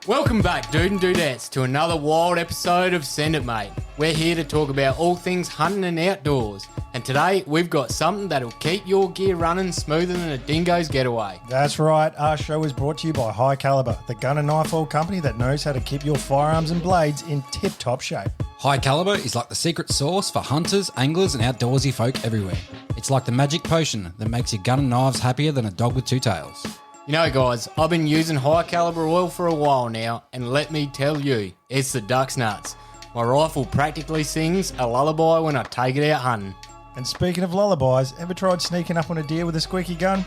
Welcome back, dude and dudettes, to another wild episode of Send It Mate. We're here to talk about all things hunting and outdoors. And today, we've got something that'll keep your gear running smoother than a dingo's getaway. That's right. Our show is brought to you by High Caliber, the gun and knife oil company that knows how to keep your firearms and blades in tip-top shape. High Caliber is like the secret sauce for hunters, anglers, and outdoorsy folk everywhere. It's like the magic potion that makes your gun and knives happier than a dog with two tails. You know, guys, I've been using High Caliber oil for a while now, and let me tell you, it's the duck's nuts. My rifle practically sings a lullaby when I take it out hunting. And speaking of lullabies, ever tried sneaking up on a deer with a squeaky gun?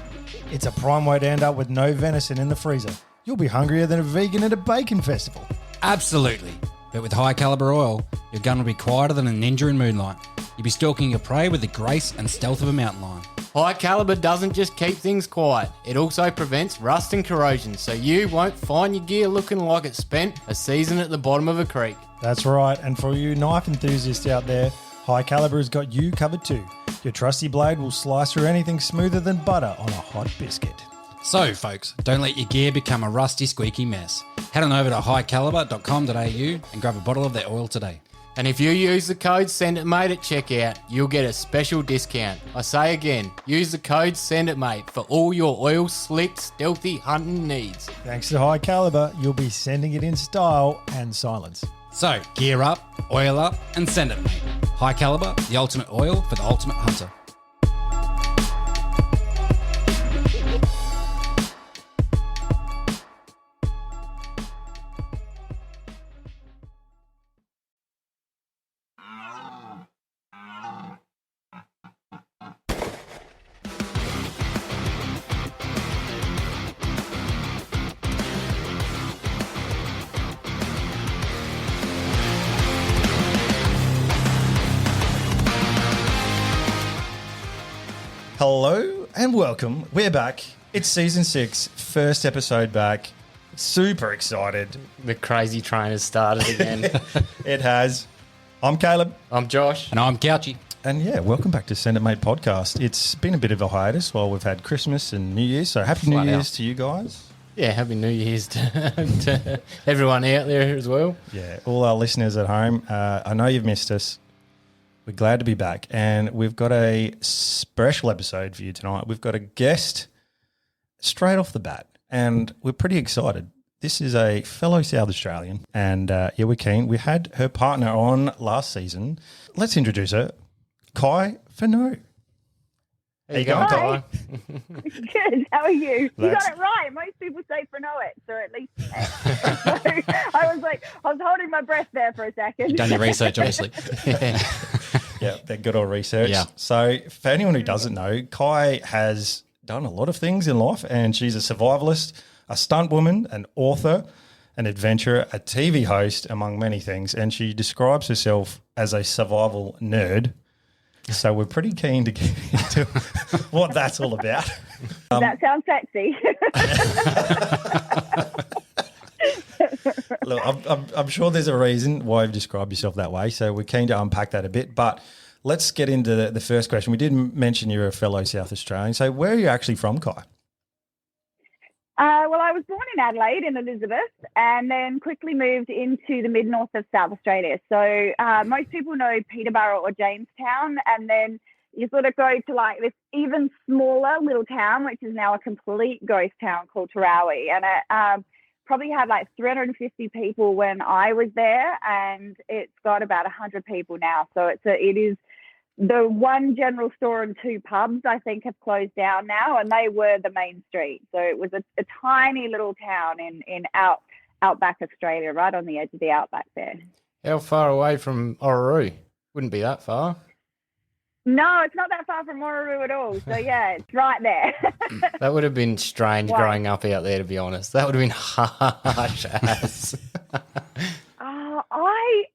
It's a prime way to end up with no venison in the freezer. You'll be hungrier than a vegan at a bacon festival. Absolutely. But with High Caliber oil, your gun will be quieter than a ninja in moonlight. You'll be stalking your prey with the grace and stealth of a mountain lion. High Caliber doesn't just keep things quiet, it also prevents rust and corrosion, so you won't find your gear looking like it spent a season at the bottom of a creek. That's right, and for you knife enthusiasts out there, High Caliber has got you covered too. Your trusty blade will slice through anything smoother than butter on a hot biscuit. So, folks, don't let your gear become a rusty, squeaky mess. Head on over to highcaliber.com.au and grab a bottle of their oil today. And if you use the code SENDITMATE at checkout, you'll get a special discount. I say again, use the code SENDITMATE for all your oil slick, stealthy hunting needs. Thanks to High Caliber, you'll be sending it in style and silence. So, gear up, oil up, and send it, mate. High Caliber, the ultimate oil for the ultimate hunter. Hello and welcome. We're back. It's season 6, first episode back. Super excited. The crazy train has started again. It has. I'm Caleb. I'm Josh. And I'm Couchy. And yeah, welcome back to Send It Mate podcast. It's been a bit of a hiatus while we've had Christmas and New Year's, so happy New Year's to you guys. Yeah, happy New Year's to everyone out there as well. Yeah, all our listeners at home, I know you've missed us. We're glad to be back, and we've got a special episode for you tonight. We've got a guest straight off the bat, and we're pretty excited. This is a fellow South Australian, and yeah, we're keen. We had her partner on last season. Let's introduce her, Ky Furneaux. How you going, Ky? Good. How are you? You got it right. Most people say Furneaux, or at least so I was holding my breath there for a second. You've done your research, obviously. Yeah, they're good on research. Yeah. So for anyone who doesn't know, Ky has done a lot of things in life, and she's a survivalist, a stuntwoman, an author, an adventurer, a TV host, among many things. And she describes herself as a survival nerd. So we're pretty keen to get into what that's all about. That sounds sexy. Look, I'm sure there's a reason why you've described yourself that way, so we're keen to unpack that a bit. But let's get into the first question. We did mention you're a fellow South Australian. So where are you actually from, Ky? Well, I was born in Adelaide in Elizabeth and then quickly moved into the mid-north of South Australia. So most people know Peterborough or Jamestown, and then you sort of go to like this even smaller little town, which is now a complete ghost town called Tarawi. And it probably had like 350 people when I was there, and it's got about 100 people now. So it is the one general store and 2 pubs, I think, have closed down now, and they were the main street. So it was a tiny little town in outback Australia, right on the edge of the outback there. How far away from Orroroo? Wouldn't be that far. No, it's not that far from Orroroo at all. So, yeah, it's right there. That would have been strange growing up out there, to be honest. That would have been harsh as.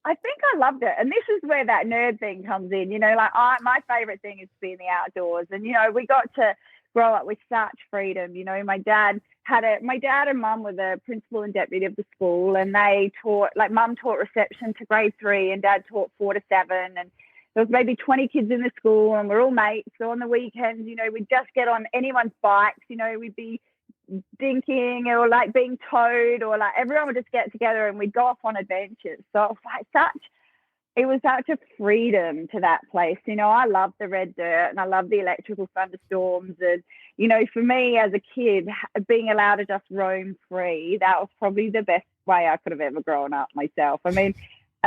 I think I loved it. And this is where that nerd thing comes in. You know, like my favourite thing is to be in the outdoors. And, you know, we got to grow up with such freedom. You know, my dad and mum were the principal and deputy of the school, and they taught, like mum taught reception to grade 3 and dad taught 4 to 7. And there was maybe 20 kids in the school, and we're all mates. So on the weekends, you know, we'd just get on anyone's bikes. You know, we'd be dinking or like being towed, or like everyone would just get together and we'd go off on adventures. So it was such a freedom to that place. You know, I love the red dirt and I love the electrical thunderstorms. And, you know, for me as a kid, being allowed to just roam free, that was probably the best way I could have ever grown up myself. I mean,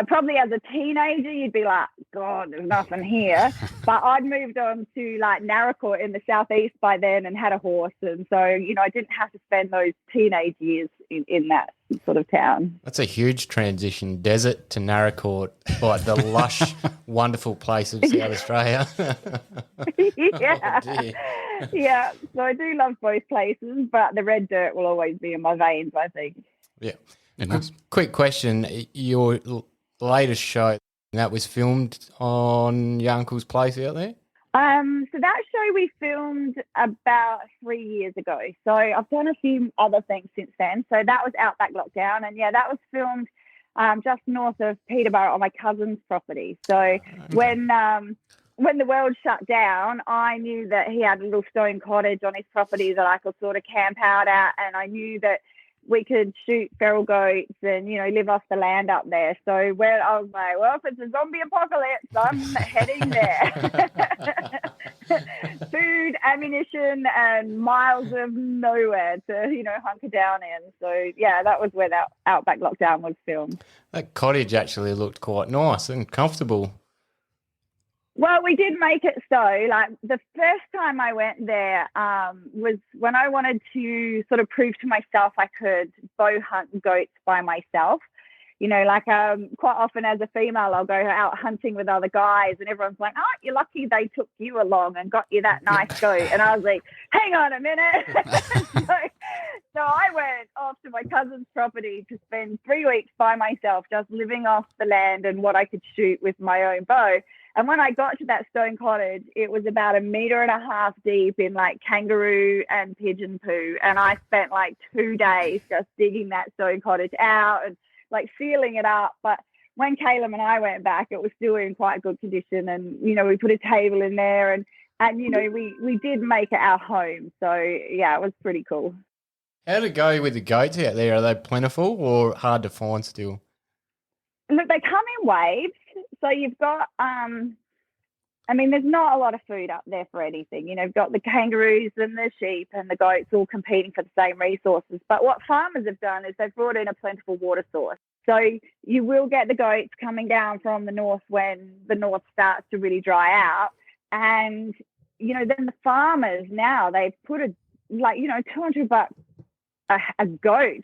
probably as a teenager, you'd be like, God, there's nothing here. But I'd moved on to like Narracort in the southeast by then and had a horse. And so, you know, I didn't have to spend those teenage years in that sort of town. That's a huge transition, desert to Narracort, like the lush, wonderful place of South Australia. Yeah. Oh, dear. Yeah. So I do love both places, but the red dirt will always be in my veins, I think. Yeah. Nice. Quick question. Your latest show, that was filmed on your uncle's place out there? So that show we filmed about 3 years ago. So I've done a few other things since then. So that was Outback Lockdown. And yeah, that was filmed just north of Peterborough on my cousin's property. So when the world shut down, I knew that he had a little stone cottage on his property that I could sort of camp out at. And I knew that we could shoot feral goats and, you know, live off the land up there. So where I was like, well, if it's a zombie apocalypse, I'm heading there. Food, ammunition, and miles of nowhere to, you know, hunker down in. So, yeah, that was where that Outback Lockdown was filmed. That cottage actually looked quite nice and comfortable. Well, we did make it so. Like the first time I went there was when I wanted to sort of prove to myself I could bow hunt goats by myself. You know, like quite often as a female, I'll go out hunting with other guys and everyone's like, oh, you're lucky they took you along and got you that nice goat. And I was like, hang on a minute. So I went off to my cousin's property to spend 3 weeks by myself, just living off the land and what I could shoot with my own bow. And when I got to that stone cottage, it was about 1.5 meters deep in like kangaroo and pigeon poo. And I spent like 2 days just digging that stone cottage out and like sealing it up. But when Caleb and I went back, it was still in quite good condition. And, you know, we put a table in there and you know, we did make it our home. So, yeah, it was pretty cool. How'd it go with the goats out there? Are they plentiful or hard to find still? Look, they come in waves. So you've got, I mean, there's not a lot of food up there for anything. You know, you've got the kangaroos and the sheep and the goats all competing for the same resources. But what farmers have done is they've brought in a plentiful water source. So you will get the goats coming down from the north when the north starts to really dry out. And, you know, then the farmers now, they've put a, like, you know, $200 a goat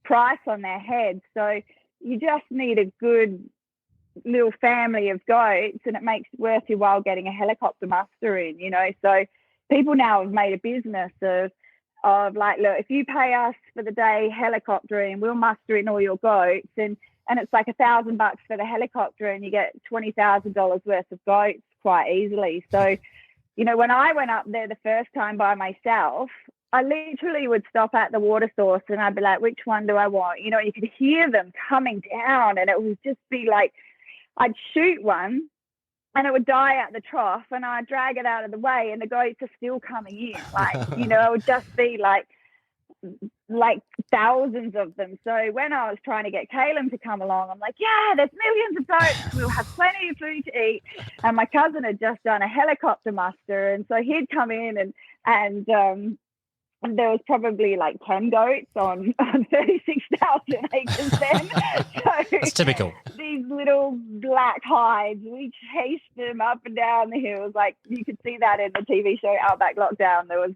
price on their head. So you just need a good little family of goats and it makes it worth your while getting a helicopter muster in, you know. So people now have made a business of like, look, if you pay us for the day helicoptering, we'll muster in all your goats, and it's like $1,000 for the helicopter and you get $20,000 worth of goats quite easily. So, you know, when I went up there the first time by myself, I literally would stop at the water source and I'd be like, which one do I want? You know, you could hear them coming down and it would just be like, I'd shoot one and it would die at the trough and I'd drag it out of the way and the goats are still coming in. Like, you know, it would just be like thousands of them. So when I was trying to get Caleb to come along, I'm like, yeah, there's millions of goats. We'll have plenty of food to eat. And my cousin had just done a helicopter muster. And so he'd come in and there was probably like 10 goats on 36,000 acres then. So That's typical. These little black hides, we chased them up and down the hills. Like you could see that in the TV show Outback Lockdown. There was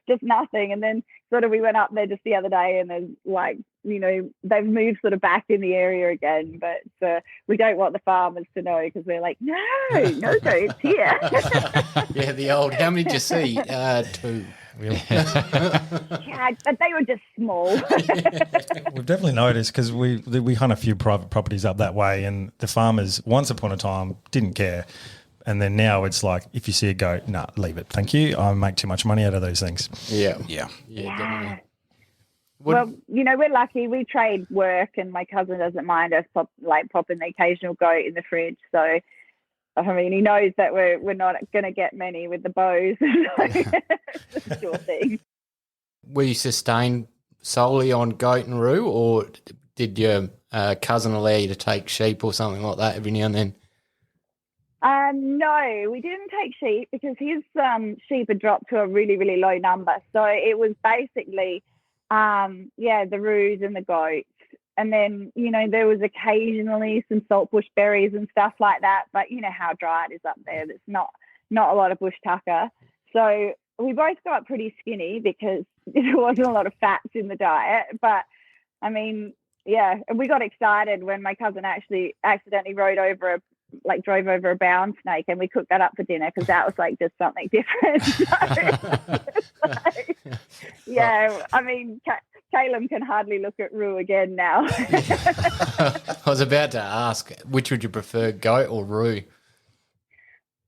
just nothing. And then sort of we went up there just the other day and there's like, you know, they've moved sort of back in the area again. But we don't want the farmers to know because we're like, no goats here. Yeah, the old, how many did you see? 2. Yeah, but they were just small. We've definitely noticed because we hunt a few private properties up that way, and the farmers once upon a time didn't care, and then now it's like if you see a goat, nah, leave it, thank you. I make too much money out of those things. Yeah, Yeah. definitely. Well, you know, we're lucky. We trade work, and my cousin doesn't mind us popping the occasional goat in the fridge. So, I mean, he knows that we're not going to get many with the bows. It's a sure thing. Were you sustained solely on goat and roo, or did your cousin allow you to take sheep or something like that every now and then? No, we didn't take sheep because his sheep had dropped to a really, really low number. So it was basically, the roos and the goats. And then, there was occasionally some saltbush berries and stuff like that. But you know how dry it is up there. There's not a lot of bush tucker. So we both got pretty skinny because there wasn't a lot of fats in the diet. But, I mean, yeah, we got excited when my cousin actually accidentally drove over a bound snake, and we cooked that up for dinner because that was like just something different. I mean, Caleb can hardly look at Roo again now. I was about to ask, which would you prefer, goat or Roo?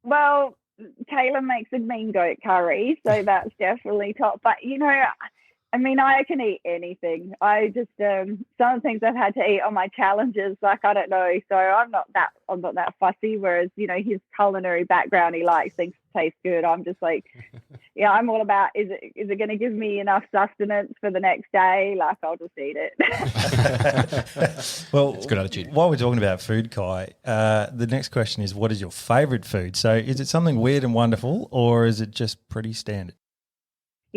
Well, Caleb makes a mean goat curry, so that's definitely top. But I mean, I can eat anything. I just some of the things I've had to eat on my challenges, like I don't know. So I'm not that fussy. Whereas his culinary background, he likes things to taste good. I'm just like, yeah, I'm all about is it going to give me enough sustenance for the next day? Like I'll just eat it. Well, it's a good attitude. While we're talking about food, Ky, the next question is, what is your favourite food? So is it something weird and wonderful, or is it just pretty standard?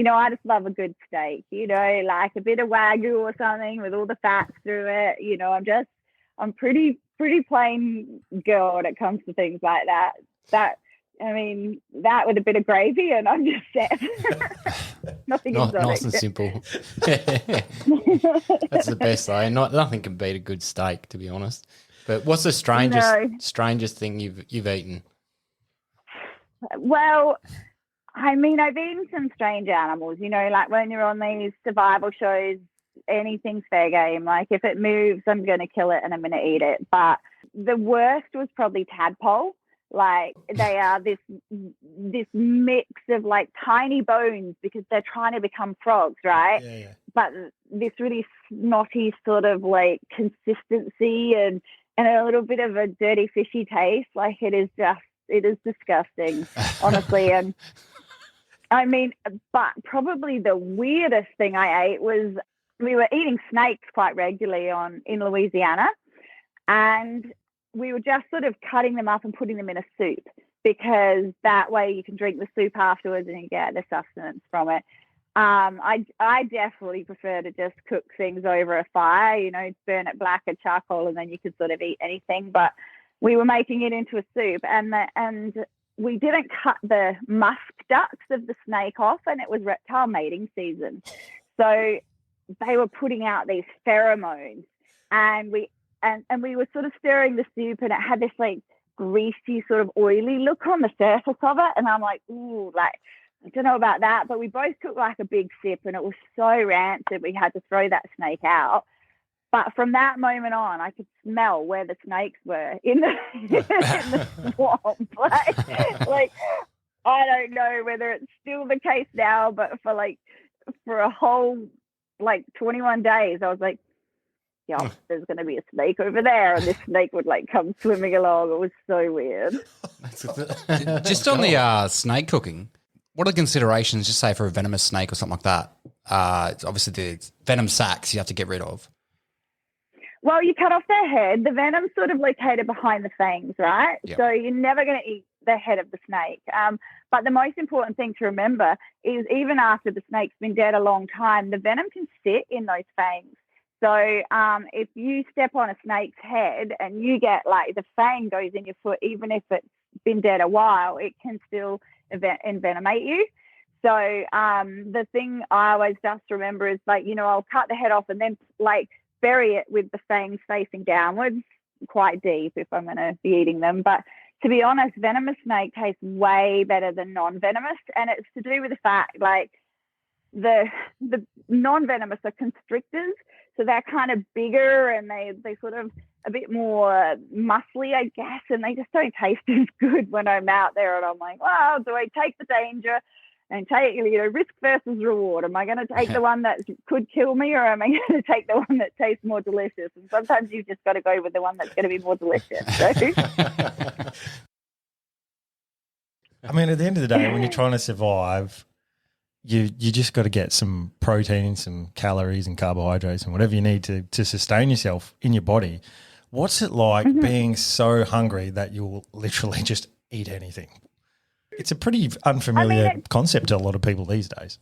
I just love a good steak, like a bit of Wagyu or something with all the fats through it. I'm pretty plain girl when it comes to things like that. That with a bit of gravy and I'm just set. Nothing exotic. Nice and simple. That's the best though. Nothing can beat a good steak, to be honest. But what's the strangest thing you've eaten? Well, I mean, I've eaten some strange animals, like when you're on these survival shows, anything's fair game. Like if it moves, I'm going to kill it and I'm going to eat it. But the worst was probably tadpole. Like they are this mix of like tiny bones because they're trying to become frogs, right? Yeah. But this really snotty sort of like consistency and a little bit of a dirty fishy taste. Like it is disgusting, honestly. And I mean, but probably the weirdest thing I ate was we were eating snakes quite regularly in Louisiana, and we were just sort of cutting them up and putting them in a soup because that way you can drink the soup afterwards and you get the sustenance from it. I definitely prefer to just cook things over a fire, burn it black at charcoal and then you can sort of eat anything. But we were making it into a soup and we didn't cut the musk ducts of the snake off, and it was reptile mating season. So they were putting out these pheromones, and we were sort of stirring the soup, and it had this like greasy sort of oily look on the surface of it. And I'm like, ooh, like, I don't know about that. But we both took like a big sip, and it was so rancid we had to throw that snake out. But from that moment on, I could smell where the snakes were in the swamp. Like, I don't know whether it's still the case now, but for a whole 21 days, I was like, yeah, there's going to be a snake over there, and this snake would come swimming along. It was so weird. Just on the snake cooking, what are the considerations, just say for a venomous snake or something like that? Obviously, the venom sacs you have to get rid of. Well, you cut off their head. The venom's sort of located behind the fangs, right? Yep. So you're never going to eat the head of the snake. But the most important thing to remember is even after the snake's been dead a long time, the venom can sit in those fangs. So if you step on a snake's head and you get the fang goes in your foot, even if it's been dead a while, it can still envenomate you. So the thing I always just remember is I'll cut the head off and then bury it with the fangs facing downwards quite deep if I'm going to be eating them. But to be honest, venomous snake tastes way better than non-venomous, and it's to do with the fact the non-venomous are constrictors, so they're kind of bigger and they sort of a bit more muscly, I guess, and they just don't taste as good when I'm out there. And I'm like, well, do I take the danger and take, risk versus reward? Am I going to take the one that could kill me, or am I going to take the one that tastes more delicious? And sometimes you've just got to go with the one that's going to be more delicious. So. I mean, at the end of the day, when you're trying to survive, you just got to get some protein, some calories and carbohydrates and whatever you need to sustain yourself in your body. What's it like being so hungry that you'll literally just eat anything? It's a pretty unfamiliar concept to a lot of people these days.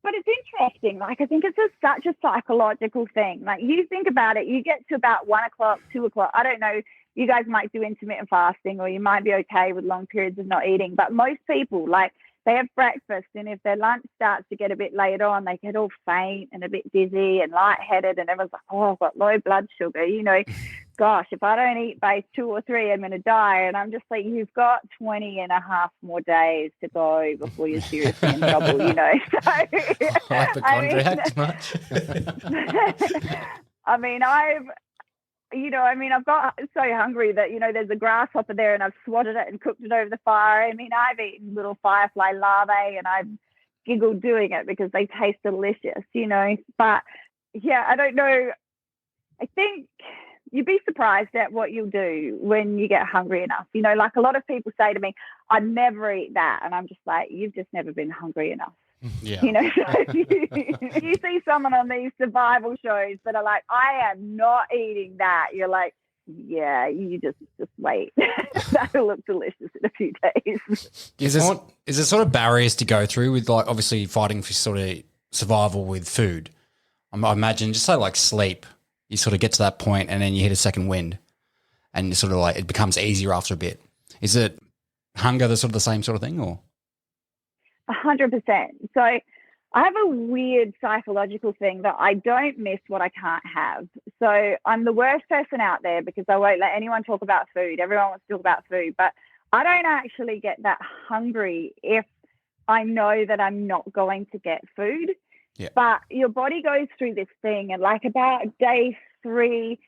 But it's interesting. Like, I think it's such a psychological thing. Like, you think about it, you get to about 1 o'clock, 2 o'clock. I don't know. You guys might do intermittent fasting, or you might be okay with long periods of not eating. But most people, like, they have breakfast, and if their lunch starts to get a bit later on, they get all faint and a bit dizzy and lightheaded, and everyone's like, oh, I've got low blood sugar. You know, gosh, if I don't eat by 2 or 3, I'm going to die. And I'm just like, you've got 20 and a half more days to go before you're seriously in trouble, you know. So, Hypochondriac much? I've got so hungry that, you know, there's a grasshopper there and I've swatted it and cooked it over the fire. I mean, I've eaten little firefly larvae and I've giggled doing it because they taste delicious, you know. But, yeah, I don't know. I think you'd be surprised at what you'll do when you get hungry enough. You know, like a lot of people say to me, I'd never eat that. And I'm just like, you've just never been hungry enough. Yeah. You know, so you see someone on these survival shows that are like, I am not eating that. You're like, yeah, you just wait. That'll look delicious in a few days. Is there sort of barriers to go through with, like, obviously fighting for sort of survival with food? I imagine just say like sleep, you sort of get to that point and then you hit a second wind and you sort of like it becomes easier after a bit. Is it hunger the sort of the same sort of thing, or? 100%. So I have a weird psychological thing that I don't miss what I can't have. So I'm the worst person out there because I won't let anyone talk about food. Everyone wants to talk about food, but I don't actually get that hungry if I know that I'm not going to get food. Yeah. But your body goes through this thing, and like about day 3,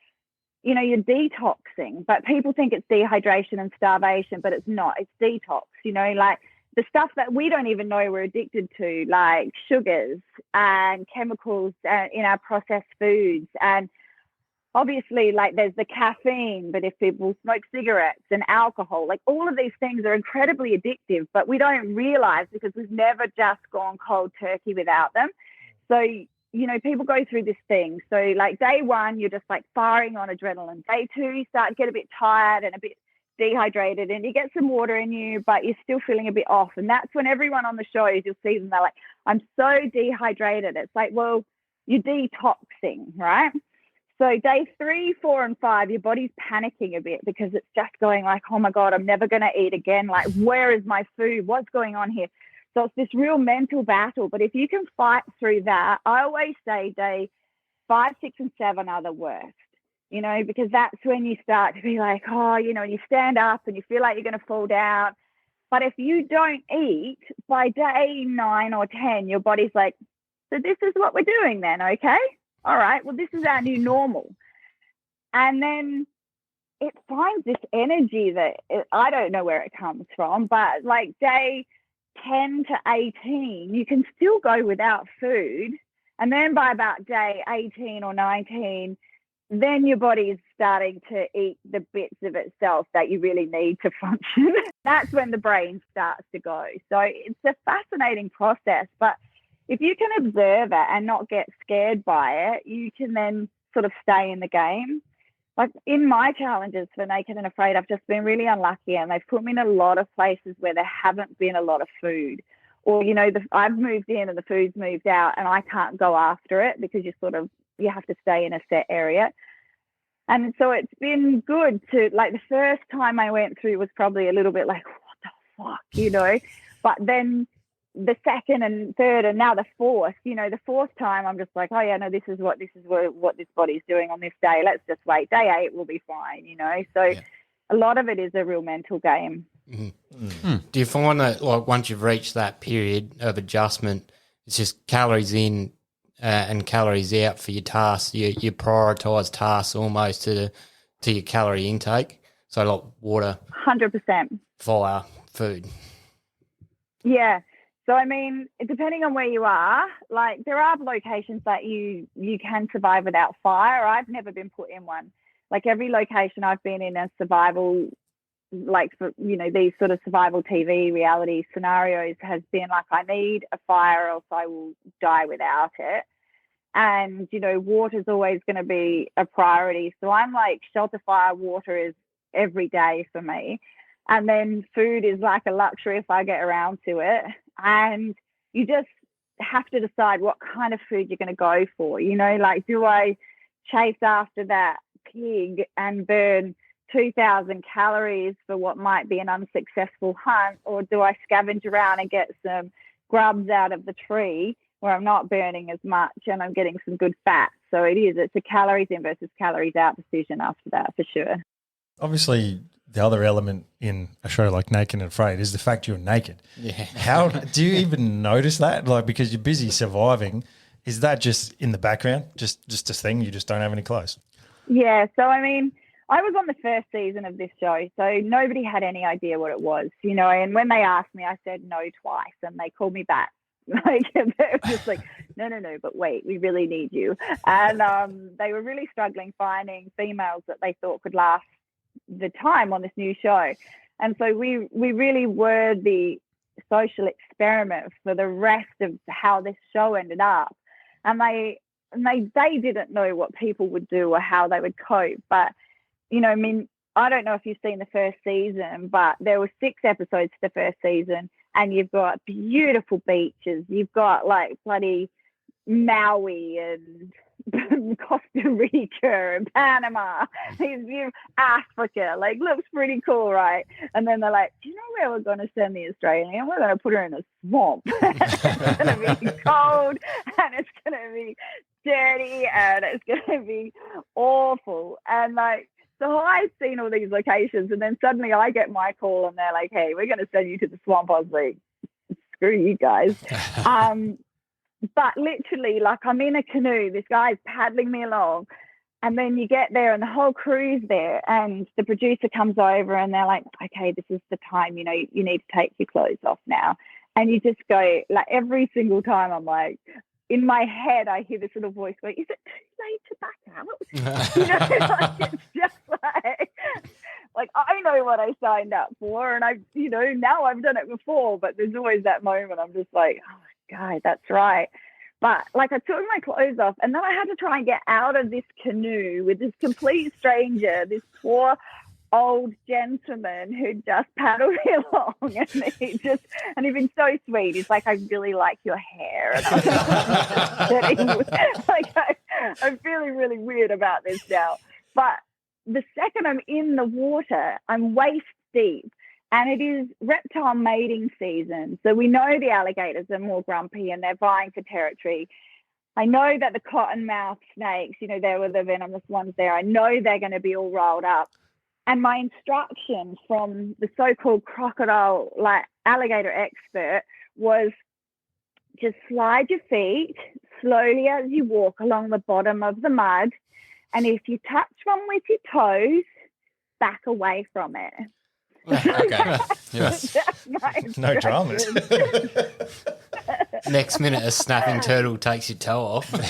you know, you're detoxing, but people think it's dehydration and starvation, but it's not. It's detox, you know, like the stuff that we don't even know we're addicted to, like sugars and chemicals in our processed foods. And obviously, like, there's the caffeine, but if people smoke cigarettes and alcohol, like all of these things are incredibly addictive, but we don't realize because we've never just gone cold turkey without them. So, you know, people go through this thing. So like day 1, you're just like firing on adrenaline. Day 2, you start to get a bit tired and a bit dehydrated and you get some water in you, but you're still feeling a bit off. And that's when everyone on the shows, you'll see them, they're like, I'm so dehydrated. It's like, well, you're detoxing, right? So day 3, 4, and 5, your body's panicking a bit because it's just going like, oh my God, I'm never going to eat again. Like, where is my food? What's going on here? So it's this real mental battle. But if you can fight through that, I always say day 5, 6, and 7 are the worst. You know, because that's when you start to be like, oh, you know, and you stand up and you feel like you're going to fall down. But if you don't eat by day 9 or 10, your body's like, so this is what we're doing then, okay? All right, well, this is our new normal. And then it finds this energy that I don't know where it comes from, but like day 10 to 18, you can still go without food. And then by about day 18 or 19, then your body is starting to eat the bits of itself that you really need to function. That's when the brain starts to go. So it's a fascinating process. But if you can observe it and not get scared by it, you can then sort of stay in the game. Like in my challenges for Naked and Afraid, I've just been really unlucky and they've put me in a lot of places where there haven't been a lot of food. Or, you know, I've moved in and the food's moved out and I can't go after it because you have to stay in a set area. And so it's been good to, like, the first time I went through was probably a little bit like, what the fuck, you know? But then the second and third and now the fourth, you know, the fourth time I'm just like, oh yeah, no, this is what this body's doing on this day. Let's just wait. Day 8 will be fine, you know? So yeah. A lot of it is a real mental game. Mm-hmm. Mm. Do you find that, like, once you've reached that period of adjustment, it's just calories in and calories out for your tasks? You prioritise tasks almost to your calorie intake. So like water, 100%, fire, food. Yeah. So I mean, depending on where you are, like there are locations that you can survive without fire. I've never been put in one. Like every location I've been in as survival like for, these sort of survival TV reality scenarios has been like, I need a fire or else I will die without it. And, water's always going to be a priority. So I'm like, shelter, fire, water is every day for me. And then food is like a luxury if I get around to it. And you just have to decide what kind of food you're going to go for. Like, do I chase after that pig and burn 2,000 calories for what might be an unsuccessful hunt, or do I scavenge around and get some grubs out of the tree where I'm not burning as much and I'm getting some good fat? So it's a calories in versus calories out decision after that, for sure. Obviously, the other element in a show like Naked and Afraid is the fact you're naked. Yeah. How do you even notice that? Like, because you're busy surviving, is that just in the background, just a thing? You just don't have any clothes? Yeah. So, I was on the first season of this show, so nobody had any idea what it was, and when they asked me, I said no twice, and they called me back. Like, they were just like, no, but wait, we really need you. And they were really struggling finding females that they thought could last the time on this new show. And so we really were the social experiment for the rest of how this show ended up. And they didn't know what people would do or how they would cope. But, I don't know if you've seen the first season, but there were 6 episodes to the first season, and you've got beautiful beaches. You've got like bloody Maui and Costa Rica and Panama, Africa, like, looks pretty cool, right? And then they're like, do you know where we're going to send the Australian? We're going to put her in a swamp. It's going to be cold, and it's going to be dirty, and it's going to be awful. And like, so I've seen all these locations, and then suddenly I get my call, and they're like, hey, we're going to send you to the swamp. I was like, screw you guys. But literally, like, I'm in a canoe, this guy's paddling me along, and then you get there and the whole crew's there, and the producer comes over and they're like, okay, this is the time, you need to take your clothes off now. And you just go, like, every single time I'm like, in my head, I hear this little voice going, is it too late to back out? Like, it's just like, I know what I signed up for, and now I've done it before, but there's always that moment I'm just like, oh my God, that's right. But like, I took my clothes off, and then I had to try and get out of this canoe with this complete stranger, this poor old gentleman who just paddled me along, and he'd been so sweet. He's like, I really like your hair, and I was like, I'm feeling really weird about this now. But the second I'm in the water, I'm waist deep, and it is reptile mating season. So we know the alligators are more grumpy and they're vying for territory. I know that the cottonmouth snakes, there were the venomous ones there. I know they're going to be all rolled up. And my instruction from the so-called crocodile, like, alligator expert was just slide your feet slowly as you walk along the bottom of the mud. And if you touch one with your toes, back away from it. Okay. Yes. No dramas. Next minute, a snapping turtle takes your toe off. Right.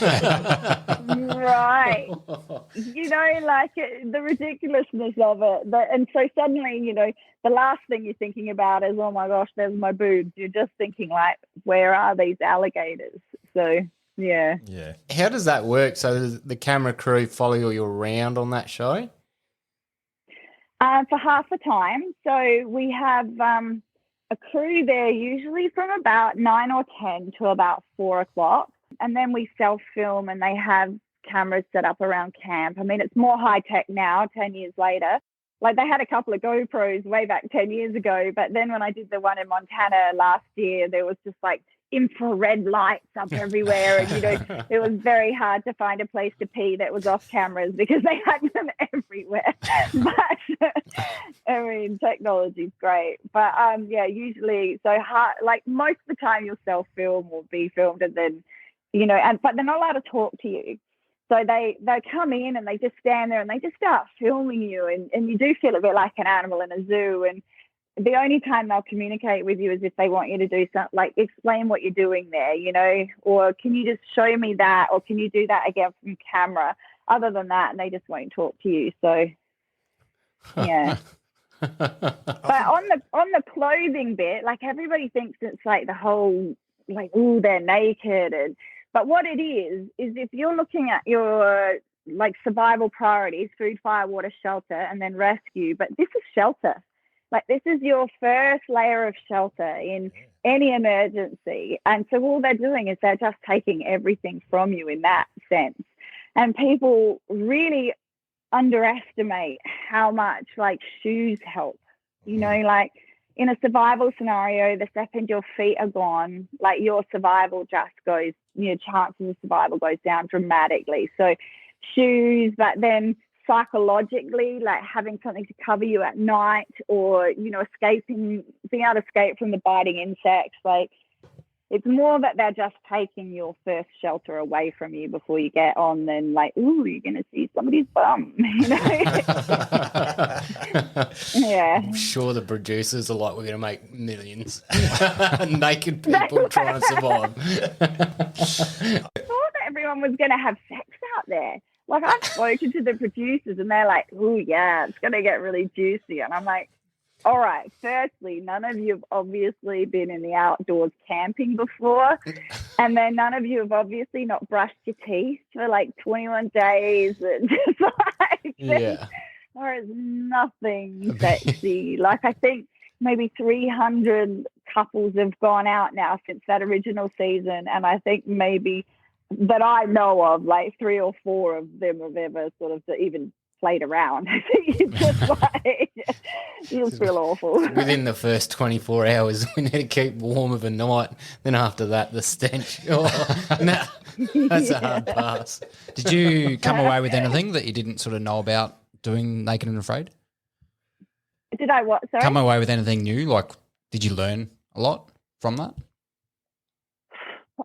The ridiculousness of it. And so suddenly, the last thing you're thinking about is, oh my gosh, there's my boobs. You're just thinking, like, where are these alligators? So, yeah. Yeah. How does that work? So does the camera crew follow you around on that show? For half the time. So we have a crew there usually from about 9 or 10 to about 4 o'clock. And then we self-film, and they have cameras set up around camp. I mean, it's more high-tech now, 10 years later. Like, they had a couple of GoPros way back 10 years ago, but then when I did the one in Montana last year, there was just like infrared lights up everywhere, and it was very hard to find a place to pee that was off cameras because they had them everywhere. But I mean, technology's great. But usually, so hard, like, most of the time you'll self-film or be filmed, and then but they're not allowed to talk to you. So they come in and they just stand there and they just start filming you, and you do feel a bit like an animal in a zoo. And the only time they'll communicate with you is if they want you to do something, like explain what you're doing there, or can you just show me that, or can you do that again from camera? Other than that, and they just won't talk to you. So, yeah. But on the clothing bit, like everybody thinks it's like the whole like, oh, they're naked, but what it is if you're looking at your like survival priorities, food, fire, water, shelter, and then rescue, but this is shelter. Like this is your first layer of shelter in any emergency. And so all they're doing is they're just taking everything from you in that sense. And people really underestimate how much like shoes help. You know, like in a survival scenario, the second your feet are gone, like your survival just goes, your chances of survival goes down dramatically. So shoes, but then psychologically, like having something to cover you at night, or, you know, being able to escape from the biting insects, like it's more that they're just taking your first shelter away from you before you get on than like, ooh, you're going to see somebody's bum, you know? Yeah. I'm sure the producers are like, we're going to make millions. Naked people trying to survive. I thought that everyone was going to have sex out there. Like I've spoken to the producers and they're like, ooh, yeah, it's going to get really juicy. And I'm like, all right, firstly, none of you have obviously been in the outdoors camping before. And then none of you have obviously not brushed your teeth for like 21 days. And just like, there is nothing sexy. Like I think maybe 300 couples have gone out now since that original season. And I think maybe that I know of, like 3 or 4 of them have ever sort of even played around. I think it's just like, you'll feel awful. Within the first 24 hours, we need to keep warm overnight. Then after that, the stench. Oh, nah, that's a hard pass. Did you come away with anything that you didn't sort of know about doing Naked and Afraid? Did I what? Sorry? Come away with anything new? Like, did you learn a lot from that?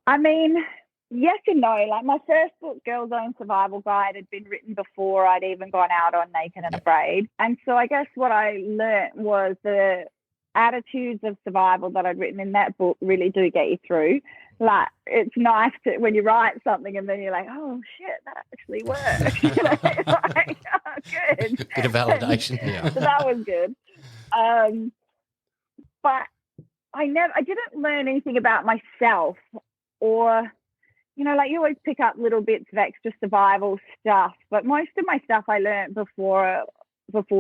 I mean, yes and no. Like my first book, Girl's Own Survival Guide, had been written before I'd even gone out on Naked and Afraid. And so I guess what I learnt was the attitudes of survival that I'd written in that book really do get you through. Like it's nice to when you write something and then you're like, oh shit, that actually worked. You know, like, oh, good. Bit of validation. Yeah. So that was good. But I didn't learn anything about myself, or, you know, like you always pick up little bits of extra survival stuff, but most of my stuff I learned before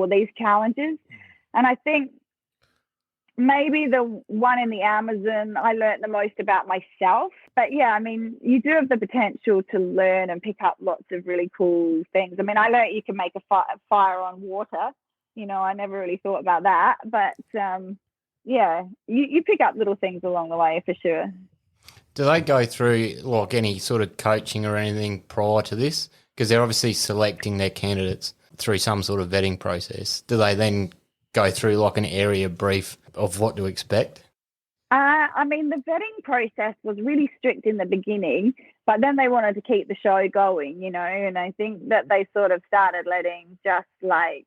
these challenges. And I think maybe the one in the Amazon, I learned the most about myself. But yeah, I mean, you do have the potential to learn and pick up lots of really cool things. I mean, I learned you can make a fire on water. You know, I never really thought about that. But yeah, you pick up little things along the way for sure. Do they go through like any sort of coaching or anything prior to this? Because they're obviously selecting their candidates through some sort of vetting process. Do they then go through like an area brief of what to expect? I mean, the vetting process was really strict in the beginning, but then they wanted to keep the show going, you know, and I think that they sort of started letting just like,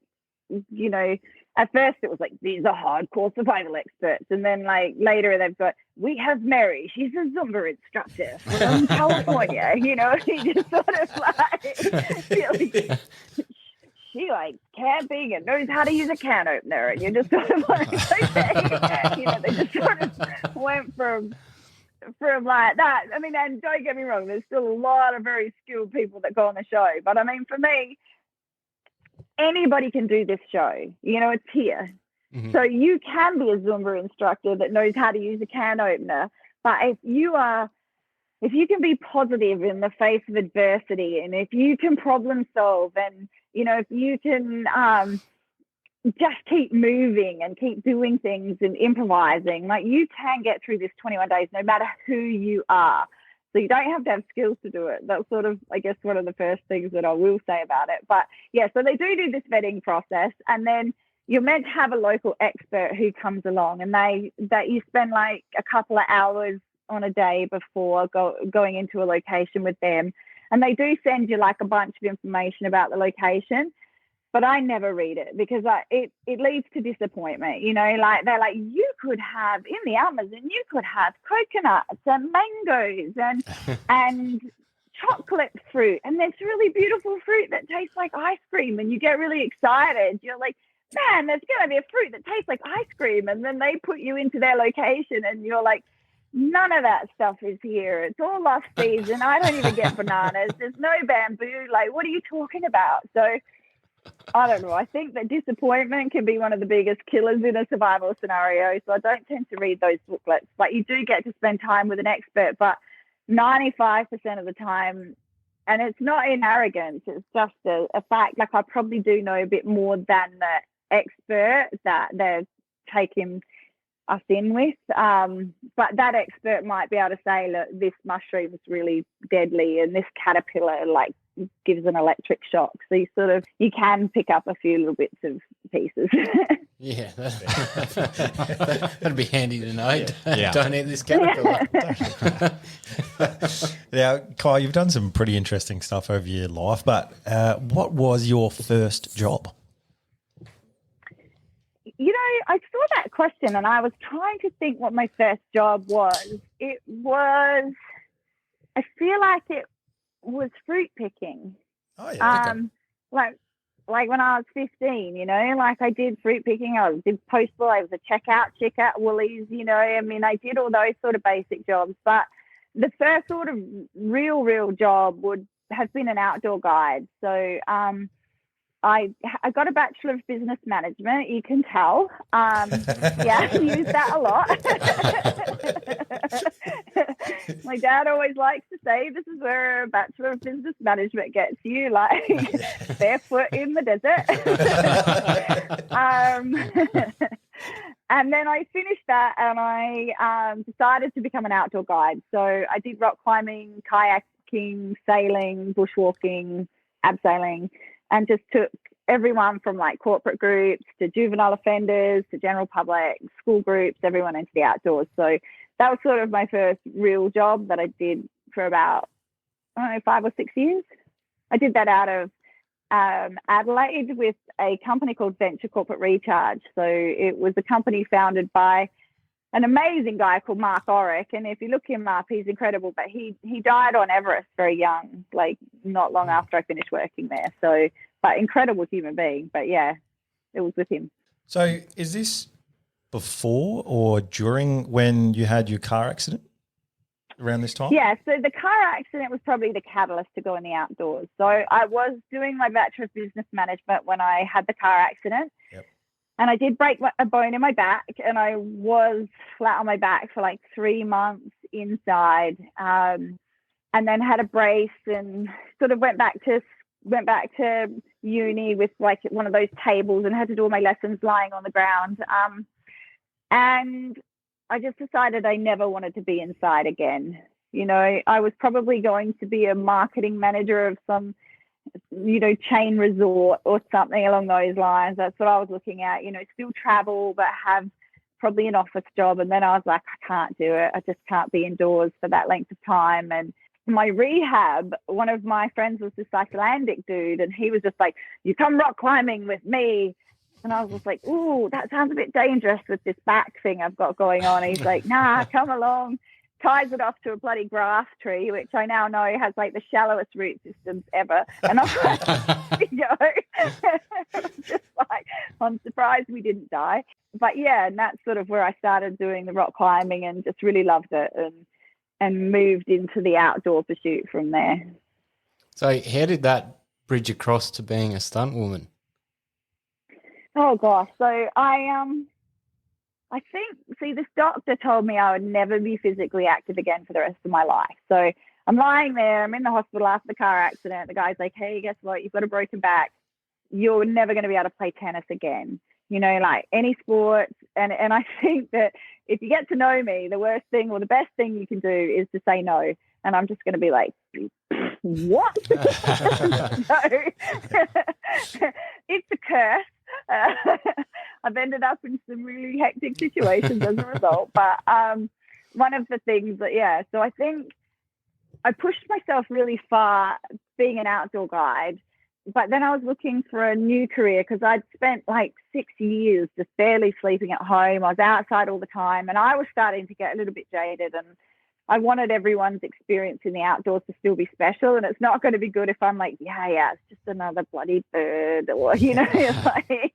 you know, at first it was like, these are hardcore survival experts. And then like later they've got, we have Mary, she's a Zumba instructor from California, you know, she just sort of like, she likes camping and knows how to use a can opener. And you're just sort of like, okay, you know, they just sort of went from like that. I mean, and don't get me wrong, there's still a lot of very skilled people that go on the show. But I mean, for me, anybody can do this show. You know, it's here. Mm-hmm. So you can be a Zumba instructor that knows how to use a can opener. But if you can be positive in the face of adversity, and if you can problem solve, and, you know, if you can just keep moving and keep doing things and improvising, like you can get through this 21 days no matter who you are. So you don't have to have skills to do it. That's sort of, I guess, one of the first things that I will say about it. But yeah, so they do this vetting process, and then you're meant to have a local expert who comes along, and that you spend like a couple of hours on a day before going into a location with them. And they do send you like a bunch of information about the location, but I never read it because it leads to disappointment. You know, like they're like, you could have in the Amazon, you could have coconuts and mangoes and chocolate fruit, and there's really beautiful fruit that tastes like ice cream, and you get really excited. You're like, man, there's going to be a fruit that tastes like ice cream. And then they put you into their location and you're like, none of that stuff is here. It's all off season. I don't even get bananas. There's no bamboo. Like, what are you talking about? So I don't know. I think that disappointment can be one of the biggest killers in a survival scenario. So I don't tend to read those booklets. But you do get to spend time with an expert. But 95% of the time, and it's not in arrogance, it's just a fact. Like, I probably do know a bit more than the expert that they're taking us in with. But that expert might be able to say, look, this mushroom is really deadly and this caterpillar like gives an electric shock. So you can pick up a few little bits of pieces. Yeah, that'd be handy to know. Yeah. Don't eat this caterpillar. Now, Ky, you've done some pretty interesting stuff over your life, but what was your first job? You know, I saw that question and I was trying to think what my first job was. I feel like it was fruit picking. Oh, yeah. Like when I was 15, you know, like I did fruit picking. I did postal. I was a checkout chick at Woolies, you know. I mean, I did all those sort of basic jobs. But the first sort of real job would have been an outdoor guide. So I got a Bachelor of Business Management, you can tell. Yeah, I use that a lot. My dad always likes to say this is where a Bachelor of Business Management gets you, like barefoot in the desert. And then I finished that and I decided to become an outdoor guide. So I did rock climbing, kayaking, sailing, bushwalking, abseiling, and just took everyone from like corporate groups to juvenile offenders to general public, school groups, everyone into the outdoors. So that was sort of my first real job that I did for about, 5 or 6 years. I did that out of Adelaide with a company called Venture Corporate Recharge. So it was a company founded by an amazing guy called Mark Orick. And if you look him up, he's incredible. But he died on Everest very young, like not long after I finished working there. So, but incredible human being. But yeah, it was with him. So is this before or during when you had your car accident around this time? Yeah, so the car accident was probably the catalyst to go in the outdoors. So I was doing my Bachelor of Business Management when I had the car accident. Yep. And I did break a bone in my back and I was flat on my back for like 3 months inside, and then had a brace and sort of went back to uni with like one of those tables and had to do all my lessons lying on the ground. And I just decided I never wanted to be inside again. You know, I was probably going to be a marketing manager of some, you know, chain resort or something along those lines. That's what I was looking at, you know, still travel, but have probably an office job. And then I was like, I can't do it. I just can't be indoors for that length of time. And my rehab, one of my friends was this Icelandic dude, and he was just like, you come rock climbing with me. And I was just like, ooh, that sounds a bit dangerous with this back thing I've got going on. And he's like, nah, come along. Ties it off to a bloody grass tree, which I now know has like the shallowest root systems ever. And I'm like, you know, just like, I'm surprised we didn't die. But yeah, and that's sort of where I started doing the rock climbing and just really loved it and moved into the outdoor pursuit from there. So how did that bridge across to being a stunt woman? Oh gosh, so I think, see, this doctor told me I would never be physically active again for the rest of my life. So I'm lying there, I'm in the hospital after the car accident. The guy's like, hey, guess what? You've got a broken back. You're never going to be able to play tennis again. You know, like any sport. And I think that if you get to know me, the worst thing or the best thing you can do is to say no. And I'm just going to be like, what? No. It's a curse. I've ended up in some really hectic situations as a result. But one of the things that, yeah, so I think I pushed myself really far being an outdoor guide. But then I was looking for a new career because I'd spent like 6 years just barely sleeping at home. I was outside all the time and I was starting to get a little bit jaded, and I wanted everyone's experience in the outdoors to still be special. And it's not going to be good if I'm like, yeah, it's just another bloody bird, or, you know, like,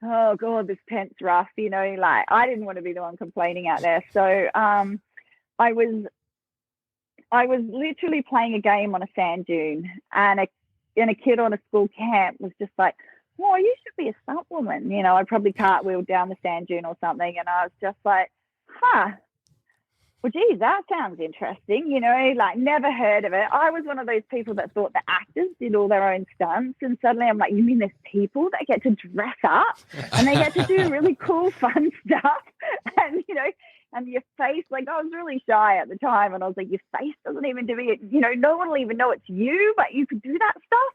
oh God, this tent's rough, like I didn't want to be the one complaining out there. So I was literally playing a game on a sand dune, and a kid on a school camp was just like, "Oh, you should be a stunt woman." I probably cartwheeled down the sand dune or something, and I was just like, "Huh. Well, geez, that sounds interesting." Like never heard of it. I was one of those people that thought the actors did all their own stunts, and suddenly I'm like, you mean there's people that get to dress up and they get to do really cool, fun stuff, and and your face, like I was really shy at the time, and I was like, your face doesn't even do it. No one will even know it's you, but you could do that stuff.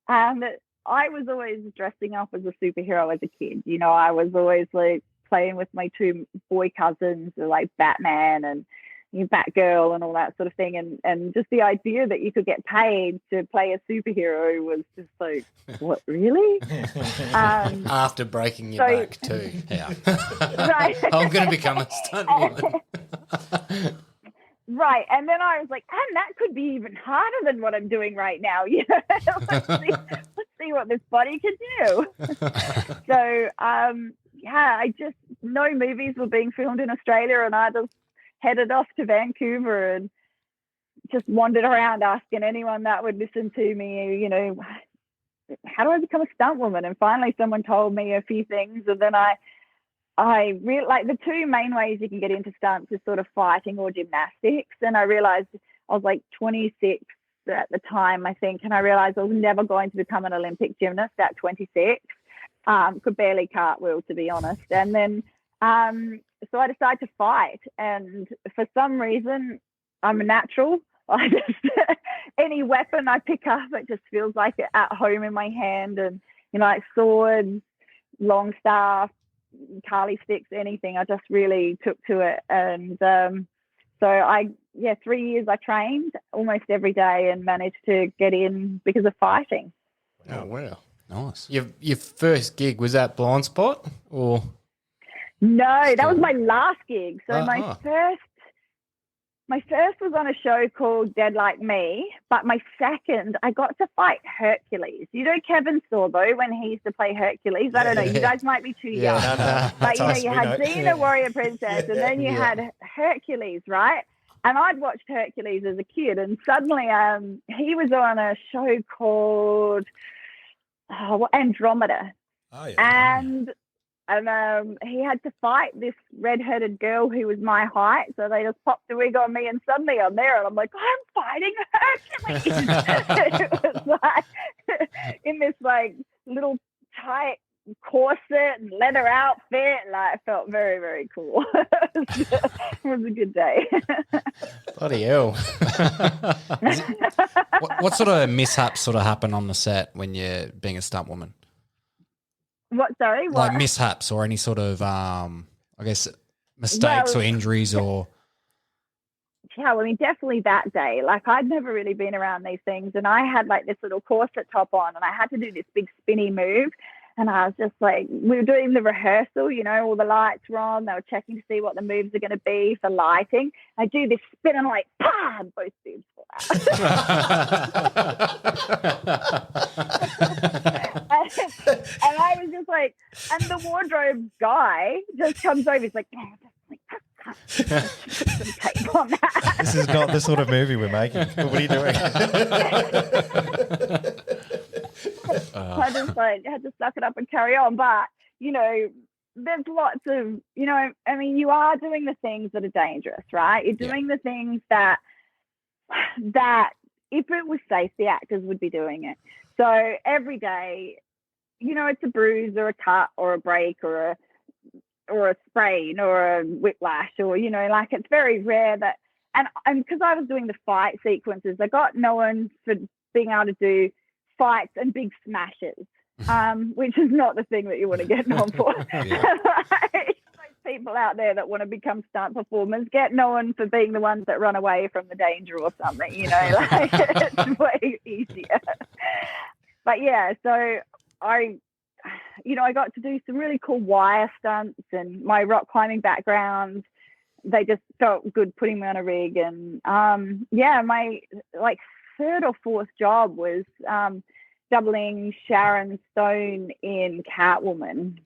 And I was always dressing up as a superhero as a kid. I was always like playing with my two boy cousins, like Batman and Batgirl and all that sort of thing. And just the idea that you could get paid to play a superhero was just like, what, really? After breaking your back too. Yeah. Right. I'm going to become a stunt woman. Right. And then I was like, and that could be even harder than what I'm doing right now. Let's see what this body can do. So, I just, no movies were being filmed in Australia, and I just headed off to Vancouver and just wandered around asking anyone that would listen to me, how do I become a stunt woman? And finally someone told me a few things, and then I really like the two main ways you can get into stunts is sort of fighting or gymnastics. And I realized I was like 26 at the time, I think, and I realized I was never going to become an Olympic gymnast at 26. Could barely cartwheel, to be honest. And then so I decided to fight, and for some reason I'm a natural. I just any weapon I pick up, it just feels like it at home in my hand, and like swords, long staff, Carly sticks, anything. I just really took to it. And so 3 years I trained almost every day and managed to get in because of fighting. Oh, wow. Nice. Your first gig, was that Blind Spot or? No, that was my last gig. So my first was on a show called Dead Like Me, but my second, I got to fight Hercules. Kevin Sorbo when he used to play Hercules. I don't know, you guys might be too young. But you had Xena, Warrior Princess, and then you had Hercules, right? And I'd watched Hercules as a kid, and suddenly he was on a show called Andromeda. Oh, yeah. And he had to fight this red-headed girl who was my height, so they just popped the wig on me, and suddenly I'm there, and I'm like, I'm fighting Hercules. It was like in this like little tight corset and leather outfit, like I felt very, very cool. It was a good day. Bloody hell. What sort of mishaps sort of happen on the set when you're being a stunt woman? What? Sorry? What? Like mishaps or any sort of, I guess, mistakes or injuries or... Yeah, well, I mean, definitely that day. Like, I'd never really been around these things, and I had, like, this little corset top on, and I had to do this big spinny move, and I was just like, we were doing the rehearsal, all the lights were on, they were checking to see what the moves are going to be for lighting. I do this spin, and I'm like, pah, and both boobs fall out. And I was just like, and the wardrobe guy just comes over, he's like, oh, tape on that. This is not the sort of movie we're making. What are you doing? I just had to suck it up and carry on. But, there's lots of, I mean, you are doing the things that are dangerous, right? You're doing the things that if it was safe, the actors would be doing it. So every day, it's a bruise or a cut or a break or a sprain or a whiplash or, like it's very rare that, and because I was doing the fight sequences, I got known for being able to do fights and big smashes, which is not the thing that you want to get known for. Those people out there that want to become stunt performers get known for being the ones that run away from the danger or something, like it's way easier. But yeah, so I got to do some really cool wire stunts, and my rock climbing background, they just felt good putting me on a rig. And my like third or fourth job was doubling Sharon Stone in Catwoman.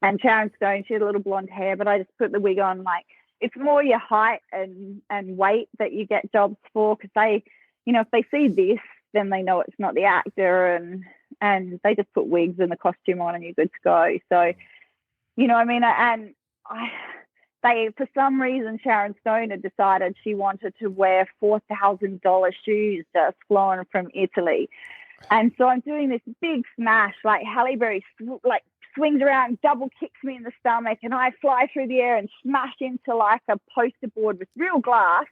And Sharon Stone, she had a little blonde hair, but I just put the wig on. Like, it's more your height and weight that you get jobs for, because they, you know, if they see this, then they know it's not the actor, and they just put wigs and the costume on and you're good to go. So, you know, I mean, and they, for some reason, Sharon Stone had decided she wanted to wear $4,000 shoes just flown from Italy. And so I'm doing this big smash, like Halle Berry, like swings around, double kicks me in the stomach, and I fly through the air and smash into like a poster board with real glass.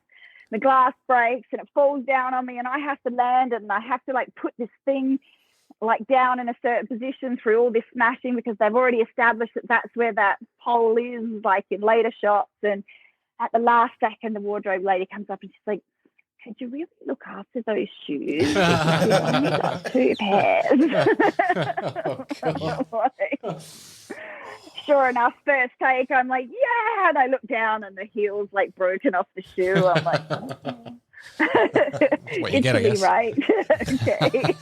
The glass breaks and it falls down on me, and I have to land, and I have to like put this thing like down in a certain position through all this smashing, because they've already established that that's where that pole is, like in later shots. And at the last second, the wardrobe lady comes up and she's like, could you really look after those shoes? You only got 2 pairs. Oh, Sure enough, first take, I'm like, yeah, and I look down and the heel's like broken off the shoe. I'm like, oh. What you get, I guess. Right? Okay.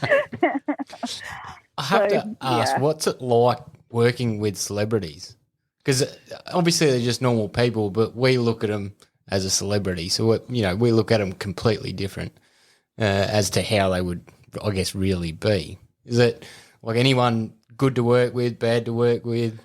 I have to ask, what's it like working with celebrities? Because obviously they're just normal people, but we look at them as a celebrity. So, we look at them completely different as to how they would, I guess, really be. Is it like anyone good to work with, bad to work with?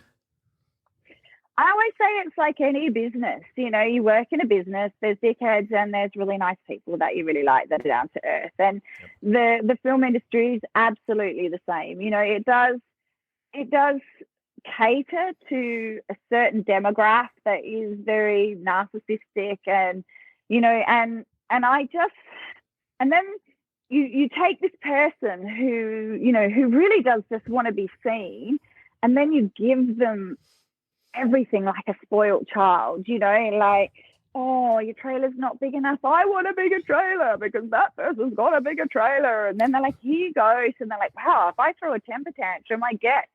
I always say it's like any business. You know, you work in a business, there's dickheads and there's really nice people that you really like that are down to earth. And the film industry is absolutely the same. You know, it does cater to a certain demographic that is very narcissistic, and, you know, and then you take this person who, you know, who really does just want to be seen, and then you give them everything like a spoiled child, you know, like, oh, your trailer's not big enough. I want a bigger trailer because that person's got a bigger trailer. And then they're like, here you go. And they're like, wow, if I throw a temper tantrum, I get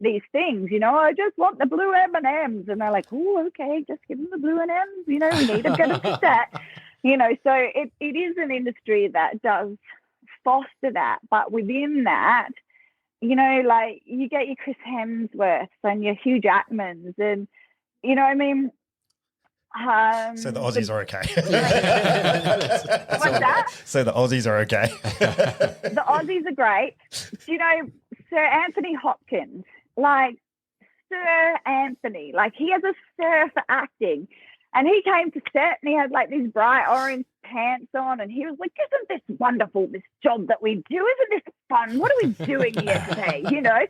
these things, you know, I just want the blue M&Ms. And they're like, oh, okay, just give them the blue M&Ms. You know, we need to get them to that. You know, so it is an industry that does foster that. But within that, you know, like you get your Chris Hemsworths and your Hugh Jackmans, and, you know, I mean, so the Aussies are okay. What's that? So the Aussies are okay. The Aussies are great. You know, Sir Anthony Hopkins, like Sir Anthony, like he has a sir for acting. And he came to set and he had like these bright orange pants on, and he was like, isn't this wonderful, this job that we do? Isn't this fun? What are we doing here today? You know?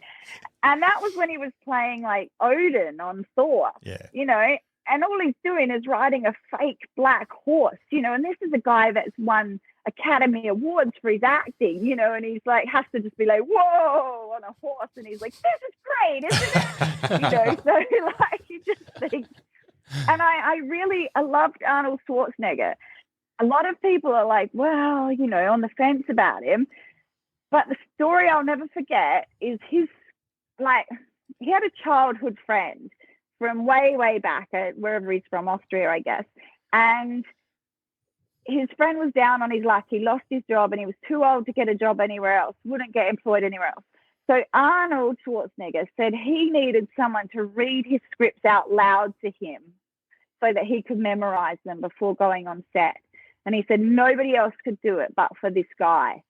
And that was when he was playing like Odin on Thor, you know, and all he's doing is riding a fake black horse, you know, and this is a guy that's won Academy Awards for his acting, you know, and he's like, has to just be like, whoa, on a horse. And he's like, this is great, isn't it? You know, so like you just think. And I loved Arnold Schwarzenegger. A lot of people are like, well, you know, on the fence about him. But the story I'll never forget is he had a childhood friend from way, way back at wherever he's from, Austria, I guess. And his friend was down on his luck. He lost his job and he was too old to get a job anywhere else, wouldn't get employed anywhere else. So Arnold Schwarzenegger said he needed someone to read his scripts out loud to him so that he could memorize them before going on set. And he said nobody else could do it but for this guy.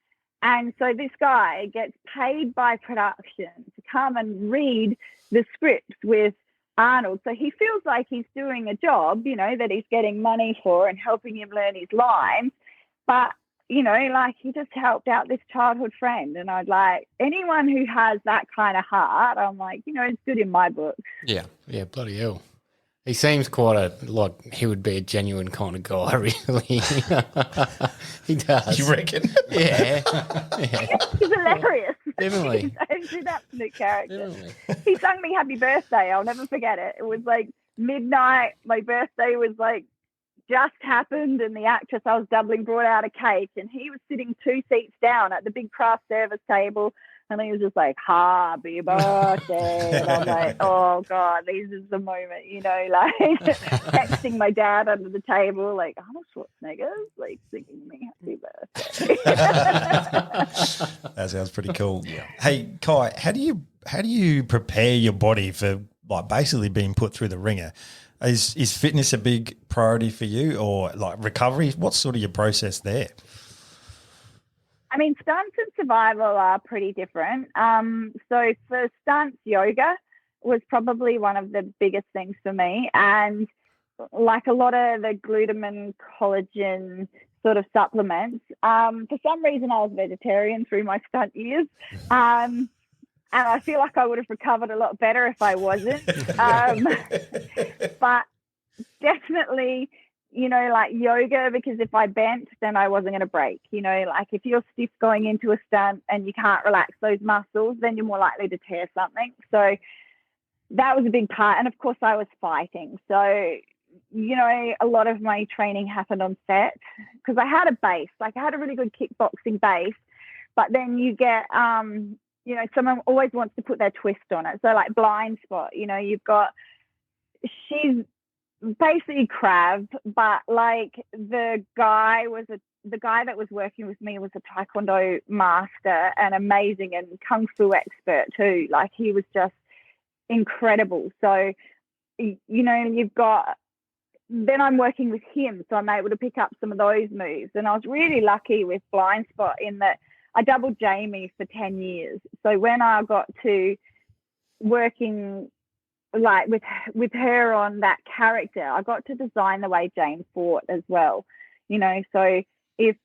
And so this guy gets paid by production to come and read the scripts with Arnold. So he feels like he's doing a job, you know, that he's getting money for and helping him learn his lines. But you know, like he just helped out this childhood friend. And I'd like anyone who has that kind of heart, I'm like, you know, it's good in my book. Yeah, bloody hell. He seems quite like he would be a genuine kind of guy, really. He does. You reckon? Yeah. He's hilarious. Definitely. He's an absolute character. Definitely. He sung me happy birthday. I'll never forget it. It was like midnight. My birthday was like just happened, and the actress I was doubling brought out a cake, and he was sitting 2 seats down at the big craft service table, and he was just like, happy birthday. And I'm like, oh God, this is the moment, you know, like texting my dad under the table, like, Arnold Schwarzenegger's like singing me happy birthday. That sounds pretty cool. Yeah. Hey, Ky, how do you prepare your body for like basically being put through the ringer. Is fitness a big priority for you, or like recovery? What's sort of your process there? I mean, stunts and survival are pretty different. So for stunts, yoga was probably one of the biggest things for me. And like a lot of the glutamine, collagen sort of supplements, for some reason I was vegetarian through my stunt years. And I feel like I would have recovered a lot better if I wasn't. But definitely, you know, like yoga, because if I bent, then I wasn't going to break. You know, like if you're stiff going into a stunt and you can't relax those muscles, then you're more likely to tear something. So that was a big part. And of course, I was fighting. So, you know, a lot of my training happened on set because I had a base. Like I had a really good kickboxing base, but then you get, you know, someone always wants to put their twist on it. So like blind spot, you know, you've got, she's basically crab, but like the guy that was working with me was a taekwondo master and amazing and kung fu expert too. Like he was just incredible. So, you know, then I'm working with him, so I'm able to pick up some of those moves. And I was really lucky with blind spot in that I doubled Jamie for 10 years. So when I got to working like with her on that character, I got to design the way Jane fought as well, you know. So if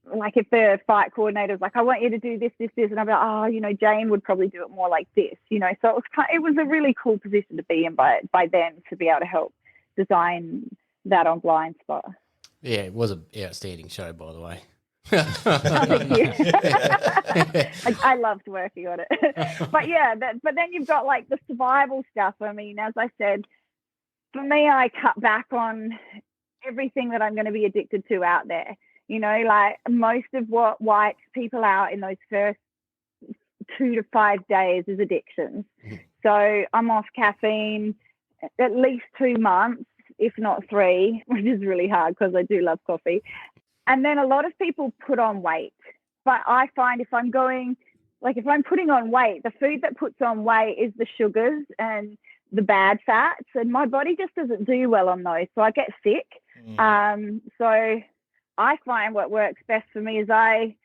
the fight coordinator was like, I want you to do this, and I'd be like, oh, you know, Jane would probably do it more like this, you know. So it was a really cool position to be in by then, to be able to help design that on blind spot. Yeah, it was an outstanding show, by the way. Thank you. I loved working on it. But yeah, but then you've got like the survival stuff. I mean, as I said, for me, I cut back on everything that I'm going to be addicted to out there. You know, like most of what wipes people out in those first 2 to 5 days is addictions. So I'm off caffeine at least 2 months, if not 3, which is really hard because I do love coffee. And then a lot of people put on weight. But I find if I'm putting on weight, the food that puts on weight is the sugars and the bad fats. And my body just doesn't do well on those. So I get sick. So I find what works best for me is I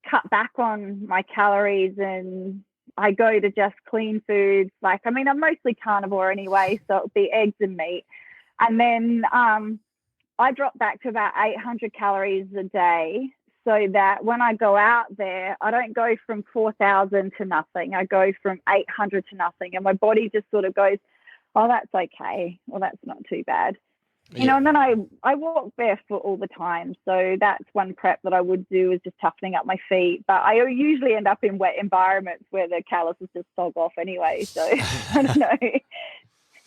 cut back on my calories and I go to just clean foods. Like, I mean, I'm mostly carnivore anyway, so it'll be eggs and meat. And then I drop back to about 800 calories a day so that when I go out there, I don't go from 4,000 to nothing. I go from 800 to nothing. And my body just sort of goes, oh, that's okay. Well, that's not too bad. You know, and then I walk barefoot all the time. So that's one prep that I would do, is just toughening up my feet. But I usually end up in wet environments where the calluses just sog off anyway. So I don't know.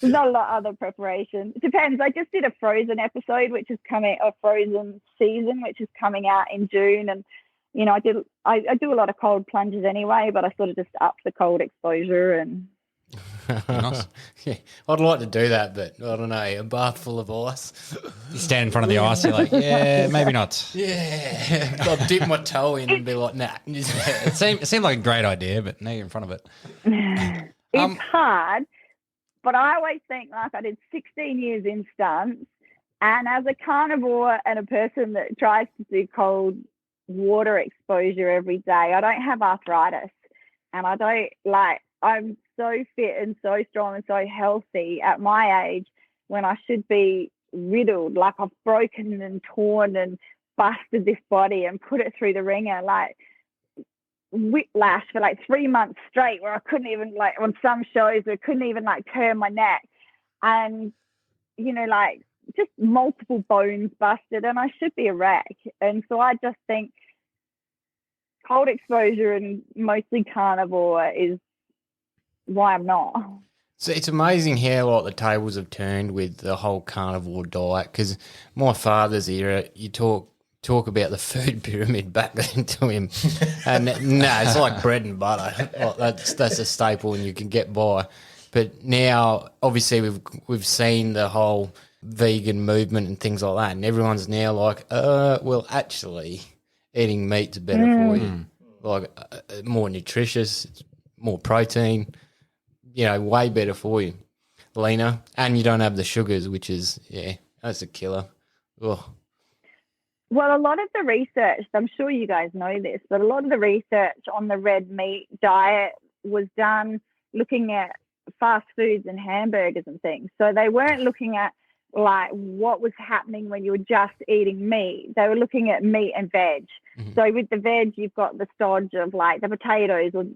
There's not a lot of other preparation. It depends. I just did a Frozen episode, which is a Frozen season, which is coming out in June. And, you know, I do a lot of cold plunges anyway, but I sort of just up the cold exposure and. Nice. Yeah, I'd like to do that, but I don't know, a bath full of ice. You stand in front of the ice, you're like, yeah, maybe not. Yeah, I'll dip my toe in and be like, nah. It seemed like a great idea, but now you're in front of it. It's hard, but I always think, like, I did 16 years in stunts, and as a carnivore and a person that tries to do cold water exposure every day, I don't have arthritis, and I'm so fit and so strong and so healthy at my age when I should be riddled. Like, I've broken and torn and busted this body and put it through the ringer, like whiplash for like 3 months straight, where I couldn't even, like, on some shows I couldn't even like turn my neck, and, you know, like just multiple bones busted, and I should be a wreck. And so I just think cold exposure and mostly carnivore is why I'm not. So it's amazing how like the tables have turned with the whole carnivore diet, because my father's era, you talk about the food pyramid back then to him, and no, it's like bread and butter. Like, that's a staple and you can get by. But now, obviously, we've seen the whole vegan movement and things like that, and everyone's now like, well, actually, eating meat's better for you, like more nutritious, more protein. way better for you. Leaner, and you don't have the sugars, which is, that's a killer. Ugh. Well, a lot of the research, I'm sure you guys know this, but a lot of the research on the red meat diet was done looking at fast foods and hamburgers and things. So they weren't looking at like what was happening when you were just eating meat. They were looking at meat and veg. Mm-hmm. So with the veg, you've got the stodge of like the potatoes or,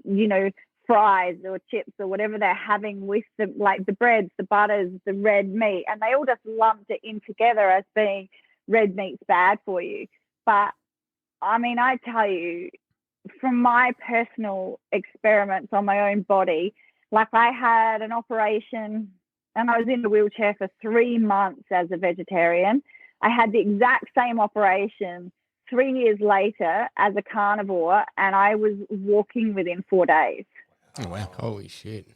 fries or chips or whatever they're having with the breads, the butters, the red meat, and they all just lumped it in together as being red meat's bad for you. But I mean, I tell you, from my personal experiments on my own body, like I had an operation and I was in the wheelchair for 3 months as a vegetarian. I had the exact same operation 3 years later as a carnivore, and I was walking within 4 days. Oh, wow. Holy shit.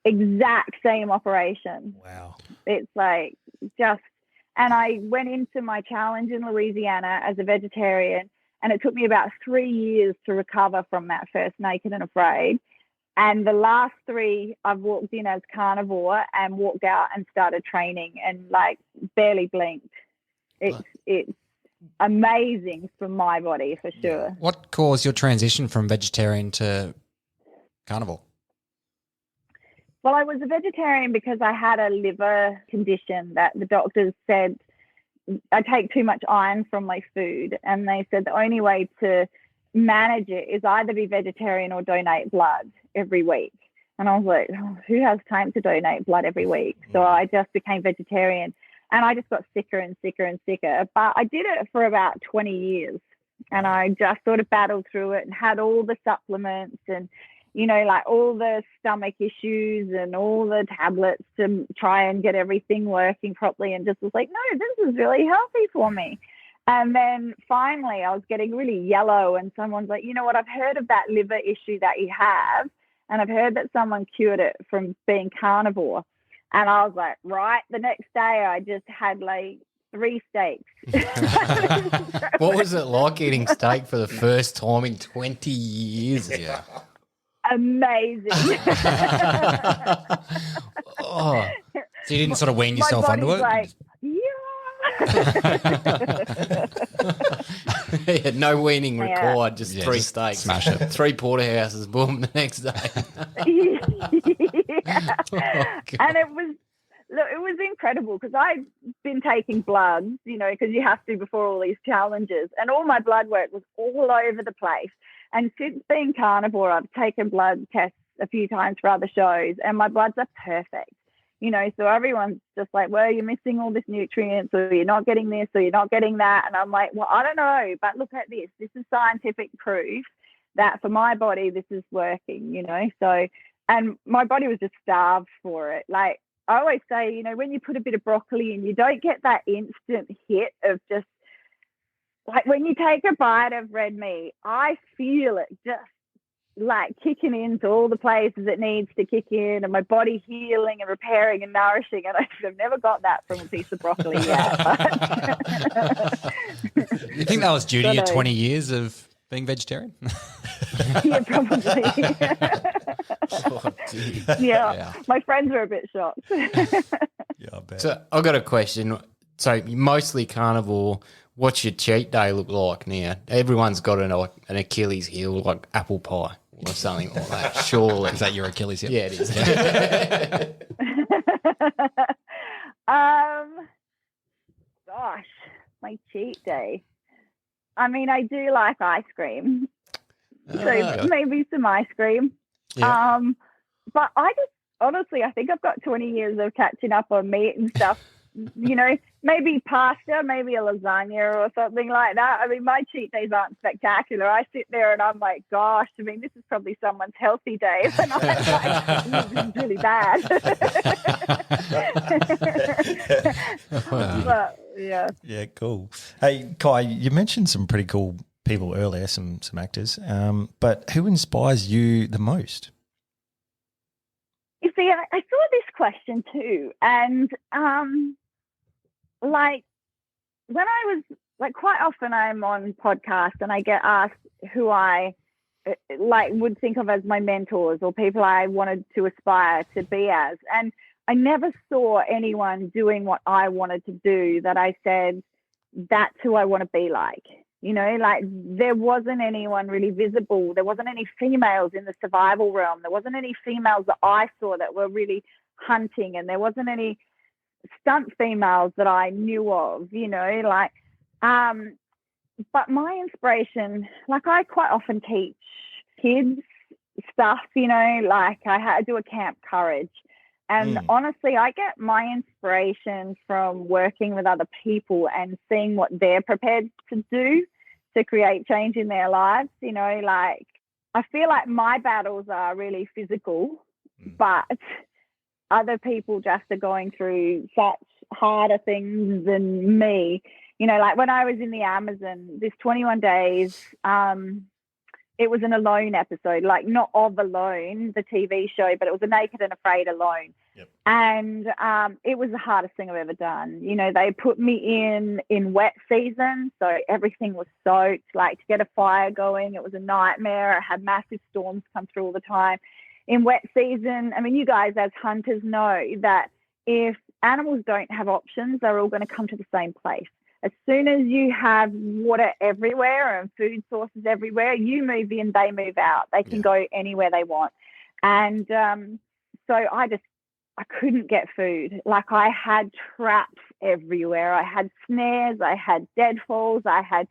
Exact same operation. Wow. It's like just, and I went into my challenge in Louisiana as a vegetarian, and it took me about 3 years to recover from that first Naked and Afraid. And the last 3, I've walked in as carnivore and walked out and started training and like barely blinked. It's amazing for my body for sure. What caused your transition from vegetarian to carnivore? Well, I was a vegetarian because I had a liver condition that the doctors said I take too much iron from my food, and they said the only way to manage it is either be vegetarian or donate blood every week. And I was like, who has time to donate blood every week? So I just became vegetarian, and I just got sicker and sicker and sicker. But I did it for about 20 years, and I just sort of battled through it and had all the supplements and like all the stomach issues and all the tablets to try and get everything working properly, and just was like, no, this is really healthy for me. And then finally I was getting really yellow, and someone's like, you know what, I've heard of that liver issue that you have, and I've heard that someone cured it from being carnivore. And I was like, right, the next day I just had like 3 steaks. What was it like eating steak for the first time in 20 years? Yeah. Amazing. So you didn't sort of wean yourself onto it? Like, yeah, no weaning required, just 3 steaks. Smash it. 3 porterhouses, boom, the next day. And it was incredible because I've been taking bloods, because you have to before all these challenges, and all my blood work was all over the place. And since being carnivore, I've taken blood tests a few times for other shows, and my bloods are perfect. So everyone's just like, well, you're missing all this nutrients, or you're not getting this, or you're not getting that. And I'm like, well, I don't know, but look at this. This is scientific proof that for my body, this is working, So, and my body was just starved for it. Like I always say, when you put a bit of broccoli in, you don't get that instant hit of just, like when you take a bite of red meat, I feel it just like kicking into all the places it needs to kick in, and my body healing and repairing and nourishing. And I've never got that from a piece of broccoli yet. You think that was due to your 20 years of being vegetarian? Yeah, probably. Oh, yeah, my friends were a bit shocked. Yeah, I bet. So I've got a question. So you're mostly carnivore. What's your cheat day look like now? Everyone's got an Achilles heel, like apple pie or something like that, surely. Is that your Achilles heel? Yeah, it is. Gosh, my cheat day. I mean, I do like ice cream. So maybe some ice cream. Yeah. But honestly, I think I've got 20 years of catching up on meat and stuff. Maybe pasta, maybe a lasagna or something like that. I mean, my cheat days aren't spectacular. I sit there and I'm like, gosh, I mean, this is probably someone's healthy day. And I'm like, this is really bad. But, yeah. Yeah, cool. Hey, Ky, you mentioned some pretty cool people earlier, some actors, but who inspires you the most? You see, I saw this question too, and like when I was like, quite often I'm on podcasts and I get asked who I like would think of as my mentors or people I wanted to aspire to be as. And I never saw anyone doing what I wanted to do that I said, that's who I want to be like. You know, like there wasn't anyone really visible. There wasn't any females in the survival realm. There wasn't any females that I saw that were really hunting, and there wasn't any stunt females that I knew of, you know, like, but my inspiration, like I quite often teach kids stuff, you know, like I do a Camp Courage. And honestly, I get my inspiration from working with other people and seeing what they're prepared to do to create change in their lives. You know, like I feel like my battles are really physical, but other people just are going through such harder things than me. You know, like when I was in the Amazon, this 21 days, it was an Alone episode, like not of Alone, the TV show, but it was a Naked and Afraid Alone. Yep. And it was the hardest thing I've ever done. You know, they put me in wet season, so everything was soaked. Like to get a fire going, it was a nightmare. I had massive storms come through all the time. In wet season, I mean, you guys as hunters know that if animals don't have options, they're all going to come to the same place. As soon as you have water everywhere and food sources everywhere, you move in, they move out. They can go anywhere they want. And so I couldn't get food. Like I had traps everywhere. I had snares. I had deadfalls. I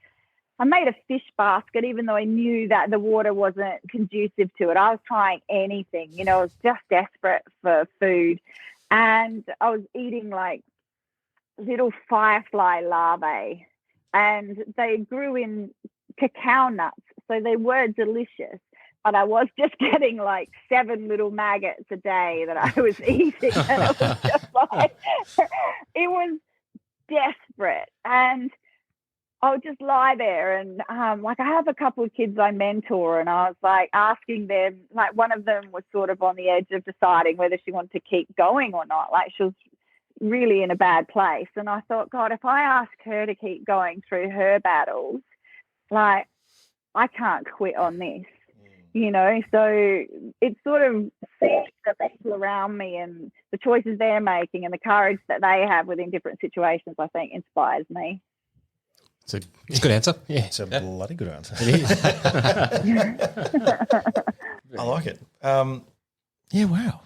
made a fish basket, even though I knew that the water wasn't conducive to it. I was trying anything. You know, I was just desperate for food. And I was eating like little firefly larvae, and they grew in cacao nuts, so they were delicious, but I was just getting like 7 little maggots a day that I was eating, and it was just like it was desperate. And I would just lie there and like I have a couple of kids I mentor, and I was like asking them, like one of them was sort of on the edge of deciding whether she wanted to keep going or not. Like she was really in a bad place, and I thought, God, if I ask her to keep going through her battles, like I can't quit on this, you know. So it's sort of seeing the people around me and the choices they're making and the courage that they have within different situations, I think inspires me. It's a good answer. Yeah, it's a bloody good answer. It is. I like it. Yeah, wow.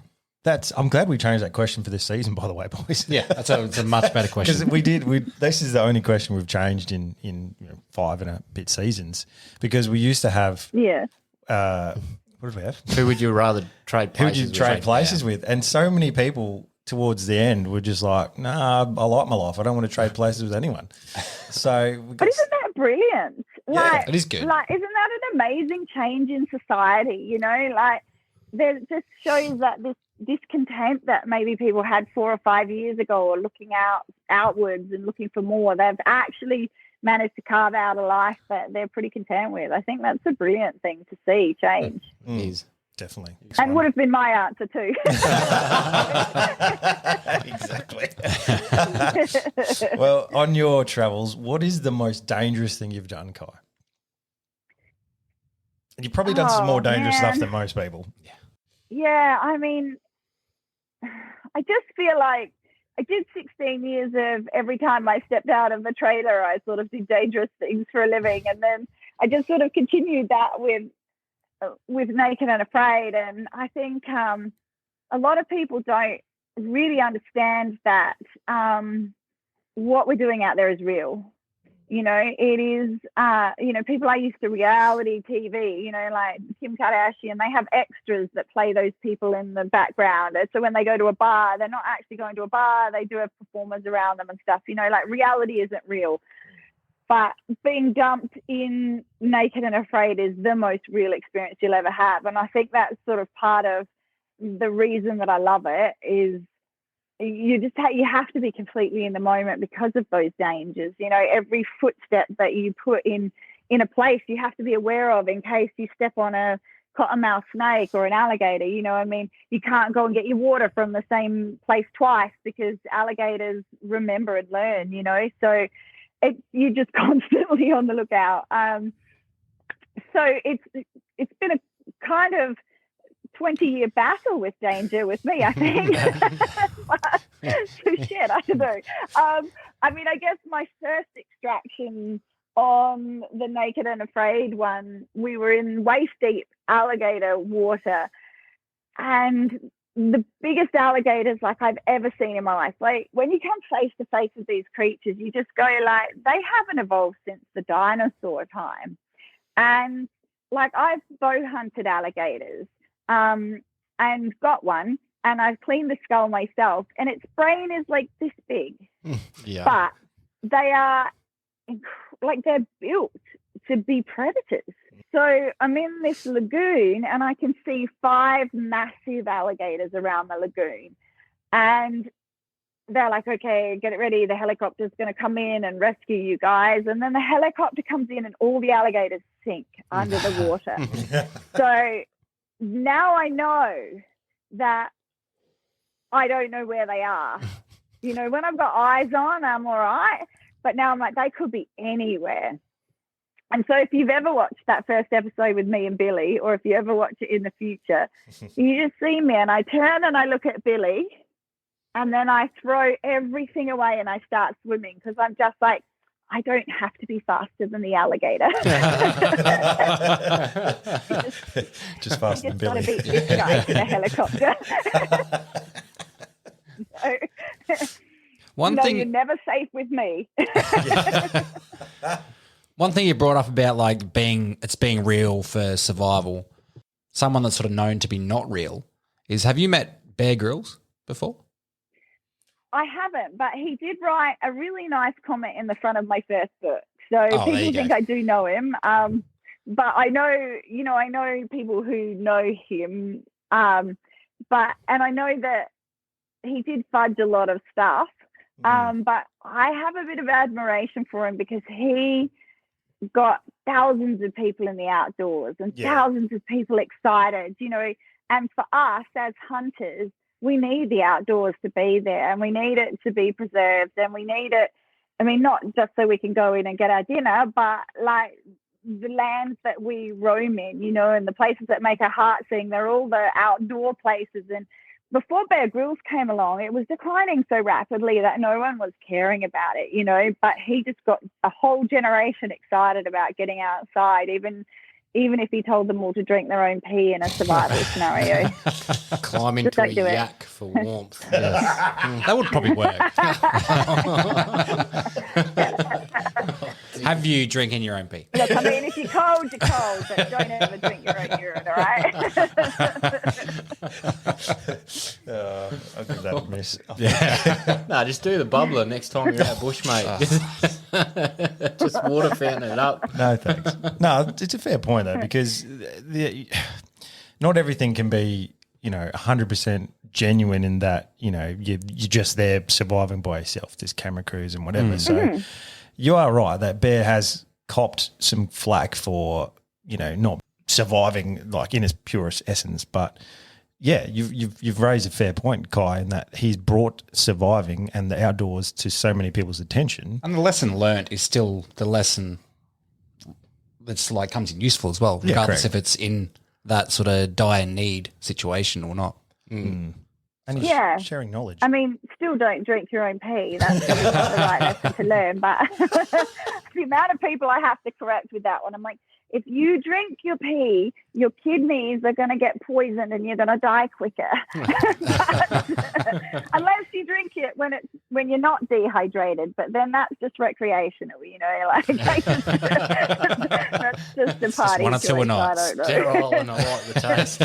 I'm glad we changed that question for this season, by the way, boys. Yeah, it's a much better question. Because this is the only question we've changed in 5 and a bit seasons, because we used to have what did we have? Who would you rather trade places with? Who would you trade places with? And so many people towards the end were just like, nah, I like my life. I don't want to trade places with anyone. So, but isn't that brilliant? Yeah, it is good. Like, isn't that an amazing change in society? You know, like there just shows that this discontent that maybe people had 4 or 5 years ago, or looking outwards and looking for more, they've actually managed to carve out a life that they're pretty content with. I think that's a brilliant thing to see change. It is. Definitely. And would have been my answer too. Exactly. Well, on your travels, what is the most dangerous thing you've done, Ky? And you've probably done some more dangerous stuff than most people. Yeah, I mean, I just feel like I did 16 years of every time I stepped out of the trailer, I sort of did dangerous things for a living. And then I just sort of continued that with Naked and Afraid. And I think a lot of people don't really understand that what we're doing out there is real. You know, it is, people are used to reality TV, you know, like Kim Kardashian, they have extras that play those people in the background. And so when they go to a bar, they're not actually going to a bar, they do have performers around them and stuff, you know, like reality isn't real. But being dumped in Naked and Afraid is the most real experience you'll ever have. And I think that's sort of part of the reason that I love it is you have to be completely in the moment because of those dangers. You know, every footstep that you put in a place, you have to be aware of in case you step on a cottonmouth snake or an alligator. You know, I mean, you can't go and get your water from the same place twice because alligators remember and learn, you know. So you're just constantly on the lookout. So it's been a kind of 20-year battle with danger with me, I think. So shit, I don't know. I mean, I guess my first extraction on the Naked and Afraid one, we were in waist-deep alligator water, and the biggest alligators like I've ever seen in my life. Like when you come face to face with these creatures, you just go like, they haven't evolved since the dinosaur time. And like I've bow hunted alligators and got one, and I've cleaned the skull myself, and its brain is like this big. Yeah. But they are like they're built to be predators. So I'm in this lagoon and I can see 5 massive alligators around the lagoon, and they're like, okay, get it ready. The helicopter's going to come in and rescue you guys. And then the helicopter comes in and all the alligators sink under the water. So now I know that I don't know where they are. You know, when I've got eyes on, I'm all right. But now I'm like, they could be anywhere. And so if you've ever watched that first episode with me and Billy, or if you ever watch it in the future, you just see me and I turn and I look at Billy, and then I throw everything away and I start swimming, because I'm just like, I don't have to be faster than the alligator. Just faster than Billy. Just got to beat this guy to the helicopter. You're never safe with me. One thing you brought up about like being real for survival, someone that's sort of known to be not real, is have you met Bear Grylls before? I haven't, but he did write a really nice comment in the front of my first book. So people think I do know him. But I know people who know him. But I know that he did fudge a lot of stuff. But I have a bit of admiration for him because he got thousands of people in the outdoors and thousands of people excited, you know, and for us as hunters, we need the outdoors to be there, and we need it to be preserved, and we need it, I mean, not just so we can go in and get our dinner, but like the lands that we roam in, you know, and the places that make our heart sing, they're all the outdoor places. And before Bear Grylls came along, it was declining so rapidly that no one was caring about it, you know, but he just got a whole generation excited about getting outside, even if he told them all to drink their own pee in a survival scenario. Climb into a yak for warmth. That would probably work. Have you drinking your own pee? Look, I mean, if you're cold, you're cold, but don't ever drink your own urine, all right? I'll give that a miss. Yeah. No, just do the bubbler next time you're out bush, mate. Just water fountain it up. No, thanks. No, it's a fair point, though, because not everything can be, you know, 100% genuine in that, you know, you're just there surviving by yourself. There's camera crews and whatever. So you are right that Bear has copped some flack for, you know, not surviving like in its purest essence. But yeah, you've raised a fair point, Ky, in that he's brought surviving and the outdoors to so many people's attention. And the lesson learnt is still the lesson that's like comes in useful as well, regardless if it's in that sort of dire need situation or not. And he's sharing knowledge. I mean, still don't drink your own pee. That's probably not the right lesson to learn. But the amount of people I have to correct with that one, I'm like, if you drink your pee, your kidneys are going to get poisoned and you're going to die quicker. Unless you drink it when you're not dehydrated, but then that's just recrecreational, you know. Like that's just a party. One or two a night. Sterile and I like the taste.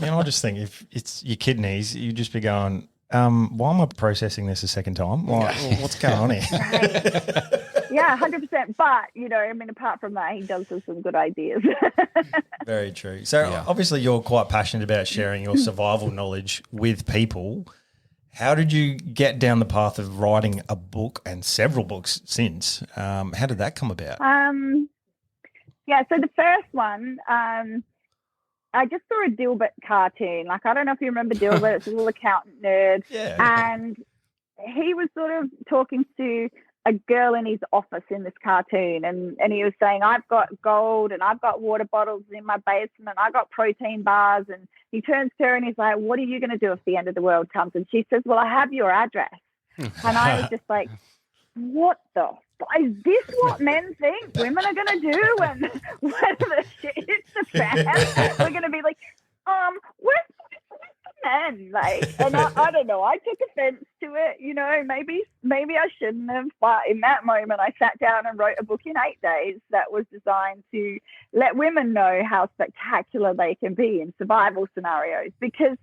I just think if it's your kidneys, you just be going, why am I processing this a second time? What's going on here? Yeah, 100%. But, you know, I mean, apart from that, he does have some good ideas. Very true. So obviously you're quite passionate about sharing your survival knowledge with people. How did you get down the path of writing a book and several books since? How did that come about? So the first one, I just saw a Dilbert cartoon. Like, I don't know if you remember Dilbert. It's a little accountant nerd. Yeah. And he was sort of talking to a girl in his office in this cartoon, and he was saying, I've got gold and I've got water bottles in my basement, I got protein bars. And he turns to her and he's like, what are you going to do if the end of the world comes? And she says, well, I have your address. And I was just like, what the is this what men think women are going to do when the shit hits the fan? We're going to be like, where's the men? Like, and I don't know. I took offense to it. You know, maybe I shouldn't have. But in that moment, I sat down and wrote a book in 8 days that was designed to let women know how spectacular they can be in survival scenarios. Because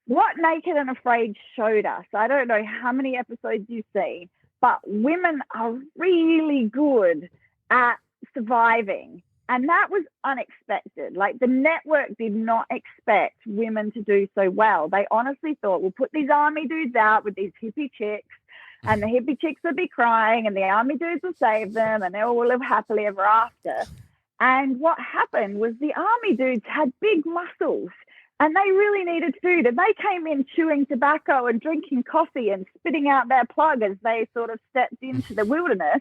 what Naked and Afraid showed us, I don't know how many episodes you've seen, but women are really good at surviving. And that was unexpected. Like, the network did not expect women to do so well. They honestly thought, we'll put these army dudes out with these hippie chicks, and the hippie chicks will be crying, and the army dudes will save them, and they all will live happily ever after. And what happened was the army dudes had big muscles, and they really needed food. And they came in chewing tobacco and drinking coffee and spitting out their plug as they sort of stepped into the wilderness,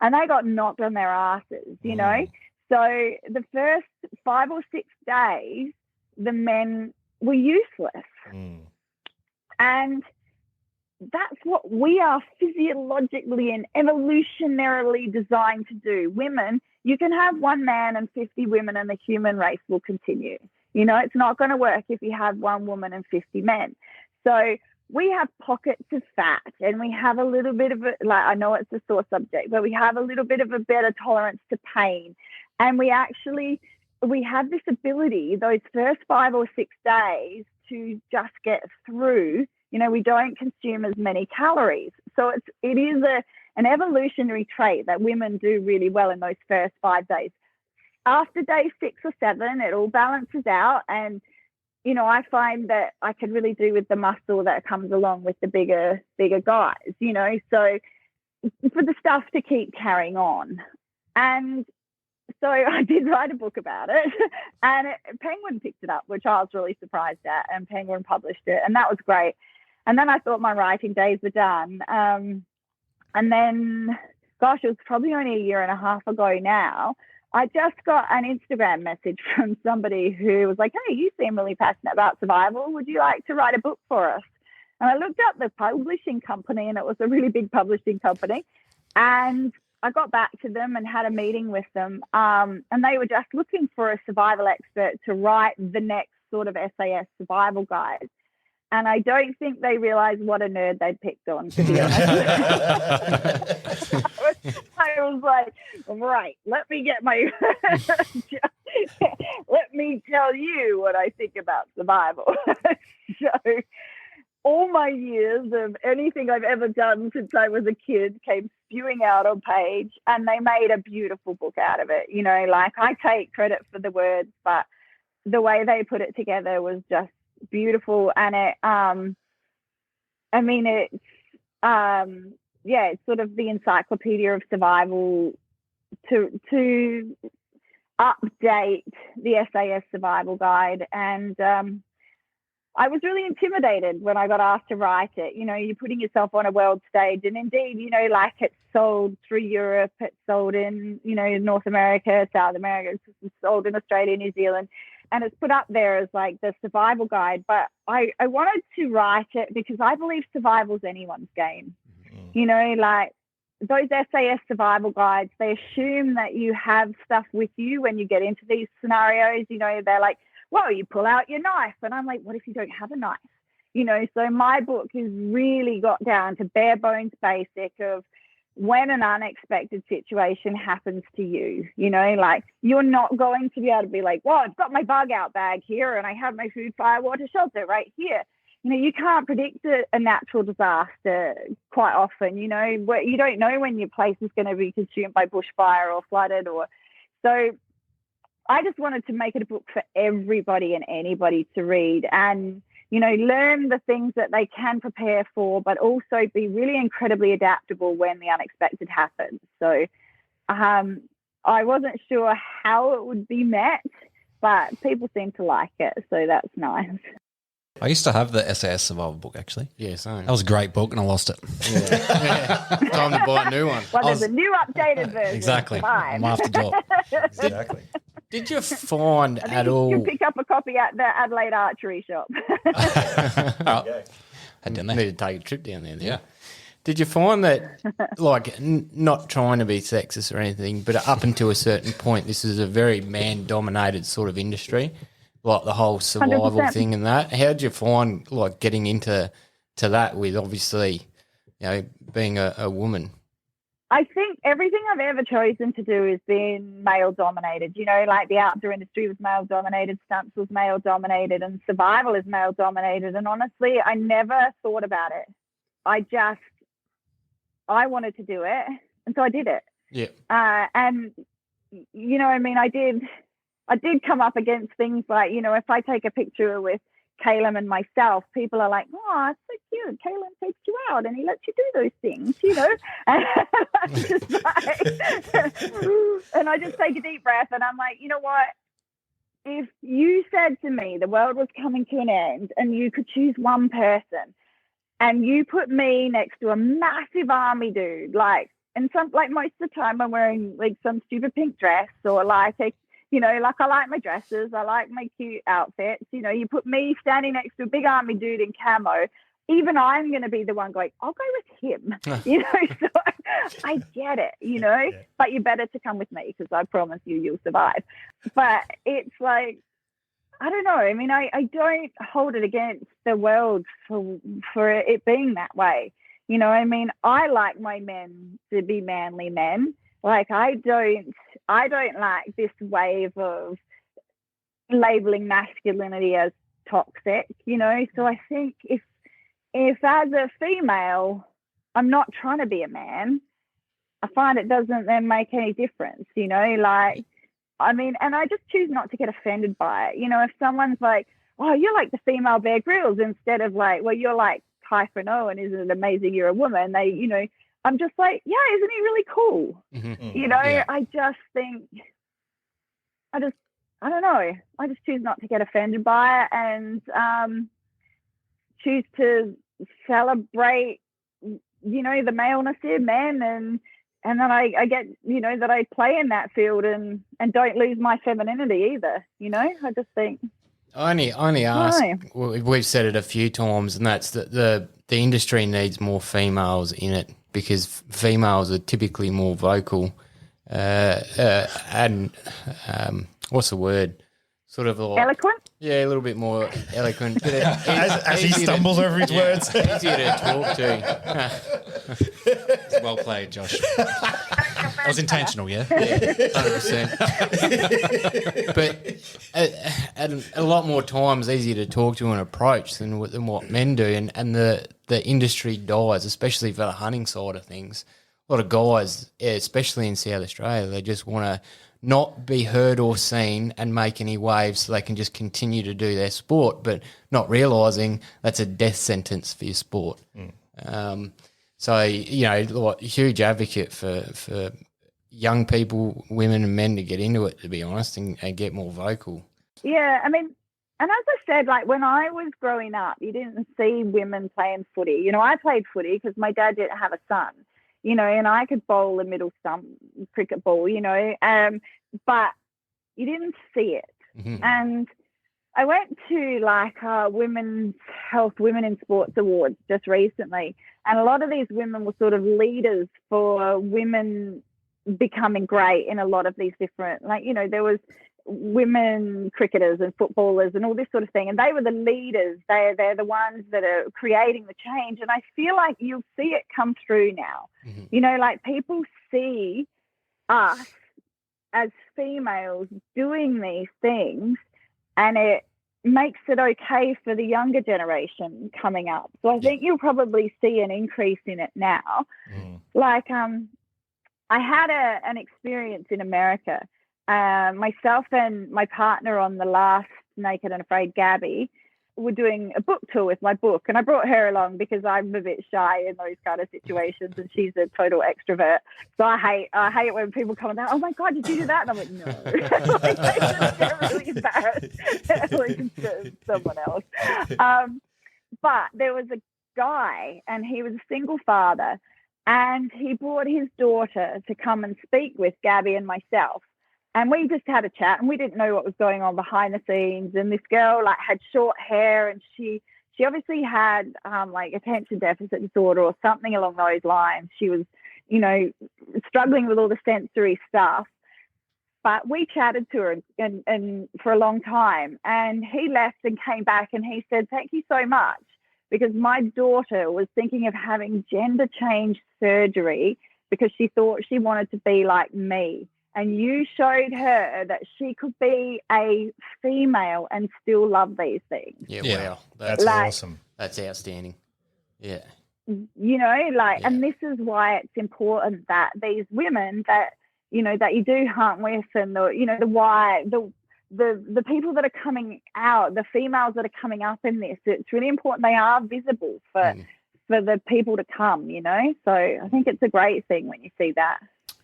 and they got knocked on their asses, you know? So the first 5 or 6 days, the men were useless. And that's what we are physiologically and evolutionarily designed to do. Women, you can have one man and 50 women and the human race will continue. You know, it's not going to work if you have one woman and 50 men. So we have pockets of fat, and we have a little bit of I know it's a sore subject, but we have a little bit of a better tolerance to pain. And we have this ability, those first 5 or 6 days, to just get through. You know, we don't consume as many calories. So it is an evolutionary trait that women do really well in those first 5 days. After day 6 or 7, it all balances out. And, you know, I find that I can really do with the muscle that comes along with the bigger guys, you know, so for the stuff to keep carrying on. And so I did write a book about it, and Penguin picked it up, which I was really surprised at, and Penguin published it, and that was great. And then I thought my writing days were done. And then, gosh, it was probably only a year and a half ago now, I just got an Instagram message from somebody who was like, hey, you seem really passionate about survival. Would you like to write a book for us? And I looked up the publishing company, and it was a really big publishing company. And I got back to them and had a meeting with them. And they were just looking for a survival expert to write the next sort of SAS survival guide. And I don't think they realized what a nerd they'd picked on, to be honest. I was like, right, let me get my, let me tell you what I think about survival. So all my years of anything I've ever done since I was a kid came spewing out on page, and they made a beautiful book out of it. You know, like, I take credit for the words, but the way they put it together was just beautiful. And it it's sort of the encyclopedia of survival to update the SAS survival guide. And I was really intimidated when I got asked to write it. You know, you're putting yourself on a world stage, and indeed, you know, like, it's sold through Europe, it's sold in, you know, North America, South America, it's sold in Australia, New Zealand, and it's put up there as like the survival guide. But I wanted to write it because I believe survival's anyone's game. You know, like, those SAS survival guides, they assume that you have stuff with you when you get into these scenarios. You know, they're like, well, you pull out your knife. And I'm like, what if you don't have a knife? You know, so my book has really got down to bare bones basic of when an unexpected situation happens to you. You know, like, you're not going to be able to be like, well, I've got my bug out bag here, and I have my food, fire, water, shelter right here. You know, you can't predict a natural disaster quite often. You know, you don't know when your place is going to be consumed by bushfire or flooded. So I just wanted to make it a book for everybody and anybody to read, and, you know, learn the things that they can prepare for, but also be really incredibly adaptable when the unexpected happens. So I wasn't sure how it would be met, but people seem to like it, so that's nice. I used to have the SAS Survival book, actually. Yeah, same. That was a great book, and I lost it. Yeah. Time to buy a new one. Well, there's a new updated version. Exactly. Fine. I'm after job. Exactly. Did you find I think at you all? can pick up a copy at the Adelaide Archery Shop. Head down there. Need to take a trip down there. Then. Yeah. Did you find that, like, not trying to be sexist or anything, but up until a certain point, this is a very man-dominated sort of industry, like the whole survival 100%. thing and that. How did you find, like, getting into that with obviously, being a woman? I think everything I've ever chosen to do has been male dominated. Like the outdoor industry was male dominated, stunts was male dominated, and survival is male dominated. And honestly, I never thought about it. I wanted to do it, and so I did it. Yeah. And I did come up against things like, if I take a picture with Caleb and myself, people are like, "Oh, it's so cute. Caleb takes you out and he lets you do those things," And I'm just like, and I just take a deep breath and I'm like, you know what? If you said to me the world was coming to an end and you could choose one person, and you put me next to a massive army dude, like most of the time I'm wearing like some stupid pink dress or like I like my dresses, I like my cute outfits. You put me standing next to a big army dude in camo, even I'm going to be the one going, I'll go with him. So I get it, but you're better to come with me because I promise you'll survive. But it's like, I don't know. I mean, I don't hold it against the world for it being that way. I mean, I like my men to be manly men. Like I don't like this wave of labeling masculinity as toxic, So I think if as a female, I'm not trying to be a man, I find it doesn't then make any difference, I mean, and I just choose not to get offended by it. If someone's like, "Oh, you're like the female Bear Grylls," instead of like, "Well, you're like Ky Furneaux, and isn't it amazing you're a woman?" I'm just like, "Yeah, isn't he really cool?" Mm-hmm. Yeah. I just think, I don't know. I just choose not to get offended by it and choose to celebrate, the maleness in men and then I get, that I play in that field and don't lose my femininity either, I just think. I only ask, we've said it a few times, and that's that the industry needs more females in it because females are typically more vocal and what's the word? Sort of like, eloquent? Yeah, a little bit more eloquent. But As he stumbles over his words. Easier to talk to. Well played, Josh. That was intentional, yeah? Yeah, 100%. But a lot more times easier to talk to and approach than what men do. And the industry dies, especially for the hunting side of things. A lot of guys, especially in South Australia, they just want to not be heard or seen and make any waves so they can just continue to do their sport, but not realising that's a death sentence for your sport. So, huge advocate for young people, women and men to get into it, to be honest, and get more vocal. Yeah, I mean, and as I said, like when I was growing up, you didn't see women playing footy. I played footy because my dad didn't have a son. And I could bowl a middle stump cricket ball, but you didn't see it. Mm-hmm. And I went to like Women's Health Women in Sports Awards just recently, and a lot of these women were sort of leaders for women becoming great in a lot of these different, there was women cricketers and footballers and all this sort of thing, and they were the leaders. They're the ones that are creating the change, and I feel like you'll see it come through now. Mm-hmm. Like people see us as females doing these things, and it makes it okay for the younger generation coming up. So I think you'll probably see an increase in it now. Like I had an experience in America. Myself and my partner on the last Naked and Afraid, Gabby, were doing a book tour with my book, and I brought her along because I'm a bit shy in those kind of situations, and she's a total extrovert. So I hate it when people come and go, "Oh my God, did you do that?" And I'm like, "No." Like, they just get really embarrassed like to someone else. But there was a guy, and he was a single father, and he brought his daughter to come and speak with Gabby and myself. And we just had a chat, and we didn't know what was going on behind the scenes. And this girl like had short hair, and she obviously had like attention deficit disorder or something along those lines. She was, you know, struggling with all the sensory stuff. But we chatted to her and for a long time. And he left and came back, and he said, "Thank you so much, because my daughter was thinking of having gender change surgery because she thought she wanted to be like me. And you showed her that she could be a female and still love these things." Yeah. Wow. That's Like- awesome. That's outstanding. Yeah. You know, like, Yeah. and this is why it's important that these women that, you know, that you do hunt with, and the, you know, the people that are coming out, the females that are coming up in this, it's really important they are visible for the people to come, you know. So I think it's a great thing when you see that.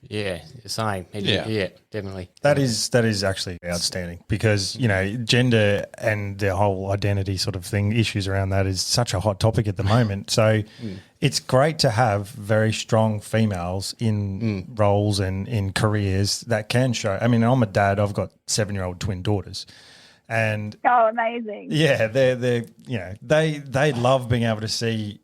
Yeah, same. Yeah. Definitely. That is actually outstanding, because, you know, gender and the whole identity sort of thing, issues around that is such a hot topic at the moment. So it's great to have very strong females in roles and in careers that can show. I mean, I'm a dad. I've got 7-year-old twin daughters, and Oh, amazing. yeah, they're you know, they love being able to see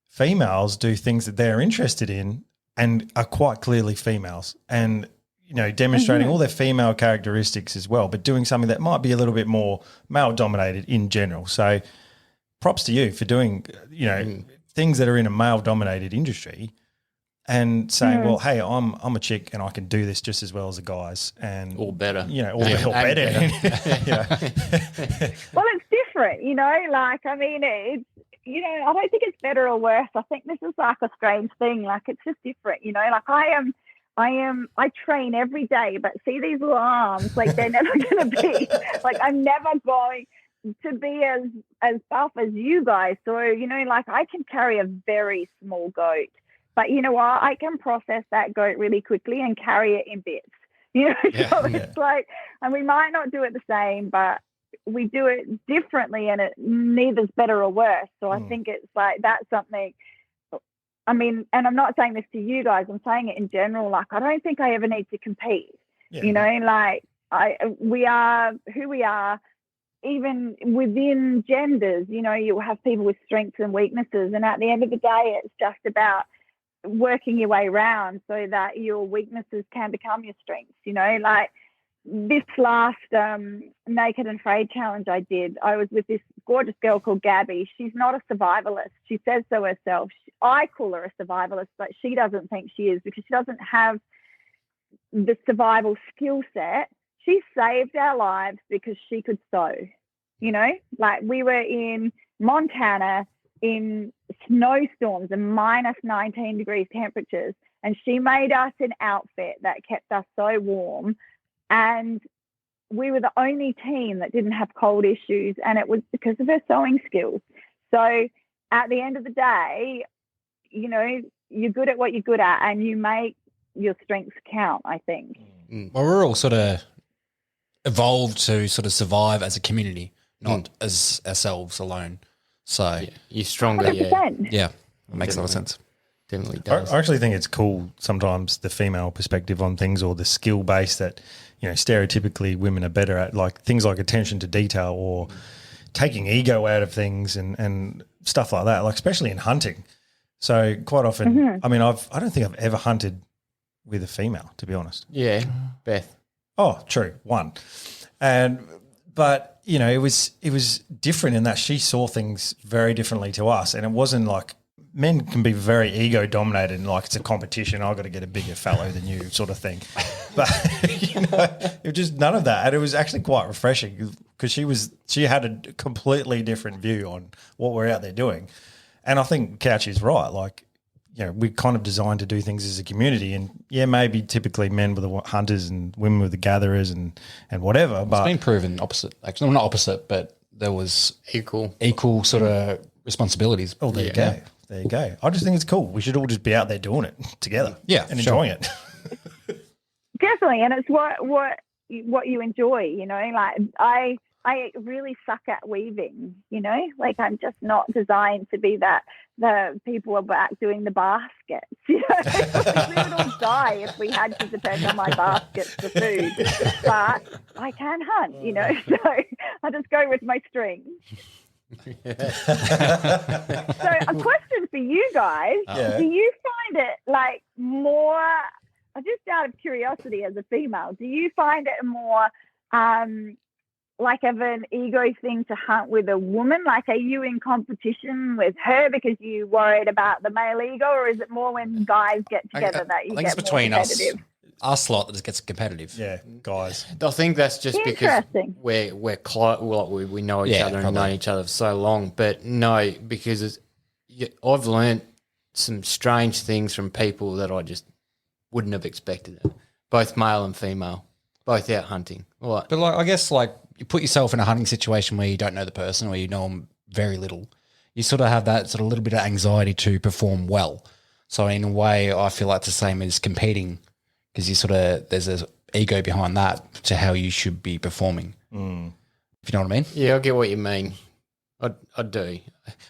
females do things that they're interested in and are quite clearly females, and, you know, demonstrating all their female characteristics as well, but doing something that might be a little bit more male dominated in general. So props to you for doing, you know, things that are in a male dominated industry and saying, well, hey, I'm a chick and I can do this just as well as the guys, and Or better. you know, or Yeah, better. and Yeah. Well, it's different, you know, like, I mean, it's, you know, I don't think it's better or worse. I think this is like a strange thing. Like, it's just different, you know, like I train every day, but see these little arms, like, they're never going to be, like, I'm never going to be as buff as you guys. So, you know, like, I can carry a very small goat, but you know what? I can process that goat really quickly and carry it in bits, you know, so it's like, and we might not do it the same, but we do it differently, and it neither's better or worse. So I think it's like, that's something, I mean, and I'm not saying this to you guys, I'm saying it in general. Like, I don't think I ever need to compete, you know, like we are who we are, even within genders, you know, you have people with strengths and weaknesses. And at the end of the day, it's just about working your way around so that your weaknesses can become your strengths, you know, like, this last Naked and Afraid challenge I did, I was with this gorgeous girl called Gabby. She's not a survivalist. She says so herself. I call her a survivalist, but she doesn't think she is, because she doesn't have the survival skill set. She saved our lives because she could sew, you know, like, we were in Montana in snowstorms and minus 19 degrees temperatures, and she made us an outfit that kept us so warm. And we were the only team that didn't have cold issues, and it was because of her sewing skills. So at the end of the day, you know, you're good at what you're good at, and you make your strengths count, I think. Well, we're all sort of evolved to sort of survive as a community, not as ourselves alone. So You're stronger. 100%. yeah, it makes a lot of sense. Definitely does. I actually think it's cool sometimes, the female perspective on things, or the skill base that, you know, stereotypically women are better at, like things like attention to detail or taking ego out of things and stuff like that, like especially in hunting. So quite often, I mean, I don't think I've ever hunted with a female, to be honest. Yeah, Beth. Oh, true, one. But you know, it was different in that she saw things very differently to us, and it wasn't like, men can be very ego dominated and like it's a competition. I've got to get a bigger fellow than you, sort of thing. But you know, it was just none of that, and it was actually quite refreshing because she had a completely different view on what we're out there doing. And I think Couch is right. Like, you know, we're kind of designed to do things as a community, and yeah, maybe typically men were the hunters and women were the gatherers and whatever. But It's been proven opposite, actually. Well, not opposite, but there was Equal. sort of responsibilities. Oh, there you go. There you go. I just think it's cool. We should all just be out there doing it together. Yeah, and sure. enjoying it. Definitely, and it's what you enjoy. You know, like I really suck at weaving. You know, like I'm just not designed to be the people are back doing the baskets. You know, we would all die if we had to depend on my baskets for food. But I can hunt. You know, so I just go with my strings. So a question for you guys: do you find it like more? Just out of curiosity, as a female, do you find it more like of an ego thing to hunt with a woman? Like, are you in competition with her because you worried about the male ego, or is it more when guys get together that you I think get it's between more us, competitive? us lot that gets competitive. Yeah, guys. I think that's just because Interesting. we're close. Well, we know each Yeah, other and probably. known each other for so long. But no, because I've learned some strange things from people that I just wouldn't have expected it. Both male and female, both out hunting. What? But like, I guess like you put yourself in a hunting situation where you don't know the person or you know them very little. You sort of have that sort of little bit of anxiety to perform well. So in a way, I feel like it's the same as competing because you sort of there's an ego behind that to how you should be performing. If you know what I mean? Yeah, I get what you mean. I do.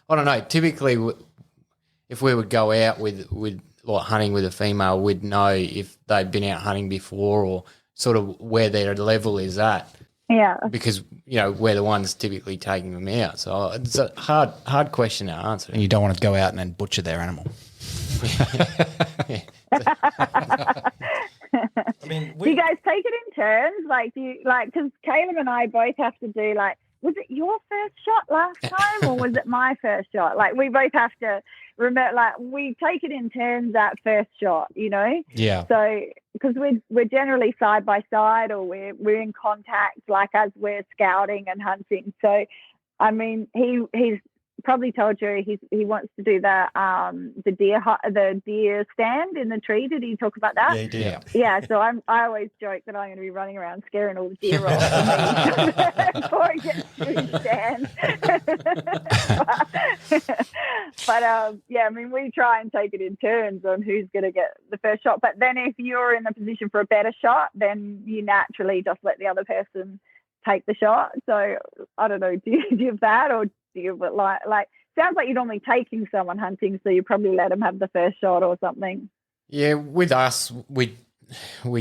I don't know. Typically, if we would go out with like hunting with a female, we'd know if they've been out hunting before or sort of where their level is at. Yeah. Because, you know, we're the ones typically taking them out. So it's a hard question to answer. And you don't want to go out and then butcher their animal. I mean, Do you guys take it in turns? Like, do you because Caleb and I both have to do like, was it your first shot last time or was it my first shot? Like, we both have to remember, like, we take it in turns at first shot, you know? Yeah. So, because we're generally side by side or we're in contact, like, as we're scouting and hunting. So, I mean, he's probably told you he wants to do the deer stand in the tree. Did he talk about that? Yeah, he did. Yeah, so I always joke that I'm going to be running around scaring all the deer off before he gets to his stand. But yeah, I mean, we try and take it in turns on who's going to get the first shot. But then if you're in the position for a better shot, then you naturally just let the other person take the shot. So I don't know, do you have that, or do you like sounds like you're normally taking someone hunting, so you probably let them have the first shot or something? Yeah, with us, we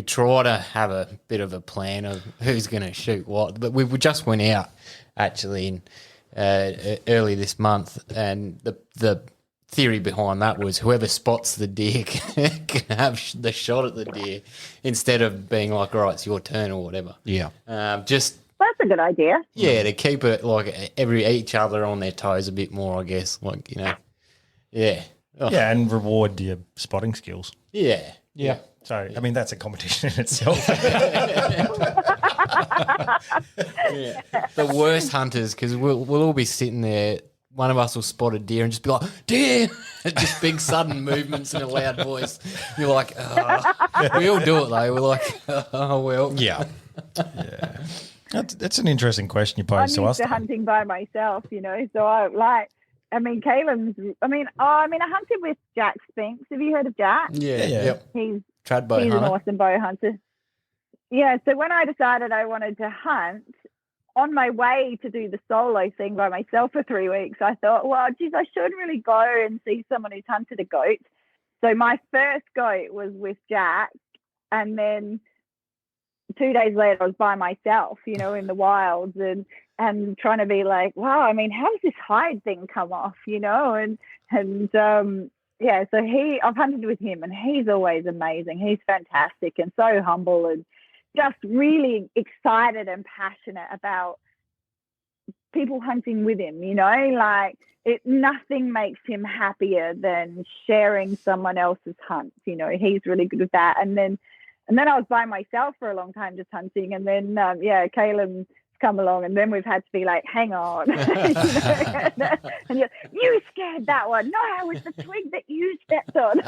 try to have a bit of a plan of who's going to shoot what. But we just went out actually in early this month, and the theory behind that was whoever spots the deer can have the shot at the deer instead of being like, all right, it's your turn or whatever. Yeah. Just That's a good idea. yeah, to keep it like each other on their toes a bit more, I guess. Like, you know, yeah. Oh, Yeah, and reward your spotting skills. yeah. Yeah. So, I mean, that's a competition in itself. Yeah. The worst hunters, because we'll all be sitting there. One of us will spot a deer and just be like, deer! Just big sudden movements in a loud voice. You're like, we all do it though. We're like, oh, well. Yeah. That's an interesting question you I'm posed to used us. to hunting by myself, you know, so I hunted with Jack Spinks. Have you heard of Jack? Yeah. Yeah. Yep. He's Trad bow an hunter. awesome bow hunter. Yeah, so when I decided I wanted to hunt, on my way to do the solo thing by myself for 3 weeks, I thought, well, geez, I should really go and see someone who's hunted a goat. So my first goat was with Jack, and then 2 days later I was by myself, you know, in the wilds and trying to be like, wow, I mean, how does this hide thing come off, you know? Yeah, so I've hunted with him and he's always amazing. He's fantastic and so humble and just really excited and passionate about people hunting with him, you know, like nothing makes him happier than sharing someone else's hunt. You know, he's really good with that. And then I was by myself for a long time just hunting. And then, Caleb's come along, and then we've had to be like, hang on. And you scared that one. No, it was the twig that you stepped on.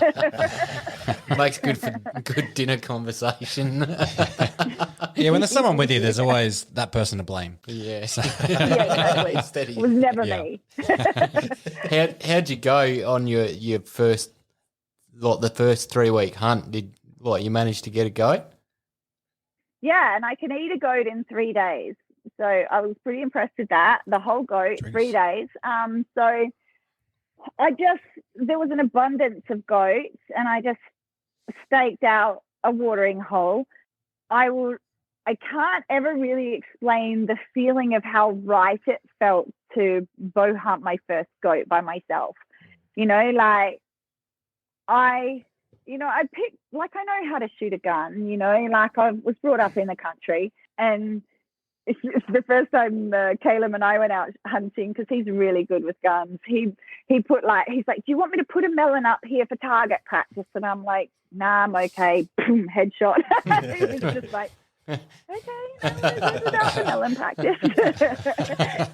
Makes good for good dinner conversation. Yeah, when there's someone with you, there's always that person to blame. Yeah. Yeah, exactly. Instead It was never Yeah. me. How'd you go on your first, like the first 3-week hunt? Did you manage to get a goat? Yeah, and I can eat a goat in 3 days. So I was pretty impressed with that. The whole goat, 3 days. So there was an abundance of goats, and I just staked out a watering hole. I can't ever really explain the feeling of how right it felt to bow hunt my first goat by myself. I picked, I know how to shoot a gun, I was brought up in the country, and it's the first time Caleb and I went out hunting, because he's really good with guns. He's like, do you want me to put a melon up here for target practice? And I'm like, nah, I'm okay. Boom, headshot. He was just like, okay, this is about the melon practice.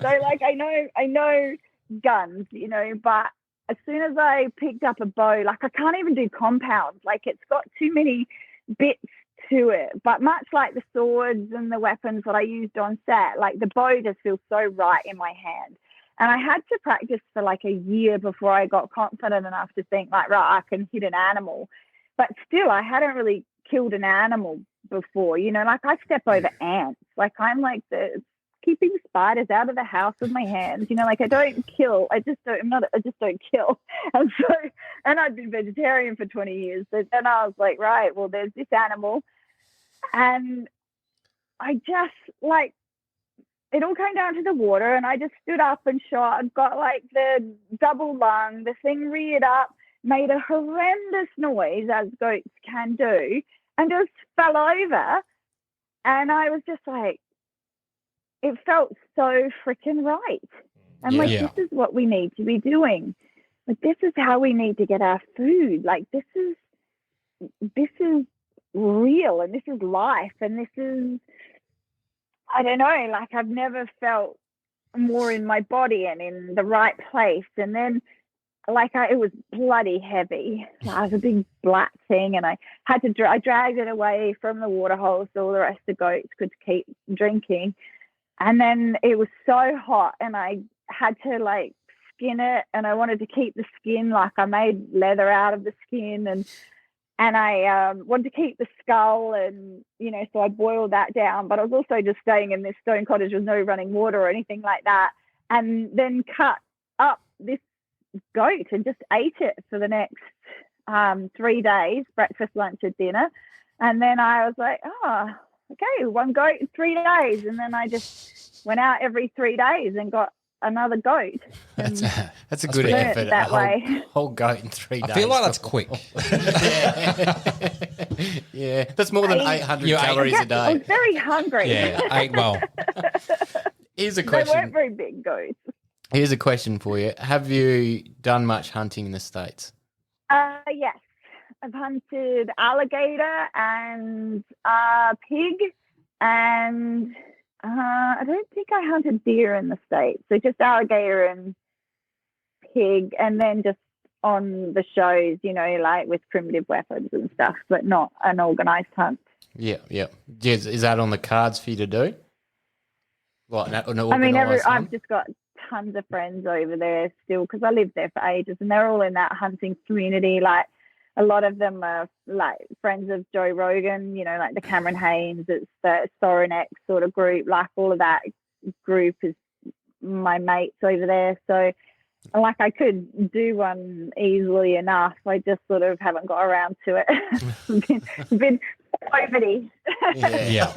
So I know guns, but as soon as I picked up a bow, I can't even do compounds. It's got too many bits to it. But much like the swords and the weapons that I used on set, the bow just feels so right in my hand. And I had to practice for a year before I got confident enough to think right, I can hit an animal. But still, I hadn't really killed an animal before. I step over ants. I'm the keeping spiders out of the house with my hands. I don't kill. I just don't kill. And so, and I'd been vegetarian for 20 years. So then I was like, right, well, there's this animal. And I just it all came down to the water, and I just stood up and shot and got the double lung. The thing reared up, made a horrendous noise, as goats can do, and just fell over. And I was just like, it felt so freaking right. I'm this is what we need to be doing. This is how we need to get our food. This is real, and this is life, and this is, I don't know, I've never felt more in my body and in the right place. And then it was bloody heavy. It was a big black thing, and I dragged it away from the water hole so all the rest of the goats could keep drinking. And then it was so hot, and I had to skin it, and I wanted to keep the skin. I made leather out of the skin, and I wanted to keep the skull, and so I boiled that down. But I was also just staying in this stone cottage with no running water or anything like that, and then cut up this goat and just ate it for the next 3 days, breakfast, lunch, and dinner. And then I was like, okay, one goat in 3 days. And then I just went out every 3 days and got another goat. That's a good effort. That way. Whole goat in 3 days. I feel like that's quick. Yeah. That's more than 800 calories a I was day. very hungry. Yeah, ate well. Here's a They question. weren't very big goats. Here's a question for you. Have you done much hunting in the States? Yes. I've hunted alligator and pig, and I don't think I hunted deer in the States. So just alligator and pig, and then just on the shows, with primitive weapons and stuff, but not an organised hunt. Yeah. Is that on the cards for you to do? I've just got tons of friends over there still, because I lived there for ages, and they're all in that hunting community. A lot of them are friends of Joe Rogan, the Cameron Haynes, it's the Sorinex sort of group. All of that group is my mates over there. So I could do one easily enough. I just sort of haven't got around to it. been poverty. Yeah.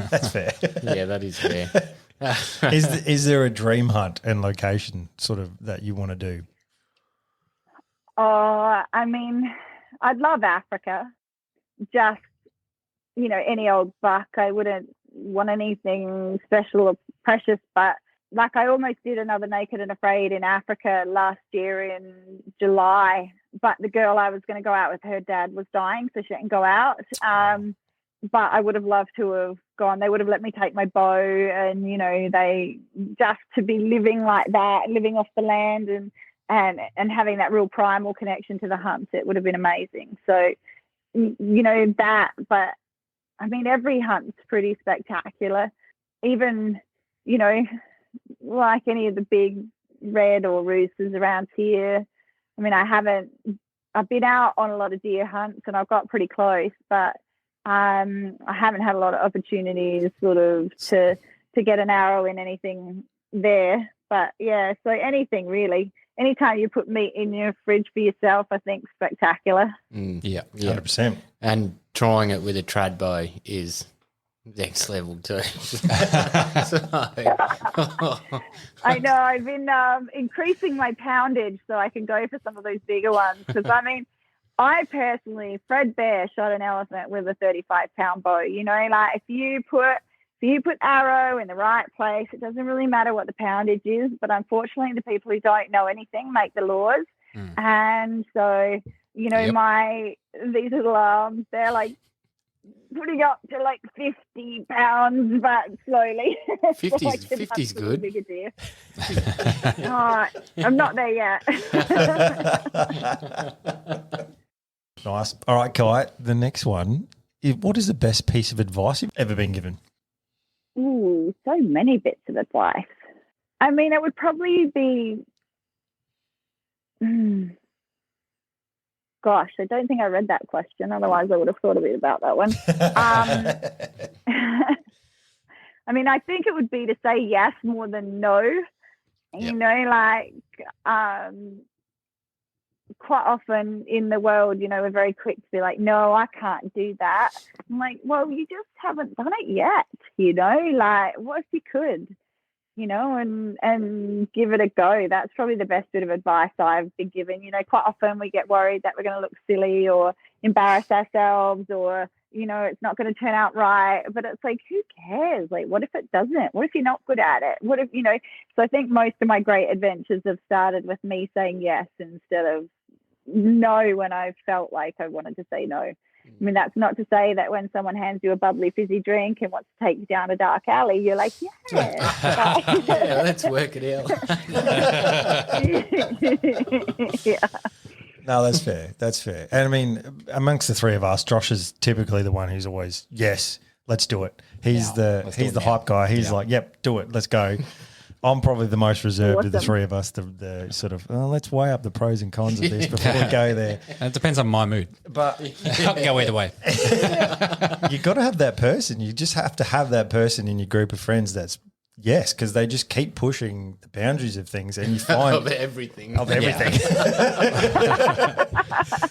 That's fair. Yeah, that is fair. Is there a dream hunt and location sort of that you want to do? I'd love Africa. Just, any old buck. I wouldn't want anything special or precious, but I almost did another Naked and Afraid in Africa last year in July, but the girl I was going to go out with, her dad was dying, so she didn't go out. but I would have loved to have gone. They would have let me take my bow, and they just to be living like that, living off the land, and having that real primal connection to the hunts. It would have been amazing. So that, but I mean, every hunt's pretty spectacular. Even like any of the big red or roosters around here. I mean, I've been out on a lot of deer hunts and I've got pretty close, but I haven't had a lot of opportunities sort of to get an arrow in anything there. But yeah, so anything really. Anytime you put meat in your fridge for yourself, I think spectacular. Yeah, 100%. And trying it with a trad bow is next level too. I know. I've been increasing my poundage so I can go for some of those bigger ones. Because I mean, I personally, Fred Bear shot an elephant with a 35-pound bow. Like if you put arrow in the right place, it doesn't really matter what the poundage is. But unfortunately, the people who don't know anything make the laws. And so, these little arms, they're like putting up to like 50 pounds, but slowly. 50's good. Bigger deer. I'm not there yet. Nice. All right, Ky, the next one. What is the best piece of advice you've ever been given? Ooh, so many bits of advice. I mean, it would probably be... Gosh, I don't think I read that question. Otherwise, I would have thought a bit about that one. I mean, I think it would be to say yes more than no. Yep. Quite often in the world, we're very quick to be like, no, I can't do that. I'm like, well, you just haven't done it yet, like, what if you could? And give it a go. That's probably the best bit of advice I've been given. Quite often we get worried that we're going to look silly or embarrass ourselves or, it's not going to turn out right. But it's like, who cares? Like, what if it doesn't? What if you're not good at it? What if, So I think most of my great adventures have started with me saying yes instead of no when I felt like I wanted to say no. I mean, that's not to say that when someone hands you a bubbly fizzy drink and wants to take you down a dark alley, you're like, yeah. Yeah, let's work it out. Yeah. No, that's fair. That's fair. And I mean, amongst the three of us, Josh is typically the one who's always, yes, let's do it. He's the hype guy. He's like, yep, do it. Let's go. I'm probably the most reserved of the three of us, the sort of, let's weigh up the pros and cons of this before we go there. And it depends on my mood. But I can go either way. You've got to have that person. You just have to have that person in your group of friends that's yes, because they just keep pushing the boundaries of things and you find... of everything. Of everything.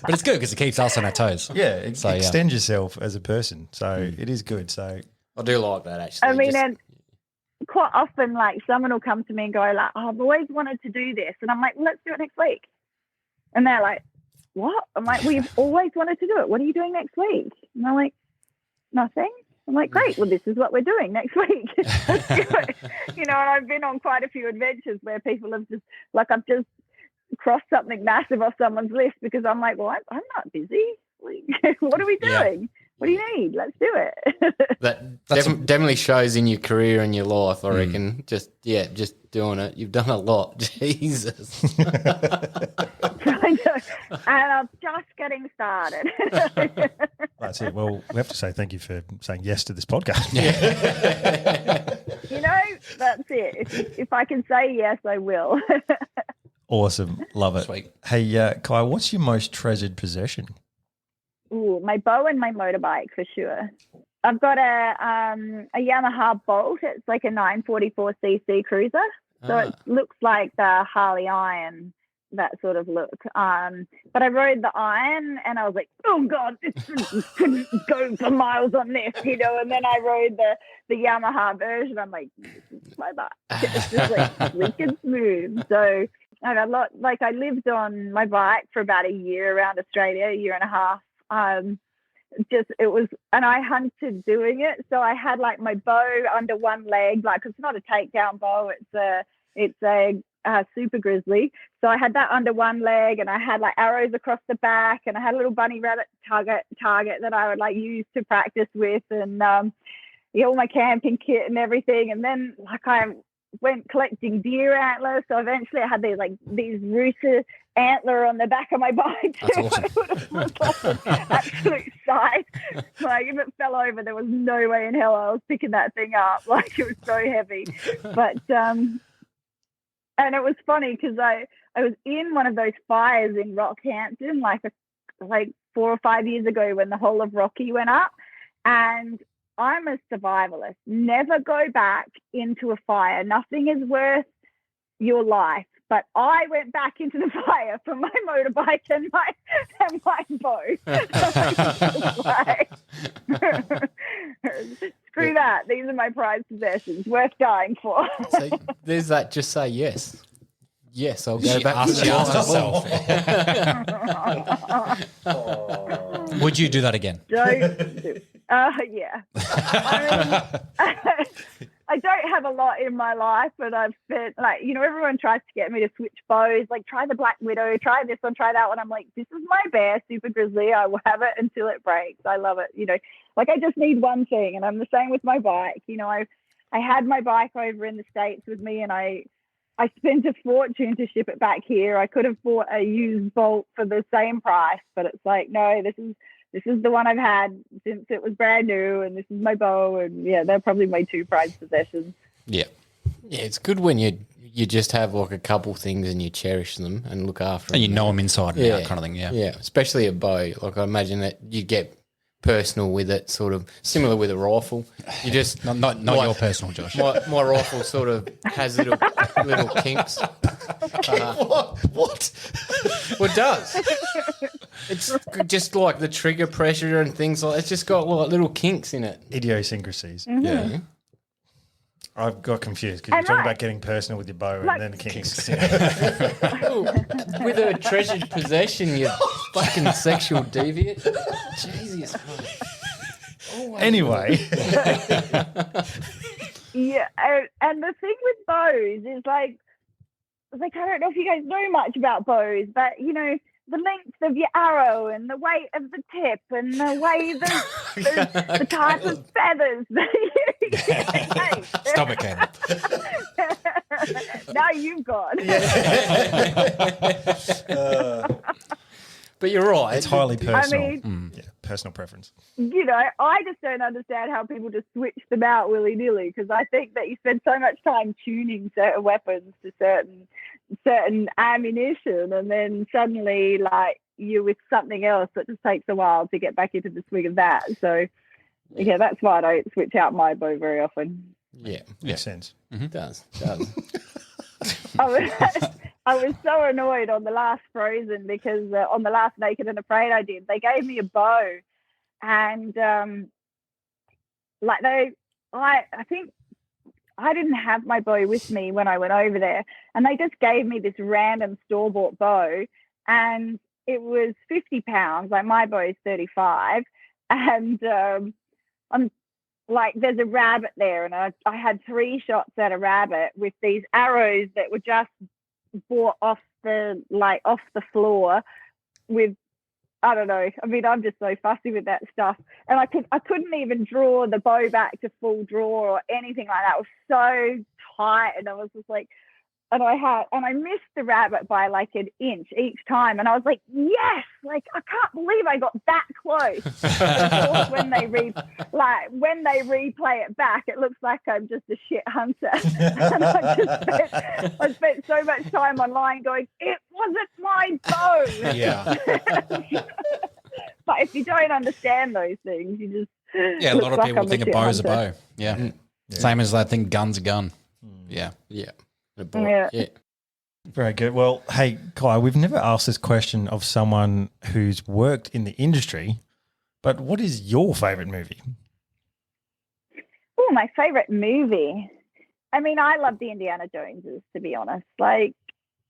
But it's good because it keeps us on our toes. Yeah, extend yourself as a person. So it is good. So I do like that, actually. I mean, and quite often, like, someone will come to me and go, like, oh, I've always wanted to do this. And I'm like, well, let's do it next week. And they're like, what? I'm like, well, you've always wanted to do it. What are you doing next week? And they're like, nothing. I'm like, great. Well, this is what we're doing next week. Let's do it. And I've been on quite a few adventures where people have just, like, I've just crossed something massive off someone's list because I'm like, well, I'm not busy. Like, what are we doing? Yeah. What do you need? Let's do it. That definitely shows in your career and your life, I reckon. Just doing it. You've done a lot. Jesus. I know. And I'm just getting started. That's it. Well, we have to say thank you for saying yes to this podcast. That's it. If I can say yes, I will. Awesome. Love it. Sweet. Hey, Ky, what's your most treasured possession? Ooh, my bow and my motorbike for sure. I've got a Yamaha Bolt. It's like a 944cc cruiser. So it looks like the Harley Iron, that sort of look. But I rode the Iron and I was like, oh God, this couldn't go for miles on this, and then I rode the Yamaha version. I'm like, this is my bike. It's just like sleek and smooth. So I lived on my bike for about a year around Australia, a year and a half. And I hunted doing it. So I had like my bow under one leg, like it's not a takedown bow. It's a super grizzly. So I had that under one leg, and I had like arrows across the back, and I had a little bunny rabbit target that I would like use to practice with, and all my camping kit and everything. And then like I went collecting deer antlers. So eventually I had these rooster antler on the back of my bike. That's awesome. It would have looked like an absolute sight. Like if it fell over, there was no way in hell I was picking that thing up. Like it was so heavy. But and it was funny because I was in one of those fires in Rockhampton like 4 or 5 years ago when the whole of Rocky went up, and I'm a survivalist. Never go back into a fire. Nothing is worth your life. But I went back into the fire for my motorbike and my bow. Screw that. These are my prized possessions. Worth dying for. So there's that. Just say yes. Yes, I'll go back to She the asked fire. herself. Would you do that again? Yeah. I don't have a lot in my life, but I've spent everyone tries to get me to switch bows, like try the Black Widow, try this one, try that one. I'm like, this is my bear, Super Grizzly. I will have it until it breaks. I love it. Like I just need one thing, and I'm the same with my bike. I had my bike over in the States with me, and I spent a fortune to ship it back here. I could have bought a used Bolt for the same price, but it's like, no, this is the one I've had since it was brand new, and this is my bow, and yeah, they're probably my two prized possessions. Yeah. Yeah, it's good when you just have like a couple things and you cherish them and look after And them. you know them inside and out kind of thing, yeah. Yeah, especially a bow. Like I imagine that you get personal with it, sort of similar with a rifle. You just Not your personal, Josh. My rifle sort of has little kinks. What? Well, it does. It's just like the trigger pressure and things like. It's just got like little kinks in it. Idiosyncrasies. Mm-hmm. Yeah. I've got confused because you're talking about getting personal with your bow and then kinks. With a treasured possession, you fucking sexual deviant. Jesus. Anyway. Yeah, and the thing with bows is like I don't know if you guys know much about bows, but the length of your arrow and the weight of the tip and the way the type of feathers that you Stop it, Caleb. Now you've gone. But you're right. It's highly personal. I mean, personal preference. I just don't understand how people just switch them out willy-nilly, because I think that you spend so much time tuning certain weapons to certain ammunition, and then suddenly like you're with something else that just takes a while to get back into the swing of that. So yeah, that's why I don't switch out my bow very often. Yeah. Makes sense. It does. I was so annoyed on the last Frozen because on the last Naked and Afraid I did, they gave me a bow, and I think I didn't have my bow with me when I went over there, and they just gave me this random store-bought bow, and it was £50. Like my bow is 35, and I'm like, there's a rabbit there, and I had 3 shots at a rabbit with these arrows that were just bought off the floor with, I don't know. I mean, I'm just so fussy with that stuff, and I couldn't even draw the bow back to full draw or anything like that. It was so tight, and I was just like, and I missed the rabbit by like an inch each time, and I was like, yes, like I can't believe I got that close. Of course, when they replay it back, it looks like I'm just a shit hunter. And I spent so much time online going, it wasn't my bow. Yeah. But if you don't understand those things, you just Yeah, a lot of like people I'm think a shit bow's a hunter. bow. Yeah. Same as they think gun's a gun. Yeah. Yeah. Yeah. Very good. Well, hey, Ky, we've never asked this question of someone who's worked in the industry, but what is your favourite movie? Oh, my favorite movie. I mean, I love the Indiana Joneses, to be honest. Like,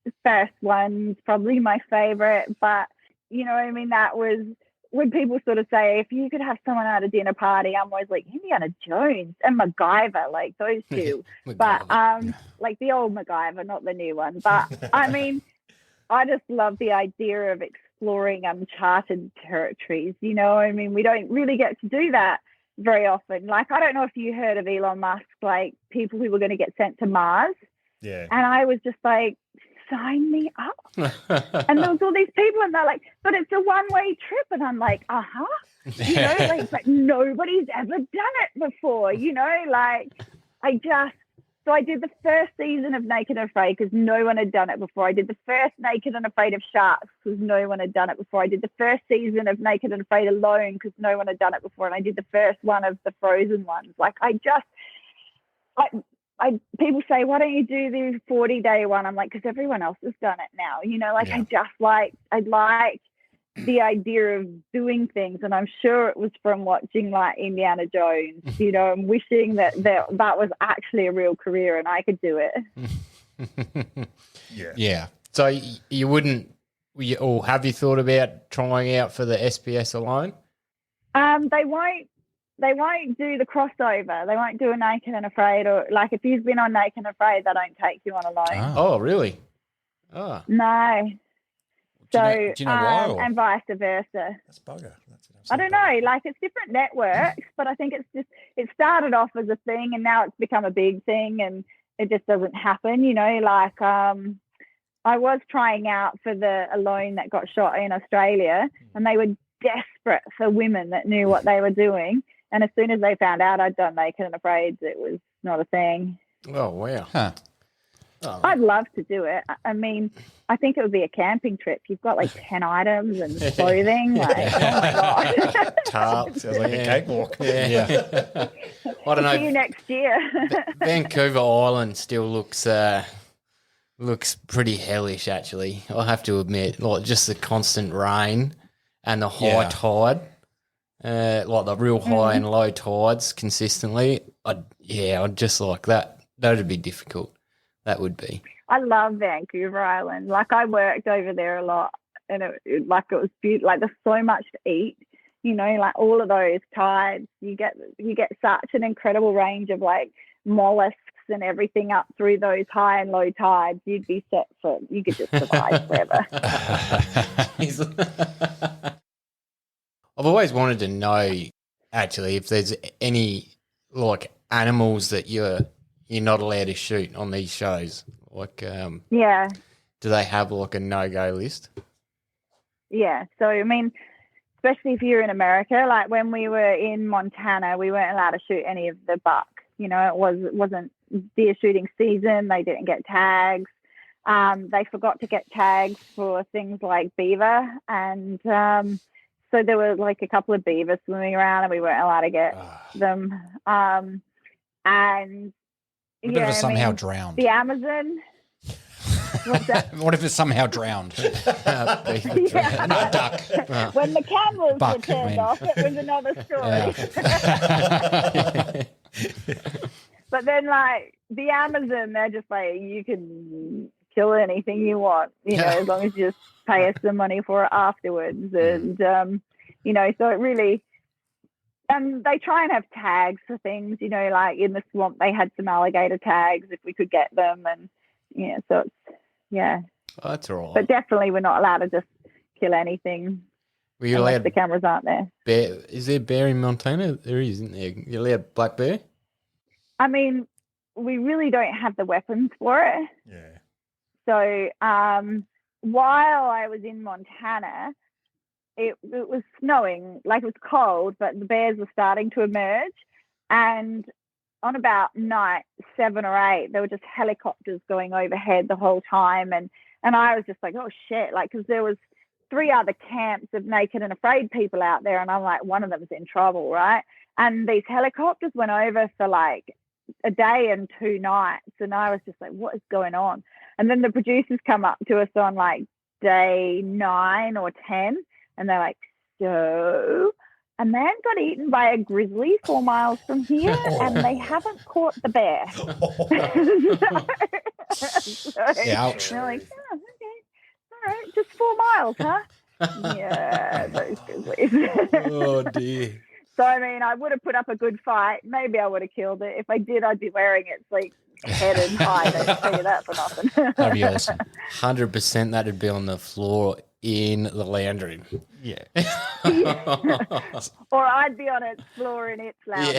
the first one's probably my favorite, but you know what I mean? That was when people sort of say, if you could have someone at a dinner party, I'm always like Indiana Jones and MacGyver, like those two. But like the old MacGyver, not the new one. But I mean, I just love the idea of exploring uncharted territories. You know, I mean, we don't really get to do that very often. Like, I don't know if you heard of Elon Musk, like people who were going to get sent to Mars. Yeah. And I was just like, sign me up. And there was all these people and they're like, but it's a one-way trip. And I'm like, you know, like, but nobody's ever done it before, you know, like so I did the first season of Naked and Afraid because no one had done it before. I did the first Naked and Afraid of Sharks because no one had done it before. I did the first season of Naked and Afraid Alone because no one had done it before. And I did the first one of the Frozen ones. Like people say, why don't you do the 40-day one? I'm like, because everyone else has done it now. You know, like I like the idea of doing things. And I'm sure it was from watching like Indiana Jones, you know, and wishing that was actually a real career and I could do it. Yeah. So you wouldn't, or have you thought about trying out for the SPS Alone? They won't do the crossover. They won't do a Naked and Afraid, or like if you've been on Naked and Afraid, they don't take you on Alone. Oh, really? Oh. No. So, do you know why? And vice versa. That's bugger. I don't know. Like, it's different networks, but I think it started off as a thing and now it's become a big thing and it just doesn't happen, you know, like I was trying out for the Alone that got shot in Australia and they were desperate for women that knew what they were doing. And as soon as they found out I'd done Naked and Afraid, it was not a thing. Oh, wow. Huh. Oh. I'd love to do it. I mean, I think it would be a camping trip. You've got like 10 items and clothing. Like, oh my God. Tarp. Sounds like a cakewalk. Yeah. I don't know. See you next year. Vancouver Island still looks pretty hellish, actually. I have to admit, like just the constant rain and the high tide, like the real high and low tides consistently. I'd just like that. That would be difficult. That would be. I love Vancouver Island. Like I worked over there a lot, and it was beautiful. Like there's so much to eat. You know, like all of those tides, you get such an incredible range of like mollusks and everything up through those high and low tides. You'd be set for. You could just survive forever. I've always wanted to know, actually, if there's any like animals that you're not allowed to shoot on these shows. Like, do they have like a no-go list? Yeah. So, I mean, especially if you're in America, like when we were in Montana, we weren't allowed to shoot any of the buck. You know, it wasn't deer shooting season. They didn't get tags. They forgot to get tags for things like beaver. And so there were like a couple of beavers swimming around and we weren't allowed to get them. And what if it's somehow drowned? The Amazon. What's that? What if it's somehow drowned? Not duck. When the cameras were turned off, it was another story. But then, like, the Amazon, they're just like, you can kill anything you want, you know, as long as you just pay us some money for it afterwards. And, you know, so it really... And they try and have tags for things, you know, like in the swamp, they had some alligator tags if we could get them. And, so it's, Oh, that's all right. But definitely we're not allowed to just kill anything unless the cameras aren't there. Bear, is there bear in Montana? There is, isn't there? You're allowed black bear? I mean, we really don't have the weapons for it. Yeah. So while I was in Montana, it was snowing, like it was cold, but the bears were starting to emerge. And on about night 7 or 8, there were just helicopters going overhead the whole time. And I was just like, oh, shit, like, because there was 3 other camps of Naked and Afraid people out there. And I'm like, one of them's in trouble, right? And these helicopters went over for like a day and 2 nights. And I was just like, what is going on? And then the producers come up to us on like day 9 or 10. And they're like, so a man got eaten by a grizzly 4 miles from here, and they haven't caught the bear. Ouch. They're like, oh, okay. All right, just 4 miles, huh? Yeah, those grizzlies. Oh dear. So, I mean, I would have put up a good fight. Maybe I would have killed it. If I did, I'd be wearing its like head and hide. I can tell you that for nothing. That'd be awesome. 100% that'd be on the floor in the lounge room. Yeah. Or I'd be on its floor in its lounge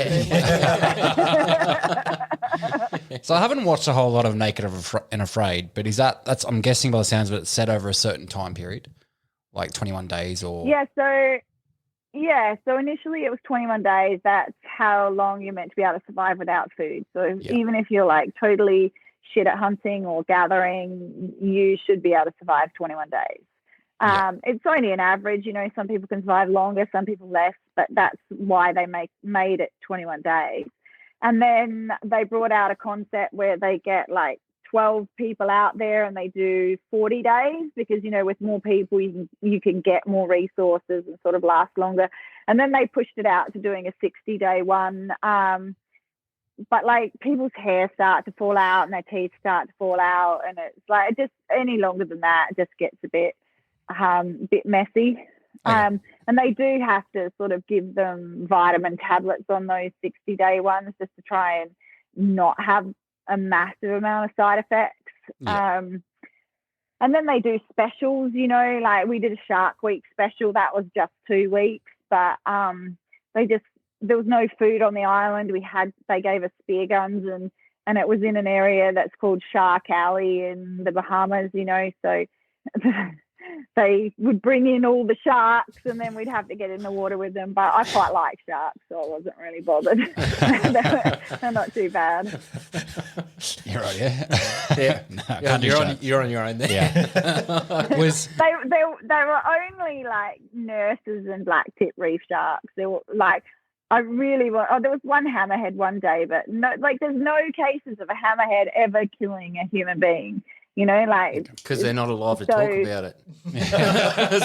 room. So I haven't watched a whole lot of Naked and Afraid, but that's I'm guessing by the sounds of it, it's set over a certain time period, like 21 days or. So initially it was 21 days. That's how long you're meant to be able to survive without food. So even if you're like totally shit at hunting or gathering, you should be able to survive 21 days. It's only an average, you know, some people can survive longer, some people less, but that's why they made it 21 days. And then they brought out a concept where they get like 12 people out there and they do 40 days because, you know, with more people, you can get more resources and sort of last longer. And then they pushed it out to doing a 60-day one. But like people's hair start to fall out and their teeth start to fall out. And it's like, just any longer than that, it just gets a bit messy. And they do have to sort of give them vitamin tablets on those 60-day ones just to try and not have a massive amount of side effects. And then they do specials, you know, like we did a Shark Week special that was just 2 weeks, but there was no food on the island. They gave us spear guns and it was in an area that's called Shark Alley in the Bahamas, you know, so they would bring in all the sharks and then we'd have to get in the water with them. But I quite like sharks, so I wasn't really bothered. They're not too bad. You're right, yeah. Yeah. No, can't do sharks. You're on your own there. Yeah. They were only like nurses and black tip reef sharks. They were like, there was one hammerhead one day, but no, like there's no cases of a hammerhead ever killing a human being. You know, like because they're not allowed to talk about it.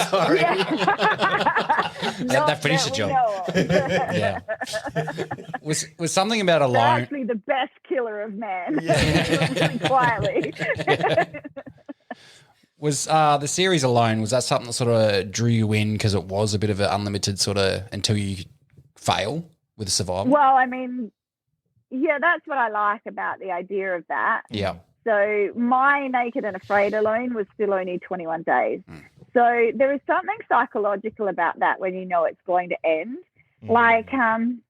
Sorry, that finished the job. Yeah, was something about They're alone. actually the best killer of man. Really quietly. Was the series alone? Was that something that sort of drew you in because it was a bit of an unlimited sort of until you fail with survival? Well, I mean, yeah, that's what I like about the idea of that. Yeah. So my Naked and Afraid alone was still only 21 days. So there is something psychological about that when you know it's going to end. Like I'm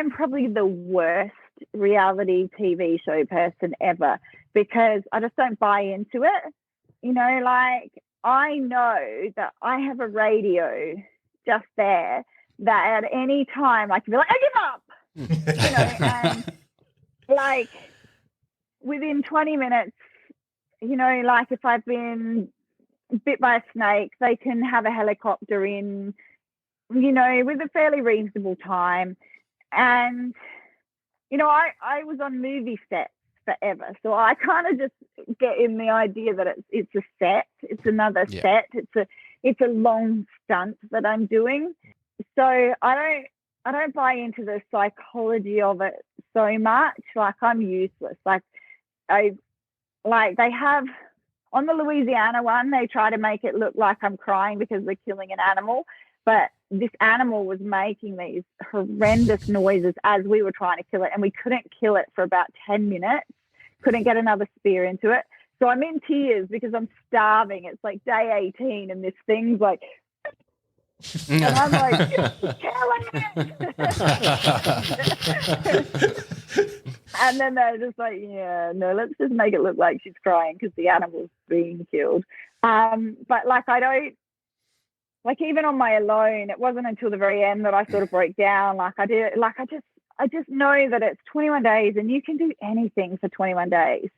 probably the worst reality TV show person ever because I just don't buy into it. You know, like I know that I have a radio just there that at any time I can be like, I give up, you know, and like within 20 minutes, you know, like if I've been bit by a snake, they can have a helicopter in, you know, with a fairly reasonable time. And, you know, I was on movie sets forever. So I kind of just get in the idea that it's a set, it's another set, it's a long stunt that I'm doing. So I don't buy into the psychology of it so much. Like I'm useless. They have on the Louisiana one, they try to make it look like I'm crying because we're killing an animal, but this animal was making these horrendous noises as we were trying to kill it, and we couldn't kill it for about 10 minutes, couldn't get another spear into it. So I'm in tears because I'm starving. It's like day 18 and this thing's like, and I'm like, killing it. And then they're just like, yeah, no, let's just make it look like she's crying because the animal's being killed. But like, I don't, like even on my alone, it wasn't until the very end that I sort of broke down. Like I just know that it's 21 days and you can do anything for 21 days.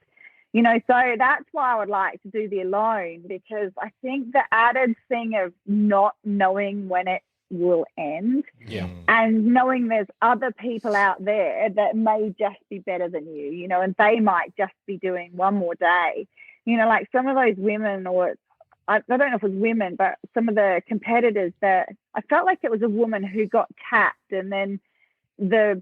You know, so that's why I would like to do the alone, because I think the added thing of not knowing when it will end and knowing there's other people out there that may just be better than you know, and they might just be doing one more day. You know, like some of those women, or I don't know if it was women, but some of the competitors that I felt like it was a woman who got tapped and then the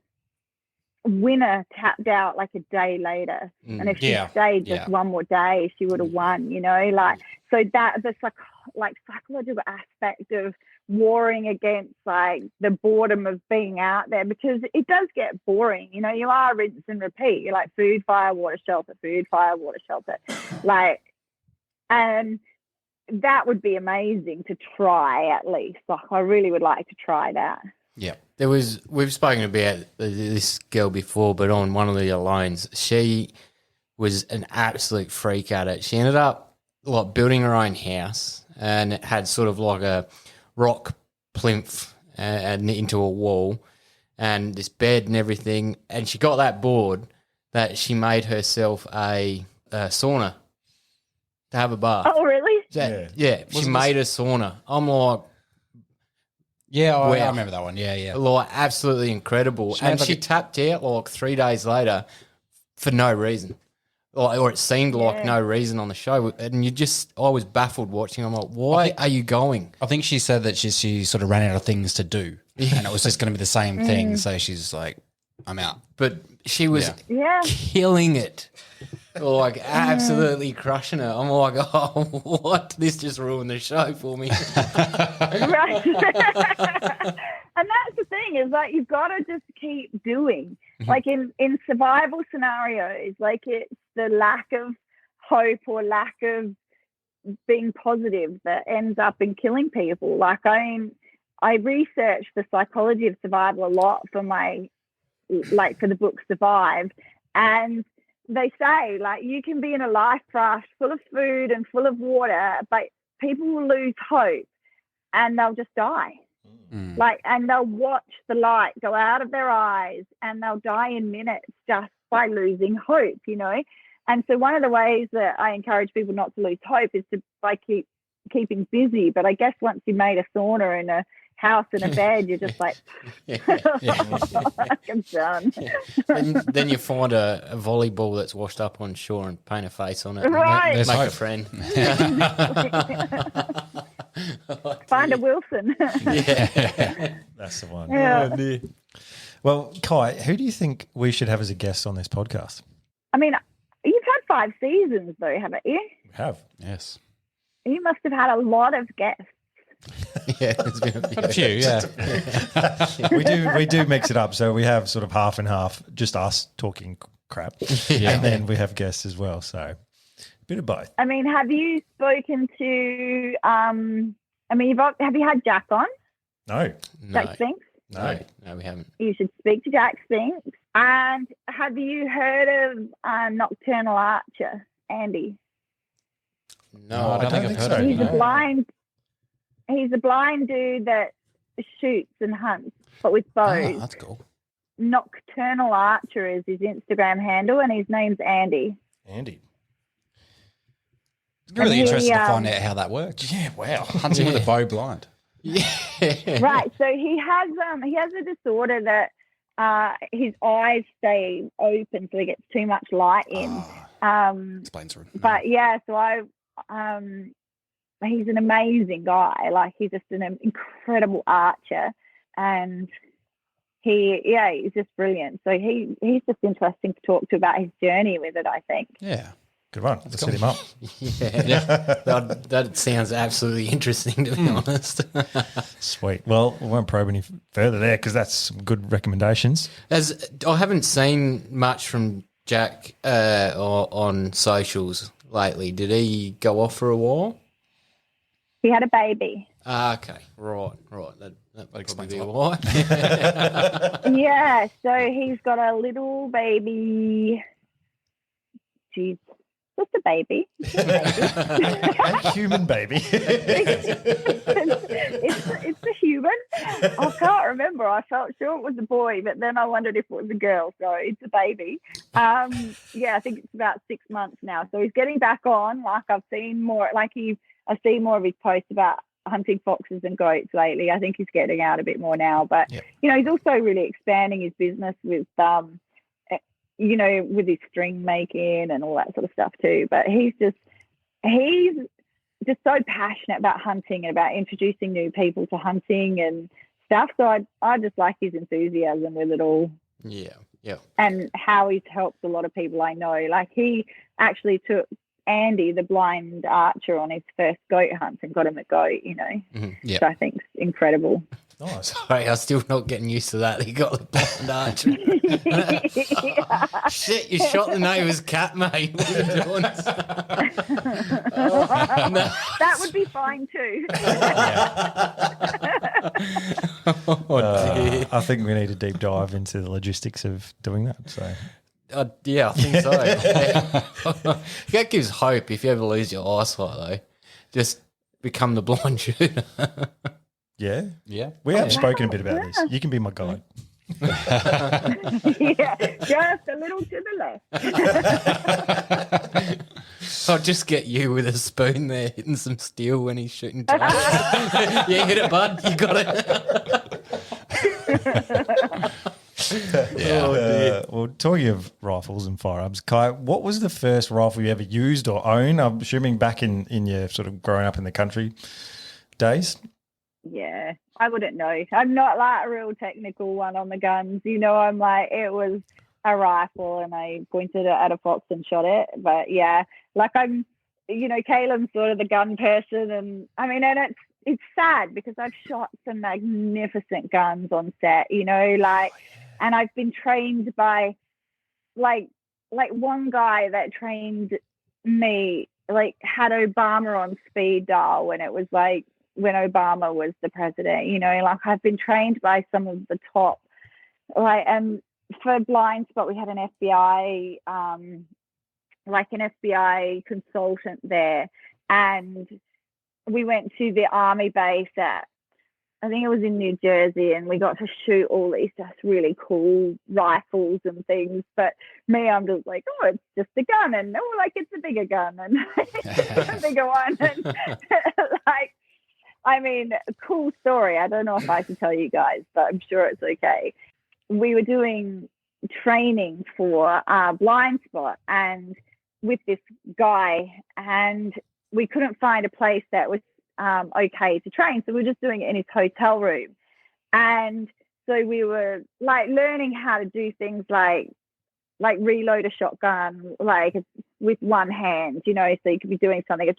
winner tapped out like a day later, and if she stayed just one more day she would have won, you know, like, so that like psychological aspect of warring against like the boredom of being out there, because it does get boring. You know, you are rinse and repeat. You're like food, fire, water, shelter, food, fire, water, shelter. Like, and that would be amazing to try at least. Like, I really would like to try that. Yeah. We've spoken about this girl before, but on one of the loans, she was an absolute freak at it. She ended up like building her own house, and it had sort of like a rock plinth and into a wall and this bed and everything. And she got that bored that she made herself a sauna to have a bath. Oh, really? Yeah. She made a sauna. I'm like, Yeah, I Wow. remember that one. Yeah. like absolutely incredible. She made And like she a- tapped out like 3 days later for no reason. Or it seemed like no reason on the show. And I was baffled watching. I'm like, why are you going? I think she said that she sort of ran out of things to do, and it was just going to be the same thing. So she's like, I'm out. But she was Yeah. killing it. Like absolutely crushing it. I'm like, oh, what? This just ruined the show for me. Right. And that's the thing, is like you've got to just keep doing. Like in survival scenarios, like it's the lack of hope or lack of being positive that ends up in killing people. Like I researched the psychology of survival a lot for for the book Survive, and they say like you can be in a life raft full of food and full of water, but people will lose hope and they'll just die. Like, and they'll watch the light go out of their eyes and they'll die in minutes just by losing hope, you know. And so one of the ways that I encourage people not to lose hope is by keeping busy. But I guess once you made a sauna and a house and a bed, you're just like, I'm done. Then you find a volleyball that's washed up on shore and paint a face on it. Right. And There's make a hope. friend. Find a Wilson. That's the one. Yeah. Well, Ky, who do you think we should have as a guest on this podcast? I mean, you've had 5 seasons though, haven't you? We have. Yes. You must have had a lot of guests. Yeah, there's been A few, yeah. We do mix it up. So we have sort of half and half, just us talking crap. And then we have guests as well. So a bit of both. I mean, have you spoken to, have you had Jack on? No. Jack Spinks? No. No, we haven't. You should speak to Jack Spinks. And have you heard of Nocturnal Archer, Andy? No, I don't think I've heard of him. He's a blind dude that shoots and hunts, but with bows. Oh, that's cool. Nocturnal Archer is his Instagram handle, and his name's Andy. Andy. It's really he, interesting to find out how that works. Yeah, wow. Hunting with a bow blind. Yeah. Right. So he has a disorder that his eyes stay open, so he gets too much light in. Explains it. But yeah, so he's an amazing guy. Like, he's just an incredible archer, and he's just brilliant. So he's just interesting to talk to about his journey with it, I think. Yeah. Good one. Let's set him up. That sounds absolutely interesting, to be honest. Sweet. Well, we won't probe any further there because that's some good recommendations. I haven't seen much from Jack on socials lately. Did he go off for a while? He had a baby. Okay, right. That explains explains a why. Yeah, so he's got a little baby. Jeez, just a baby. A human baby. It's a human. I can't remember. I felt sure it was a boy, but then I wondered if it was a girl. So it's a baby. Yeah, I think it's about 6 months now. So he's getting back on. Like, I've seen more. I see more of his posts about hunting foxes and goats lately. I think he's getting out a bit more now. But he's also really expanding his business with with his string making and all that sort of stuff too. But he's just so passionate about hunting and about introducing new people to hunting and stuff. So I just like his enthusiasm with it all. Yeah. And how he's helped a lot of people I know. Like, he actually took Andy, the blind archer, on his first goat hunt and got him a goat, you know. Yeah. So I think it's incredible. Nice. Sorry, I'm still not getting used to that. He got the blind archer. Shit, you shot the neighbour's cat, mate. What are you doing? That would be fine too. I think we need a deep dive into the logistics of doing that. So Yeah, I think so. That gives hope if you ever lose your eyesight, though. Just become the blind shooter. yeah, Yeah. we have spoken a bit about this. You can be my guide. Yeah, just a little to the left. I'll just get you with a spoon there hitting some steel when he's shooting targets. Yeah, hit it, bud. You got it. Well, talking of rifles and firearms, Ky, what was the first rifle you ever used or owned? I'm assuming back in your sort of growing up in the country days. Yeah, I wouldn't know. I'm not like a real technical one on the guns. You know, I'm like, it was a rifle and I pointed it at a fox and shot it. But yeah, like I'm, you know, Caleb's sort of the gun person. And I mean, and it's sad because I've shot some magnificent guns on set, you know, like, and I've been trained by like one guy that trained me, like had Obama on speed dial when it was like, when Obama was the president, you know, like I've been trained by some of the top, like, and for blind spot, we had an FBI, like an FBI consultant there, and we went to the army base at, I think it was in New Jersey, and we got to shoot all these just really cool rifles and things. But me, I'm just like, oh, it's just a gun, and oh, like it's a bigger gun, and a bigger one, and like. I mean, cool story. I don't know if I should tell you guys, but I'm sure it's okay. We were doing training for blind spot and with this guy, and we couldn't find a place that was okay to train. So we were just doing it in his hotel room. And so we were like learning how to do things like reload a shotgun, like with one hand, you know, so you could be doing something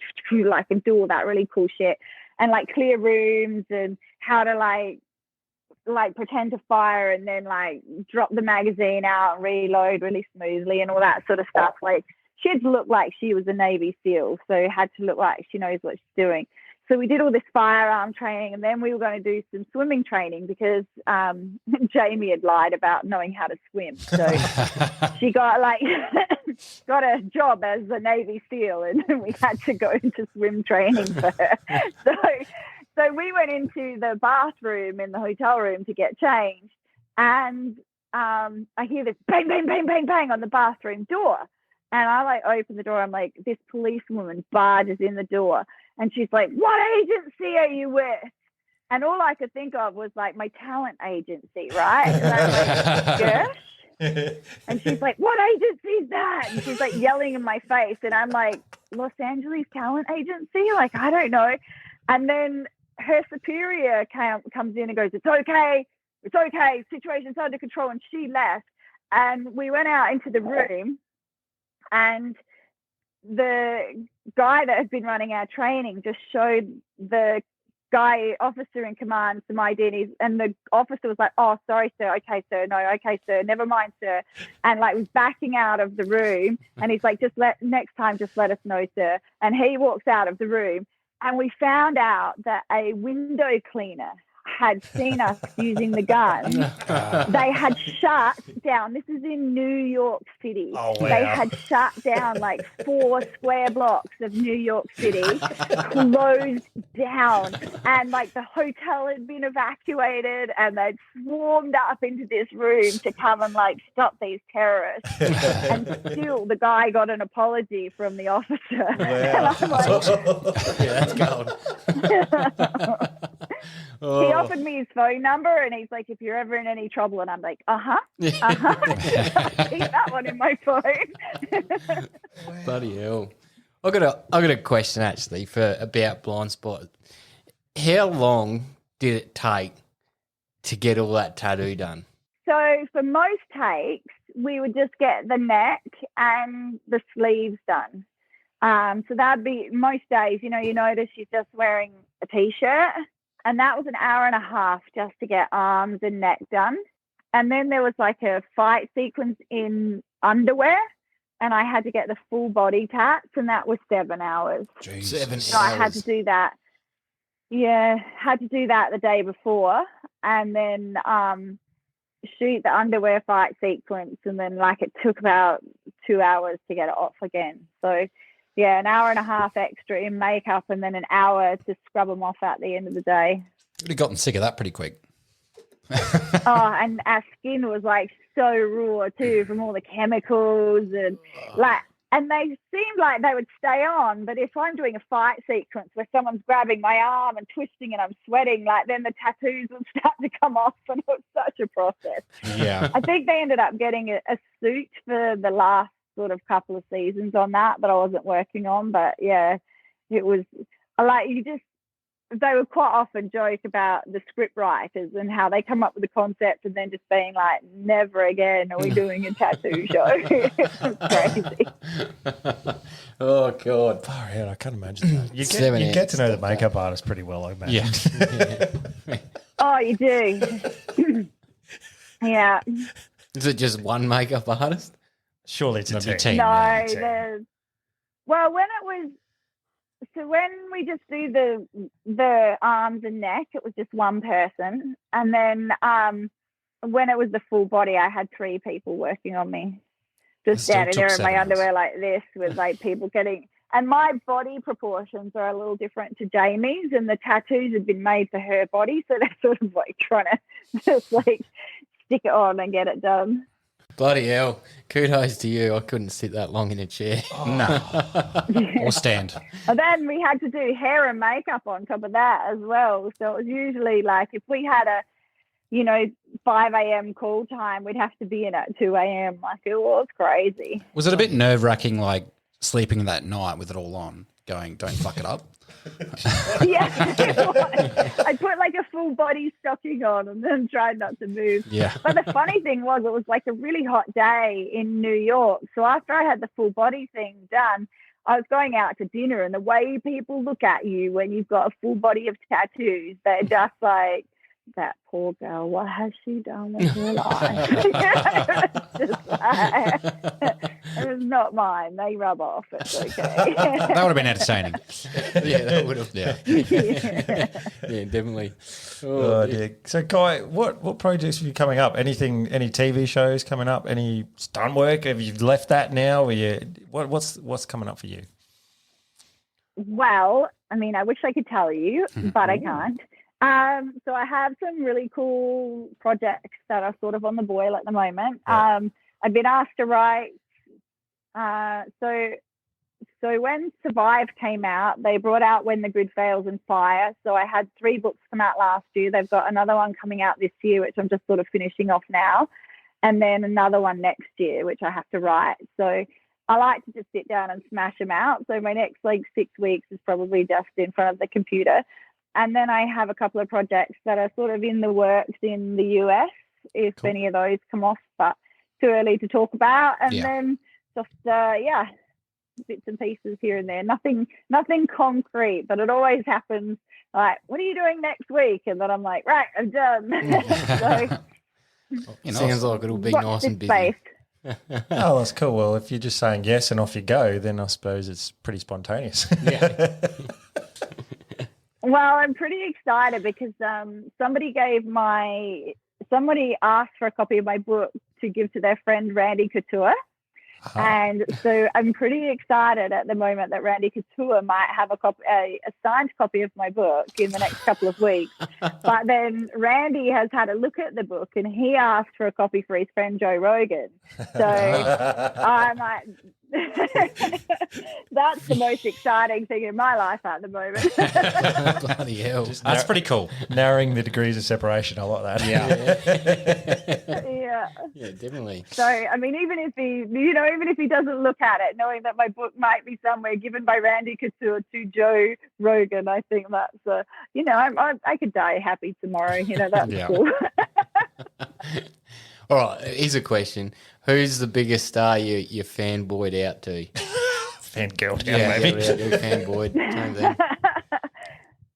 like and do all that really cool shit. And like clear rooms and how to like pretend to fire and then like drop the magazine out and reload really smoothly and all that sort of stuff. Like she had to look like she was a Navy SEAL, so had to look like she knows what she's doing. So we did all this firearm training, and then we were going to do some swimming training because Jamie had lied about knowing how to swim. So she got got a job as a Navy SEAL, and we had to go into swim training for her. So we went into the bathroom in the hotel room to get changed, and I hear this bang, bang, bang, bang, bang on the bathroom door. And I like open the door. I'm like, this policewoman barges in the door. And she's like, what agency are you with? And all I could think of was like my talent agency, right? And I'm like, yes. And she's like, what agency is that? And she's like yelling in my face. And I'm like, Los Angeles Talent Agency? Like, I don't know. And then her superior comes in and goes, it's okay. Situation's under control. And she left. And we went out into the room. And the guy that had been running our training just showed the guy officer in command some ID, and the officer was like, oh, sorry, sir. Okay, sir. No, okay, sir. Never mind, sir. And like was backing out of the room. And he's like, next time, just let us know, sir. And he walks out of the room, and we found out that a window cleaner had seen us using the gun. They had shut down, this is in New York City. Oh, wow. They had shut down like 4 square blocks of New York City, closed down, and like the hotel had been evacuated, and they'd swarmed up into this room to come and like stop these terrorists. And still the guy got an apology from the officer. Wow. And I'm like, yeah, that's gold. He offered me his phone number, and he's like, if you're ever in any trouble, and I'm like, keep that one in my phone. Bloody hell. I got a question actually about blind spot. How long did it take to get all that tattoo done? So for most takes, we would just get the neck and the sleeves done. So that'd be most days, you notice she's just wearing a t-shirt, and that was an hour and a half just to get arms and neck done. And then there was like a fight sequence in underwear, and I had to get the full body tats, and that was 7 hours. Jeez. 7 hours. So I had to do that. Yeah, had to do that the day before, and then shoot the underwear fight sequence, and then like it took about 2 hours to get it off again. So yeah, an hour and a half extra in makeup, and then an hour to scrub them off at the end of the day. You'd have gotten sick of that pretty quick. Oh, and our skin was like so raw too from all the chemicals, and and they seemed like they would stay on, but if I'm doing a fight sequence where someone's grabbing my arm and twisting and I'm sweating, like then the tattoos would start to come off, and it was such a process. Yeah. I think they ended up getting a suit for the last sort of couple of seasons on that I wasn't working on, but yeah, it was like they would quite often joke about the script writers and how they come up with the concept and then just being like, never again are we doing a tattoo show. It's crazy. Oh, God. Far out, I can't imagine that. You 7 get to know the hours. makeup artist pretty well, I imagine. Yeah. Oh, you do. Yeah. Is it just one makeup artist? Surely it's a That'd be team. team. No, yeah, there's when we just do the arms and neck, it was just one person, and then when it was the full body, I had 3 people working on me, just Still standing took there in 7 my hours. underwear like this, with like people getting. And my body proportions are a little different to Jamie's, and the tattoos have been made for her body, so they're sort of like trying to just like stick it on and get it done. Bloody hell. Kudos to you. I couldn't sit that long in a chair. No. Or stand. And then we had to do hair and makeup on top of that as well. So it was usually like if we had a, 5 a.m. call time, we'd have to be in at 2 a.m. Like it was crazy. Was it a bit nerve-wracking, like sleeping that night with it all on, going, don't fuck it up? Yeah. I put like a full body stocking on and then tried not to move. Yeah. But the funny thing was it was like a really hot day in New York. So after I had the full body thing done, I was going out to dinner, and the way people look at you when you've got a full body of tattoos, they're just like, that poor girl, what has she done with her life? It was not mine. They rub off. It's okay. That would have been entertaining. Yeah, that would have. Yeah. Yeah, definitely. Oh, dear. So, Ky, what projects have you coming up? Any TV shows coming up? Any stunt work? Have you left that now? What's coming up for you? Well, I mean, I wish I could tell you, but I can't. So I have some really cool projects that are sort of on the boil at the moment. Yeah. I've been asked to write. So when Survive came out, they brought out When the Grid Fails and Fire. So I had 3 books come out last year. They've got another one coming out this year, which I'm just sort of finishing off now. And then another one next year, which I have to write. So I like to just sit down and smash them out. So my next 6 weeks is probably just in front of the computer. And then I have a couple of projects that are sort of in the works in the US, if any of those come off, but too early to talk about. And then just, bits and pieces here and there. Nothing concrete, but it always happens like, what are you doing next week? And then I'm like, right, I'm done. So Sounds like it'll be watch nice this and busy. space. Oh, that's cool. Well, if you're just saying yes and off you go, then I suppose it's pretty spontaneous. Yeah. Well, I'm pretty excited because somebody asked for a copy of my book to give to their friend Randy Couture. And so I'm pretty excited at the moment that Randy Couture might have a signed copy of my book in the next couple of weeks. But then Randy has had a look at the book and he asked for a copy for his friend Joe Rogan. So I'm like, that's the most exciting thing in my life at the moment. Bloody hell. That's pretty cool. Narrowing the degrees of separation. I like that. Yeah. Yeah. Yeah, definitely. So, I mean, even if he doesn't look at it, knowing that my book might be somewhere given by Randy Couture to Joe Rogan, I think that's, I could die happy tomorrow. That's cool. All right, here's a question. Who's the biggest star you fanboyed out to? fangirl down, Yeah, maybe. fanboy. Same thing.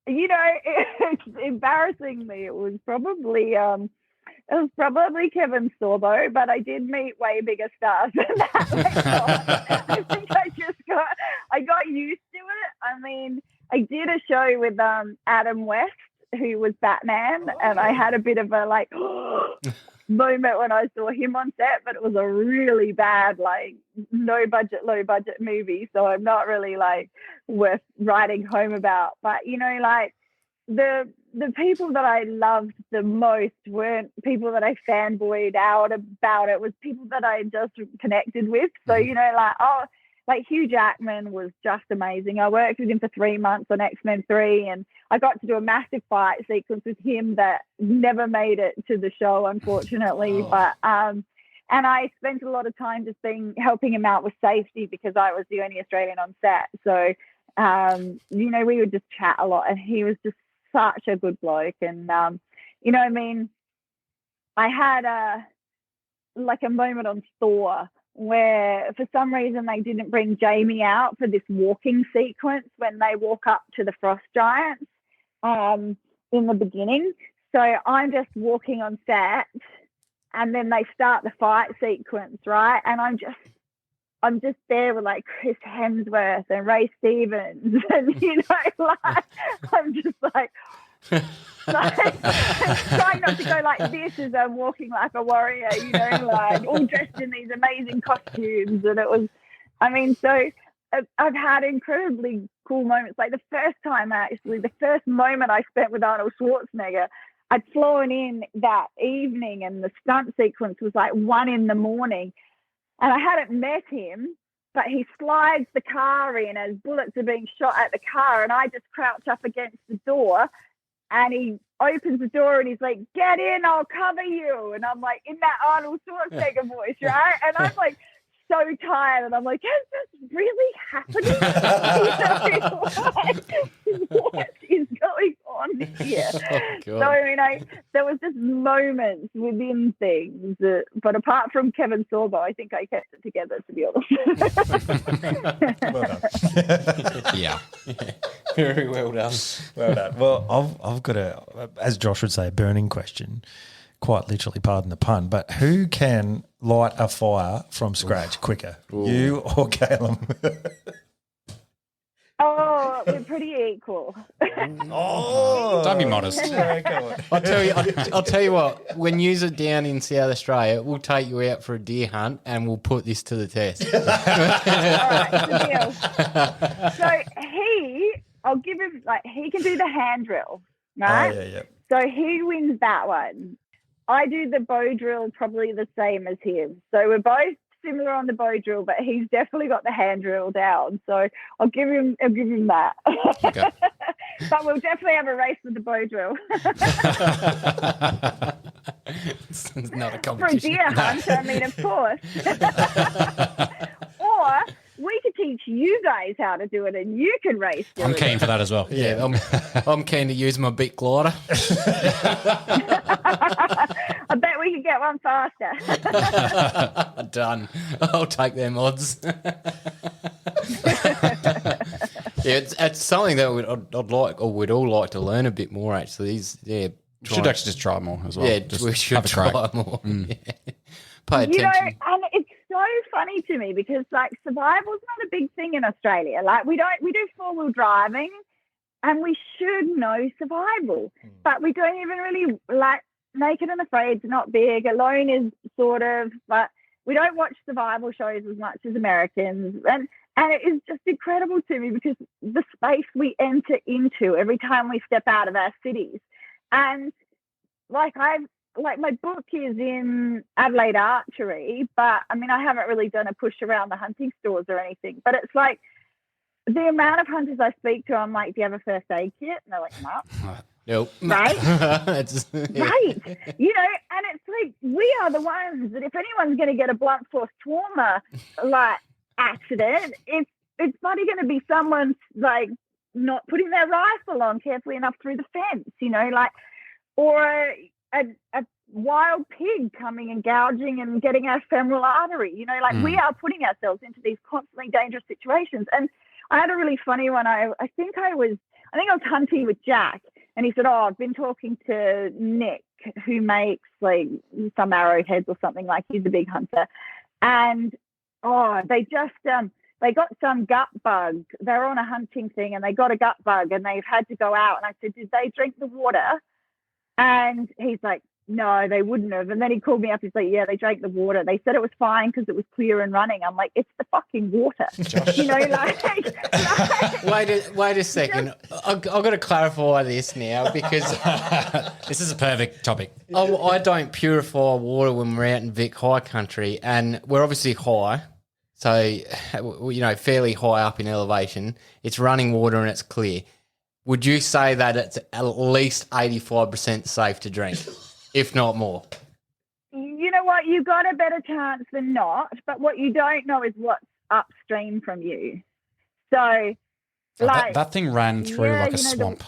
You know, it's embarrassingly, it was probably Kevin Sorbo, but I did meet way bigger stars than that. I think I got used to it. I mean, I did a show with Adam West, who was Batman, and I had a bit of a like moment when I saw him on set, but it was a really bad, like low budget movie, so I'm not really like worth writing home about. But you know, like the people that I loved the most weren't people that I fanboyed out about. It was people that I just connected with. So, you know, like Hugh Jackman was just amazing. I worked with him for 3 months on X-Men 3, and I got to do a massive fight sequence with him that never made it to the show, unfortunately. But and I spent a lot of time just helping him out with safety because I was the only Australian on set. So, you know, we would just chat a lot, and he was just such a good bloke. And you know, I mean, I had a moment on Thor where for some reason they didn't bring Jamie out for this walking sequence when they walk up to the frost giants in the beginning. So I'm just walking on set, and then they start the fight sequence, right? And I'm just there with like Chris Hemsworth and Ray Stevens, and you know, like I'm just like trying not to go like this as I'm walking like a warrior, you know, like all dressed in these amazing costumes. And it was, I mean, so I've had incredibly cool moments. Like the first moment I spent with Arnold Schwarzenegger, I'd flown in that evening, and the stunt sequence was like 1 a.m, and I hadn't met him, but he slides the car in as bullets are being shot at the car, and I just crouch up against the door, and he opens the door and he's like, "Get in, I'll cover you." And I'm like in that Arnold Schwarzenegger voice, right? And I'm like so tired, and I'm like, "Is this really happening?" What is going on here? So I mean, there was just moments within things, but apart from Kevin Sorbo, I think I kept it together, to be honest. Well done. Yeah. Very well done. Well done. Well, I've got as Josh would say, a burning question. Quite literally, pardon the pun, but who can light a fire from scratch quicker, you or Caleb? Oh, we're pretty equal. Don't be modest. Yeah, go on. I'll tell you what. When yous are down in South Australia, we'll take you out for a deer hunt, and we'll put this to the test. All right, it's a deal. So I'll give him, like, he can do the hand drill, right? Oh, yeah. So he wins that one. I do the bow drill probably the same as him. So we're both similar on the bow drill, but he's definitely got the hand drill down. So I'll give him that. Okay. But we'll definitely have a race with the bow drill. It's not a For a competition. deer hunt, I mean, of course. Or we could teach you guys how to do it, and you can race. I'm keen for that as well. Yeah, I'm keen to use my big glider. I bet we could get one faster. Done. I'll take them odds. Yeah, it's something that I'd like, or we'd all like to learn a bit more. Actually, We should actually just try more as well. Yeah, Just we should have a crack. try more. Yeah. Pay You know, attention. and it's so funny to me because like survival's not a big thing in Australia. Like we do 4-wheel driving, and we should know survival, but we don't even really like Naked and Afraid's not big. Alone is sort of, but we don't watch survival shows as much as Americans, and it is just incredible to me because the space we enter into every time we step out of our cities, and like my book is in Adelaide Archery, but I mean, I haven't really done a push around the hunting stores or anything, but it's like the amount of hunters I speak to, I'm like, "Do you have a first aid kit?" And they're like, "No." Nope. Right? Yeah. Right. You know, and it's like, we are the ones that if anyone's going to get a blunt force trauma, like, accident, it's bloody going to be someone, like, not putting their rifle on carefully enough through the fence, you know, like, or a wild pig coming and gouging and getting our femoral artery. You know, like we are putting ourselves into these constantly dangerous situations. And I had a really funny one. I think I was hunting with Jack, and he said, "Oh, I've been talking to Nick, who makes like some arrowheads or something. Like he's a big hunter, and they just they got some gut bug. They're on a hunting thing, and they got a gut bug, and they've had to go out. And I said, did they drink the water? And he's like, no, they wouldn't have. And then he called me up. He's like, yeah, they drank the water. They said it was fine because it was clear and running. I'm like, it's the fucking water. You know, Wait a second. I've got to clarify this now because This is a perfect topic. I don't purify water when we're out in Vic high country, and we're obviously high. So, you know, fairly high up in elevation. It's running water and it's clear. Would you say that it's at least 85% safe to drink, if not more? You know what? You got a better chance than not, but what you don't know is what's upstream from you. So, like that thing ran through like a swamp.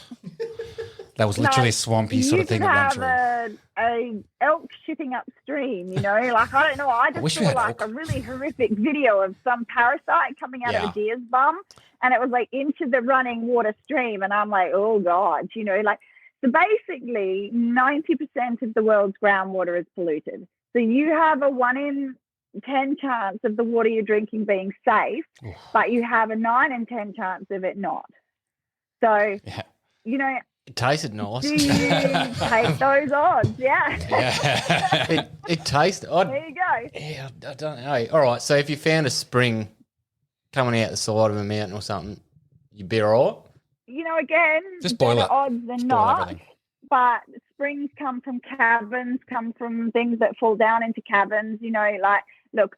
That was literally a swampy sort of thing that ran through. A elk shitting upstream, you know, like I don't know. I just saw like a really horrific video of some parasite coming out of a deer's bum, and it was like into the running water stream, and I'm like, oh god, you know, like so basically 90% of the world's groundwater is polluted. So you have a 1 in 10 chance of the water you're drinking being safe, but you have a 9 in 10 chance of it not. So, you know. It tasted nice. Do you take those odds? Yeah. It tasted. There you go. Yeah, I don't know. All right, so if you found a spring coming out the side of a mountain or something, you'd be all right? You know, again, just boil it. Odds than not. Everything. But springs come from caverns, come from things that fall down into caverns. You know, like, look,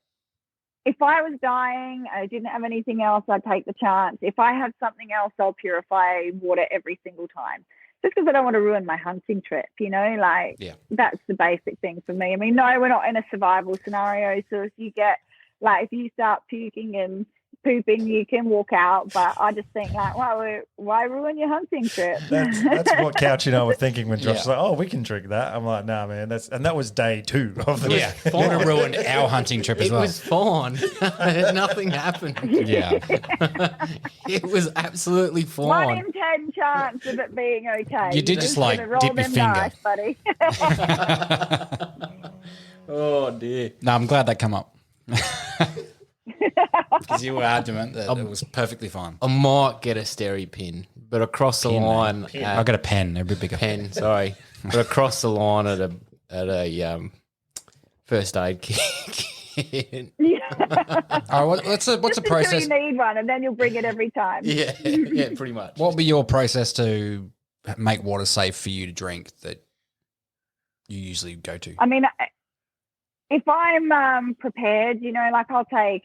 if I was dying, I didn't have anything else, I'd take the chance. If I have something else, I'll purify water every single time. Just because I don't want to ruin my hunting trip, you know, like that's the basic thing for me. I mean, no, we're not in a survival scenario. So if you get, like, if you start puking and pooping, you can walk out. But I just think, like, well, why ruin your hunting trip? That's what Couch and I were thinking when Josh was like, oh, we can drink that. I'm like, nah, man. That was day 2 of the It would have ruined our hunting trip as well. It was fine. Nothing happened. Yeah. It was absolutely fine. 1 in 10 chance of it being okay. You did just like dip your finger. Dice, buddy. Oh, dear. No, I'm glad that came up. Because you were adamant that it was perfectly fine. I might get a steri pin, but across the line, I got a pen, a bit bigger. Pen, sorry, but across the line at a first aid kit. All right, what's the process? You need one, and then you'll bring it every time. Yeah, pretty much. What would be your process to make water safe for you to drink that you usually go to? I mean, if I'm prepared, you know, like I'll take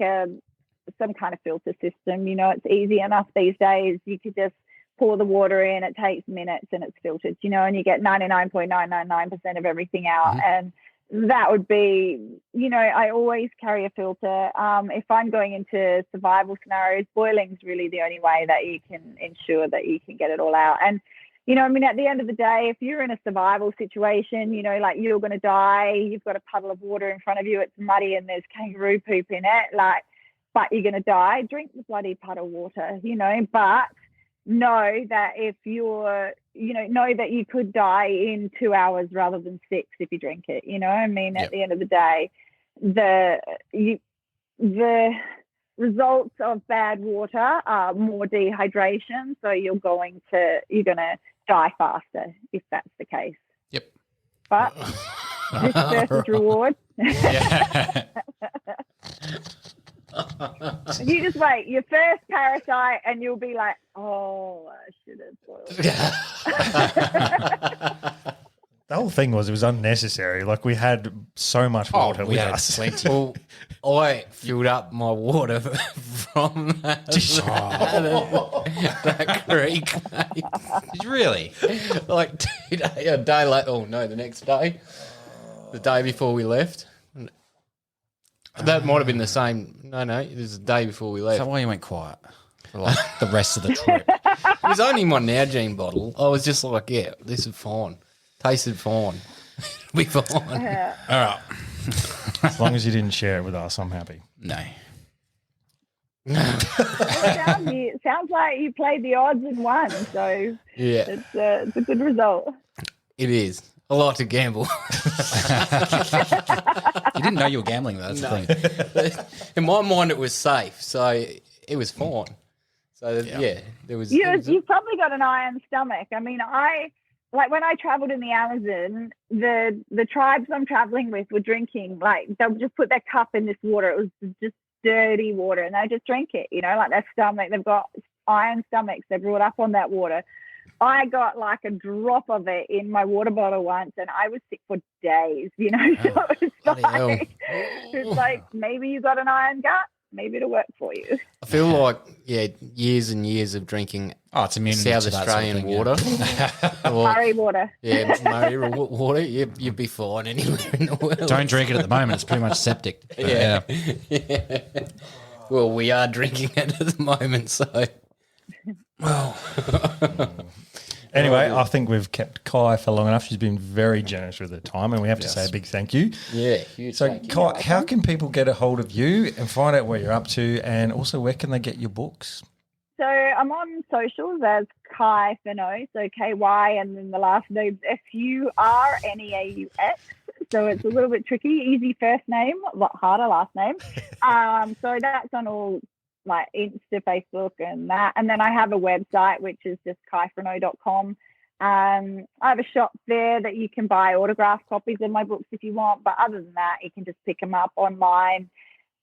some kind of filter system. You know, it's easy enough these days. You could just pour the water in. It takes minutes and it's filtered, you know, and you get 99.999% of everything out. And that would be, you know, I always carry a filter. If I'm going into survival scenarios, boiling's really the only way that you can ensure that you can get it all out. And you know, I mean, at the end of the day, if you're in a survival situation, you know, like you're going to die, you've got a puddle of water in front of you, it's muddy and there's kangaroo poop in it, like, but you're going to die, drink the bloody puddle water, you know, but know that if you're, you know that you could die in 2 hours rather than 6 if you drink it, you know, I mean, at the end of the day, the results of bad water are more dehydration, so you're going to die faster if that's the case. Yep. But risk versus reward. You just wait your first parasite and you'll be like, oh, I should have boiled. The whole thing was it was unnecessary. Like we had so much water with us. Plenty. Well, I filled up my water from that creek. Mate. Did you really? Like a day later. Oh no, the next day, the day before we left. That might have been the same. No, it was the day before we left. So why you went quiet for like the rest of the trip? It was only my Nalgene bottle. I was just like, yeah, this is fine. Tasted fine. We fine. All right. As long as you didn't share it with us, I'm happy. No. It sounds like you played the odds and won, so Yeah, it's a good result. it is. I like to gamble. You didn't know you were gambling, though. That's the thing. In my mind, it was safe, so it was fine. So yeah, there was. You've probably got an iron stomach. I mean, like when I traveled in the Amazon, the tribes I'm traveling with were drinking, like they'll just put their cup in this water. It was just dirty water, and they just drink it, like their stomach. They've got iron stomachs. They're brought up on that water. I got like a drop of it in my water bottle once, and I was sick for days, So it's like maybe you got an iron gut. Maybe it'll work for you. I feel like years and years of drinking. Oh, it's immunity South to that Australian sort of thing, water. Murray water. Yeah, Murray water. You'd be fine anywhere in the world. Don't drink it at the moment. It's pretty much septic. Yeah. Well, we are drinking it at the moment, so. Well, Anyway, I think we've kept Ky for long enough. She's been very generous with her time, and we have to say a big thank you. Yeah, huge. So, thank you. Ky, how can people get a hold of you and find out what you're up to, and also where can they get your books? So I'm on socials as Ky Furneaux, so KY, and then the last name's Furneaux. So it's a little bit tricky. Easy first name, a lot harder last name. So that's on all like Insta, Facebook, and that. And then I have a website which is just kyfurneaux.com. I have a shop there that you can buy autographed copies of my books if you want. But other than that, you can just pick them up online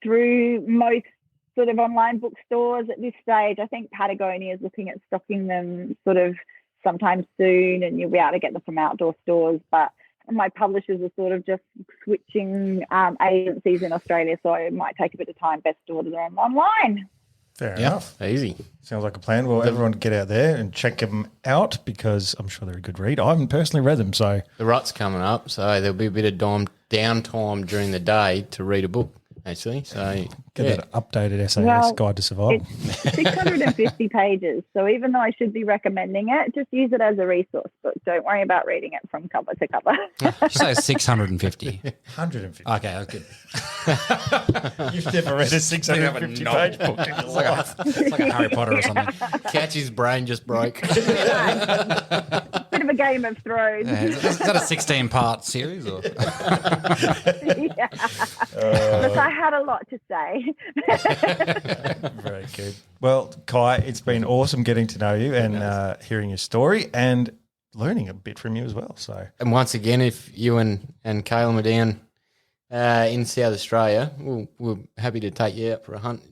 through most sort of online bookstores at this stage. I think Patagonia is looking at stocking them sort of sometime soon, and you'll be able to get them from outdoor stores. But my publishers are sort of just switching agencies in Australia, so it might take a bit of time. Best to order them online. Fair enough. Easy. Sounds like a plan. Well, everyone get out there and check them out because I'm sure they're a good read. I haven't personally read them, so. The rut's coming up, so there'll be a bit of downtime during the day to read a book, actually. So Get that updated SAS Guide to Survival. It's 650 pages, so even though I should be recommending it, just use it as a resource book. Don't worry about reading it from cover to cover. you say 650. 150. Okay, that's good. You've never read a 650 page book in your life. It's like a Harry Potter or something. Catchy's brain just broke. Bit of a Game of Thrones. Yeah, is that a 16-part series? Or? Yeah. Look, I had a lot to say. Very good. Well, Ky, it's been awesome getting to know you and hearing your story and learning a bit from you as well. So, And once again, if you and Caleb are down in South Australia, we're happy to take you out for a hunt.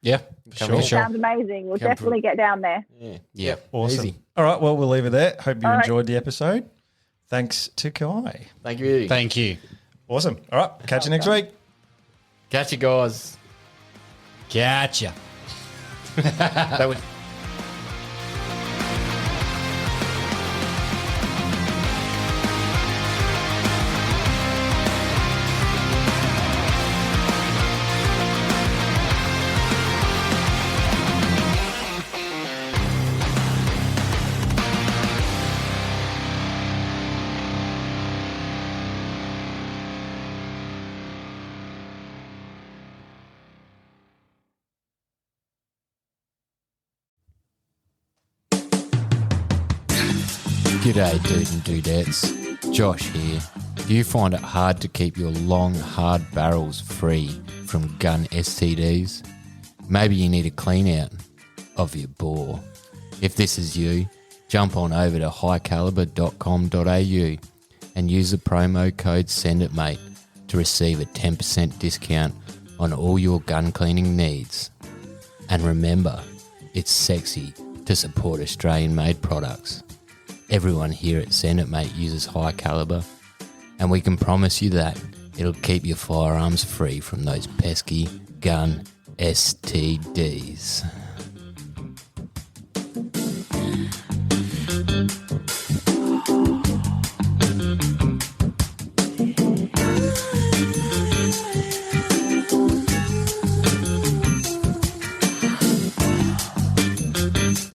Yeah, Come sure. Sounds amazing. We'll Come definitely get down there. Yeah. awesome. Easy. All right, well, we'll leave it there. Hope you All right. enjoyed the episode. Thanks to Ky. Thank you. Thank you. Awesome. All right, catch you next week. Catch you guys. Gotcha. That was. G'day, dude and dudettes. Josh here. Do you find it hard to keep your long, hard barrels free from gun STDs? Maybe you need a clean out of your bore. If this is you, jump on over to highcaliber.com.au and use the promo code SENDITMATE to receive a 10% discount on all your gun cleaning needs. And remember, it's sexy to support Australian-made products. Everyone here at Send It Mate uses High Caliber, and we can promise you that it'll keep your firearms free from those pesky gun STDs.